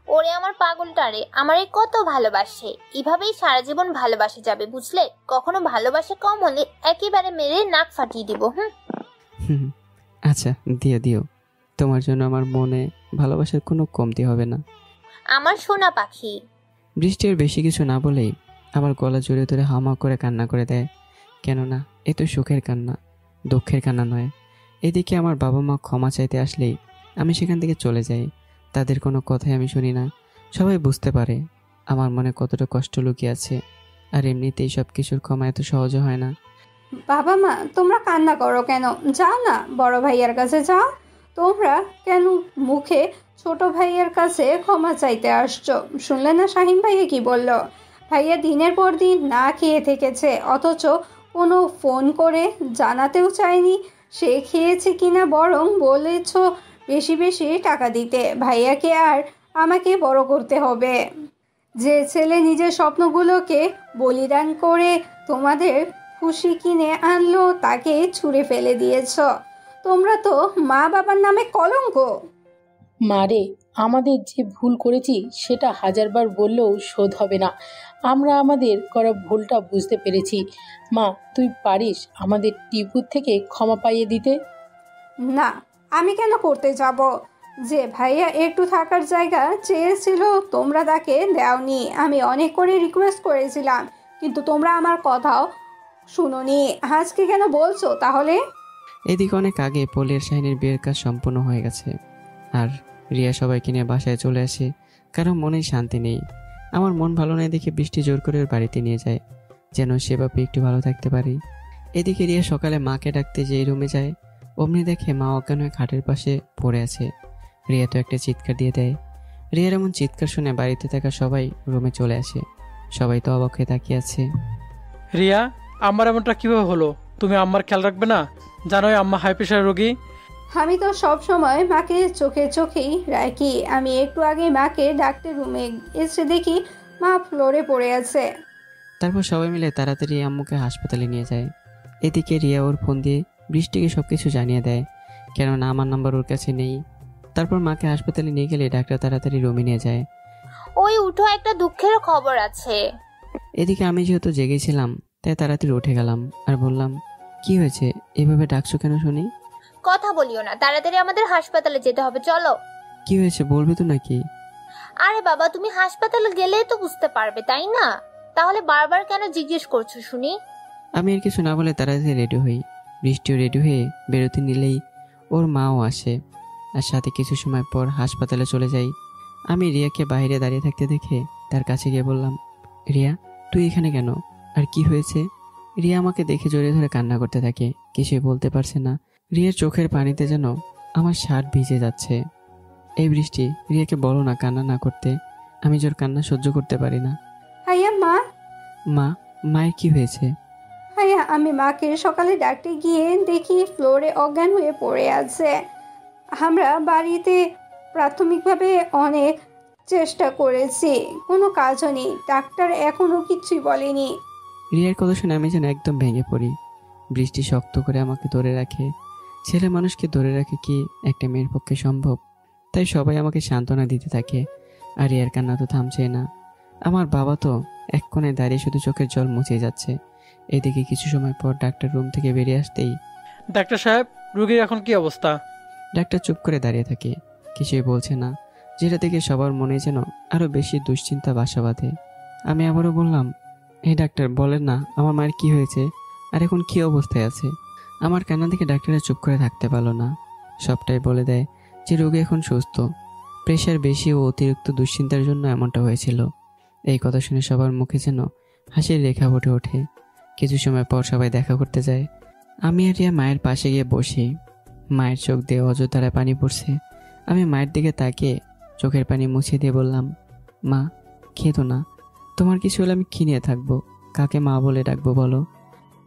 S6: ওরে আমার পাগলটারে, আমারে কত ভালোবাসে, এভাবেই সারা জীবন ভালোবাসে যাবে, বুঝলে? কখনো ভালোবাসে কম হলে একেবারে মেরে নাক ফাটিয়ে দিব।
S1: আচ্ছা, দিও, তোমার জন্য আমার মনে ভালোবাসার কোনো কমতি হবে না।
S6: আমার সোনা পাখি।
S1: বৃষ্টির বেশি কিছু না বলেই আমার গলা জড়িয়ে ধরে হামা করে কান্না করে দেয়। কেননা এ তো সুখের কান্না, দুঃখের কান্না নয়। এদিকে আমার বাবা মা ক্ষমা চাইতে আসলেই আমি সেখান থেকে চলে যাই। তাদের কোনো কথাই আমি শুনি না। সবাই বুঝতে পারে আমার মনে কতটা কষ্ট লুকিয়ে আছে, আর এমনিতেই সব কিছুর ক্ষমা এত সহজে হয় না।
S5: বাবা মা, তোমরা কান্না করো কেন? যাও না, বড় ভাইয়ার কাছে যাও। তোমরা কেন মুখে ছোট ভাইয়ার কাছে ক্ষমা চাইতে আসছো? শুনলে না শাহিন ভাইয়া কি বলল? ভাইয়া দিনের পর দিন না খেয়ে থেকেছে, অথচ কোনো ফোন করে জানাতেও চায়নি সে খেয়েছে কিনা, বরং বলেছ বেশি বেশি টাকা দিতে। ভাইয়াকে আর আমাকে বড় করতে হবে। যে ছেলে নিজের স্বপ্নগুলোকে বলিদান করে তোমাদের খুশি কিনে আনলো, তাকে ছুঁড়ে ফেলে দিয়েছ। তোমরা তো মা বাবার নামে কলঙ্ক।
S2: মারে, আমাদের যে ভুল করেছি সেটা হাজারবার বললেও শোধ হবে না। আমরা আমাদের করা ভুলটা বুঝতে পেরেছি। মা, তুই পারিস আমাদের টিপুর থেকে ক্ষমা পাইয়ে দিতে?
S5: না, আমি কেন করতে যাব? যে ভাইয়া একটু থাকার জায়গা চেয়েছিল তোমরা তাকে দাওনি। আমি অনেক করে রিকোয়েস্ট করেছিলাম, কিন্তু তোমরা আমার কথাও শুনোনি। আজকে কেন বলছো তাহলে?
S1: এদিকে অনেক আগে পলির শাহিনীর বিয়ের কাজ সম্পূর্ণ হয়ে গেছে, আর রিয়া সবাইকে নিয়ে বাসায় চলে আসে। কারো মনে শান্তি নেই। আমার মন ভালো নেই দেখে বৃষ্টি জোর করে ওর বাড়িতে নিয়ে যায়, যেন সে বাপে একটু ভালো থাকতে পারি। এদিকে রিয়া সকালে মাকে ডাকতে যেই রুমে যায়, অমনি দেখে মা অজ্ঞান হয়ে খাটের পাশে পড়ে আছে। রিয়া তো একটা চিৎকার দিয়ে দেয়। রিয়ার এমন চিৎকার শুনে বাড়িতে থাকা সবাই রুমে চলে আসে। সবাই তো অবাক হয়ে তাকিয়ে আছে।
S9: রিয়া, আমার এমনটা কীভাবে হলো? তুমি আম্মার খেয়াল রাখবে না? জানোই আম্মা হাই প্রেশার রোগী।
S5: আমি তো সব সময় মাকে চোখে চোখেই রাখি। আমি একটু আগে মাকে ডাক্তার রুমে এসে দেখি মা ফ্লোরে পড়ে আছে।
S1: তারপর সবাই মিলে তাড়াতাড়ি আম্মুকে হাসপাতালে নিয়ে যায়। এদিকে রিয়া ওর ফোন দিয়ে বৃষ্টিকে সব কিছু জানিয়ে দেয়, কেননা আমার নাম্বার ওর কাছে নেই। তারপর মাকে হাসপাতালে নিয়ে গেলে ডাক্তার তাড়াতাড়ি রুমে নিয়ে যায়।
S6: ওই উঠো, একটা দুঃখের খবর আছে।
S1: এদিকে আমি যেহেতু জেগেছিলাম তাই তাড়াতাড়ি উঠে গেলাম আর বললাম, কি হয়েছে, এভাবে ডাকছো কেন শুনি?
S6: কথা বলিও না, তাড়াতাড়ি আমাদের হাসপাতালে যেতে হবে, চলো।
S1: কি হয়েছে বলবে তো নাকি?
S6: আরে বাবা, তুমি হাসপাতালে গেলেই তো বুঝতে পারবে, তাই না? তাহলে বারবার কেন জিজ্ঞেস করছো শুনি?
S1: আমি আর কিছু না বলে তাড়াতাড়ি রেডি হই। বৃষ্টিও রেডি হয়ে বেরোতে নিলেই ওর মাও আসে, আর সাথে কিছু সময় পর হাসপাতালে চলে যাই। আমি রিয়াকে বাইরে দাঁড়িয়ে থাকতে দেখে তার কাছে গিয়ে বললাম, রিয়া তুই এখানে কেন, আর কি হয়েছে? রিয়া আমাকে দেখে জড়িয়ে ধরে কান্না করতে থাকে, কিছুই বলতে পারছে না। রিয়ার চোখের পানিতে যেন আমার শার্ট ভিজে যাচ্ছে। এই বৃষ্টি, রিয়াকে বলো না কান্না না করতে, আমি জোর কান্না সহ্য করতে পারি না।
S5: ভাইয়া মা।
S1: মা, মায়ের কি হয়েছে?
S5: ভাইয়া আমি মাকে সকালে ডাকতে গিয়ে দেখি ফ্লোরে অজ্ঞান হয়ে পড়ে আছে। আমরা বাড়িতে প্রাথমিকভাবে অনেক চেষ্টা করেছি, কোনো কাজও নেই, ডাক্তার এখনো কিছুই বলেনি।
S1: রিয়ার কথা শুনে আমি যেন একদম ভেঙে পড়ি। বৃষ্টি শক্ত করে আমাকে ধরে রাখে। ছেলে মানুষকে ধরে রাখে কি একটা মেয়ের পক্ষে সম্ভব? তাই সবাই আমাকে সান্ত্বনা দিতে থাকে, আর রিয়ার কান্না তো থামছে না। আমার বাবা তো এক কোণে দাঁড়িয়ে শুধু চোখের জল মুছে যাচ্ছে। এদিকে কিছু সময় পর ডাক্তার রুম থেকে বেরিয়ে আসতেই,
S9: ডাক্তার সাহেব, রোগীর এখন কি অবস্থা?
S1: ডাক্তার চুপ করে দাঁড়িয়ে থাকে, কিছুই বলছে না, যেটা দেখে সবার মনে যেন আরো বেশি দুশ্চিন্তা বাসা বাঁধে। আমি আবারও বললাম, এই ডাক্তার বলেন না আমার মায়ের কি হয়েছে, আর এখন কি অবস্থায় আছে? আমার কান্না দেখে ডাক্তাররা চুপ করে থাকতে পারলো না, সবটাই বলে দেয় যে রোগী এখন সুস্থ, প্রেশার বেশি ও অতিরিক্ত দুশ্চিন্তার জন্য এমনটা হয়েছিল। এই কথা শুনে সবার মুখে যেন হাসির রেখা ফুটে ওঠে। কিছু সময় পর সবাই দেখা করতে যায়। আমি আর রিয়া মায়ের পাশে গিয়ে বসি। মায়ের চোখ দিয়ে অযথায় পানি পড়ছে। আমি মায়ের দিকে তাকিয়ে চোখের পানি মুছে দিয়ে বললাম, মা খেতো না, তোমার কিছু হলে আমি কি নিয়ে থাকবো, কাকে মা বলে ডাকবো বলো?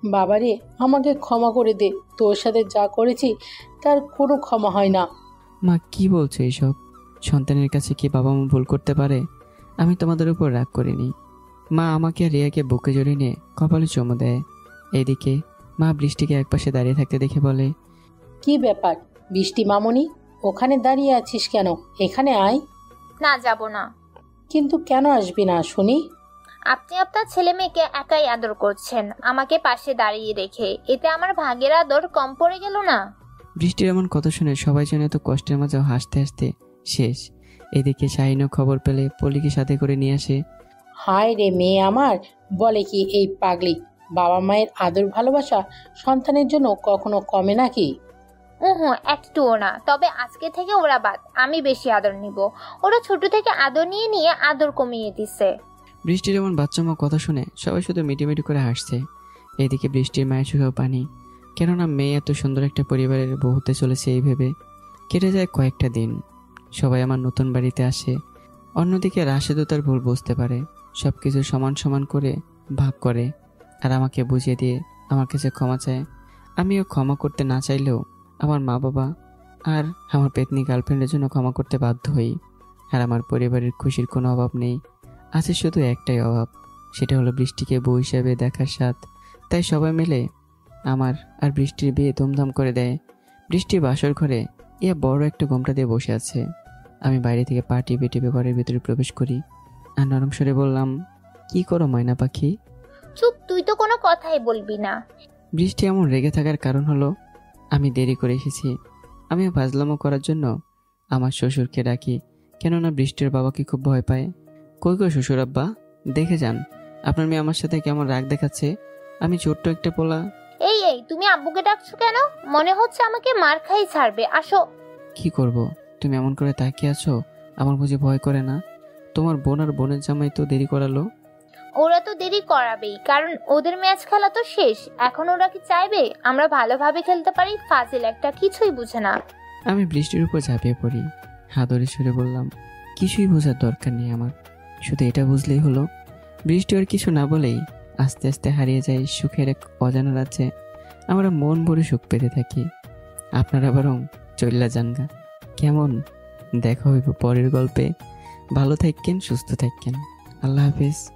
S2: বাবারে, আমাকে ক্ষমা করে দে, তোর সাথে যা করেছি তার কোনো ক্ষমা হয় না।
S1: মা কি বলছো এইসব? সন্তানের কাছে কি বাবা মা ভুল করতে পারে? আমি তোমাদের উপর রাগ করিনি। মা আমাকে আর রিয়াকে বুকে জড়িয়ে নিয়ে কপালে চুমু দেয়। এদিকে মা বৃষ্টিকে একপাশে দাঁড়িয়ে থাকতে দেখে বলে,
S2: কি ব্যাপার বৃষ্টি মামনি, ওখানে দাঁড়িয়ে আছিস কেন? এখানে আয়।
S6: না, যাব না।
S2: কিন্তু কেন আসবি না শুনি?
S6: আপনি আপনার ছেলে মেয়েকে একাই আদর করছেন, আমাকে পাশে দাঁড়িয়ে রেখে। এতে আমার ভাগের আদর কম পড়ে গেল না?
S1: বৃষ্টির এমন কথা শুনে সবাই যেন এত কষ্টের মাঝেও হাসতে হাসতে শেষ। এদিকে শাহিনও খবর পেলে পল্লীকে সাথে করে নিয়ে আসে।
S2: হায় রে মেয়ে আমার, বলে কি এই পাগলি, বাবা মায়ের আদর ভালোবাসা সন্তানের জন্য কখনো কমে নাকি?
S6: একটুও না। তবে আজকে থেকে ওরা বাদ, আমি বেশি আদর নিব। ওরা ছোট থেকে আদর নিয়ে নিয়ে আদর কমিয়ে দিছে।
S1: বৃষ্টির এমন বাচ্চামা কথা শুনে সবাই শুধু মিটিমিটি করে হাসছে। এদিকে বৃষ্টির মায়ের চোখেও পানি, কেননা মেয়ে এত সুন্দর একটা পরিবারের বউ হতে চলেছে এই ভেবে। কেটে যায় কয়েকটা দিন, সবাই আমার নতুন বাড়িতে আসে। অন্যদিকে রাশেদও তার ভুল বুঝতে পারে, সব কিছু সমান সমান করে ভাগ করে আর আমাকে বুঝিয়ে দিয়ে আমার কাছে ক্ষমা চায়। আমিও ক্ষমা করতে না চাইলেও আমার মা বাবা আর আমার পেতনি গার্লফ্রেন্ডের জন্য ক্ষমা করতে বাধ্য হই। আর আমার পরিবারের খুশির কোনো অভাব নেই, আছে শুধু একটাই অভাব, সেটা হলো বৃষ্টিকে বউ হিসেবে দেখার স্বাদ। তাই সবাই মিলে আমার আর বৃষ্টির বিয়ে ধুমধাম করে দেয়। বৃষ্টির বাসর ঘরে ইয়া বড় একটা ঘোমটা দিয়ে বসে আছে। আমি বাইরে থেকে পা টিপে টিপে ঘরের ভিতরে প্রবেশ করি আর নরম স্বরে বললাম, কি করো ময়না পাখি?
S6: চুপ, তুই তো কোনো কথাই বলবি না।
S1: বৃষ্টি এমন রেগে থাকার কারণ হলো আমি দেরি করে এসেছি। আমিও ফাজলামো করার জন্য আমার শ্বশুরকে ডাকি, কেননা বৃষ্টির বাবাকে খুব ভয় পায়। কই কই শ্বশুর আব্বা, দেখে যান আপনার মেয়ে আমার সাথে কেমন রাগ দেখাচ্ছে। আমি ছোট্ট একটা পোলা।
S6: এই তুমি আব্বুকে ডাকছো কেন? মনে হচ্ছে আমাকে মার খাই ছাড়বে। আসো।
S1: কি করব, তুমি এমন করে তাকিয়ে আছো, আমার বুঝি ভয় করে না? তোমার বোন আর বোনের জামাই তো দেরি করালো।
S6: ওরা তো দেরি করাবেই, কারণ ওদের ম্যাচ খেলা তো শেষ। এখন ওরা কি চাইবে আমরা ভালোভাবে খেলতে পারি? ফাজিল একটা, কিছুই বুঝে না।
S1: আমি বৃষ্টির উপর ঝাঁপিয়ে পড়ি, হাদরে সুরে বললাম, কিছুই বোঝার দরকার নেই আমার, শুধু এটা বুঝলেই হলো। বৃষ্টি আর কিছু না বলেই আস্তে আস্তে হারিয়ে যায় সুখের এক অজানা রাজ্যে। আমরা মন ভরে সুখ পেতে থাকি। আপনারা বরং চল্লা যানগা। কেমন? দেখা হইব পরের গল্পে। ভালো থাকেন, সুস্থ থাকেন। আল্লাহ হাফিজ।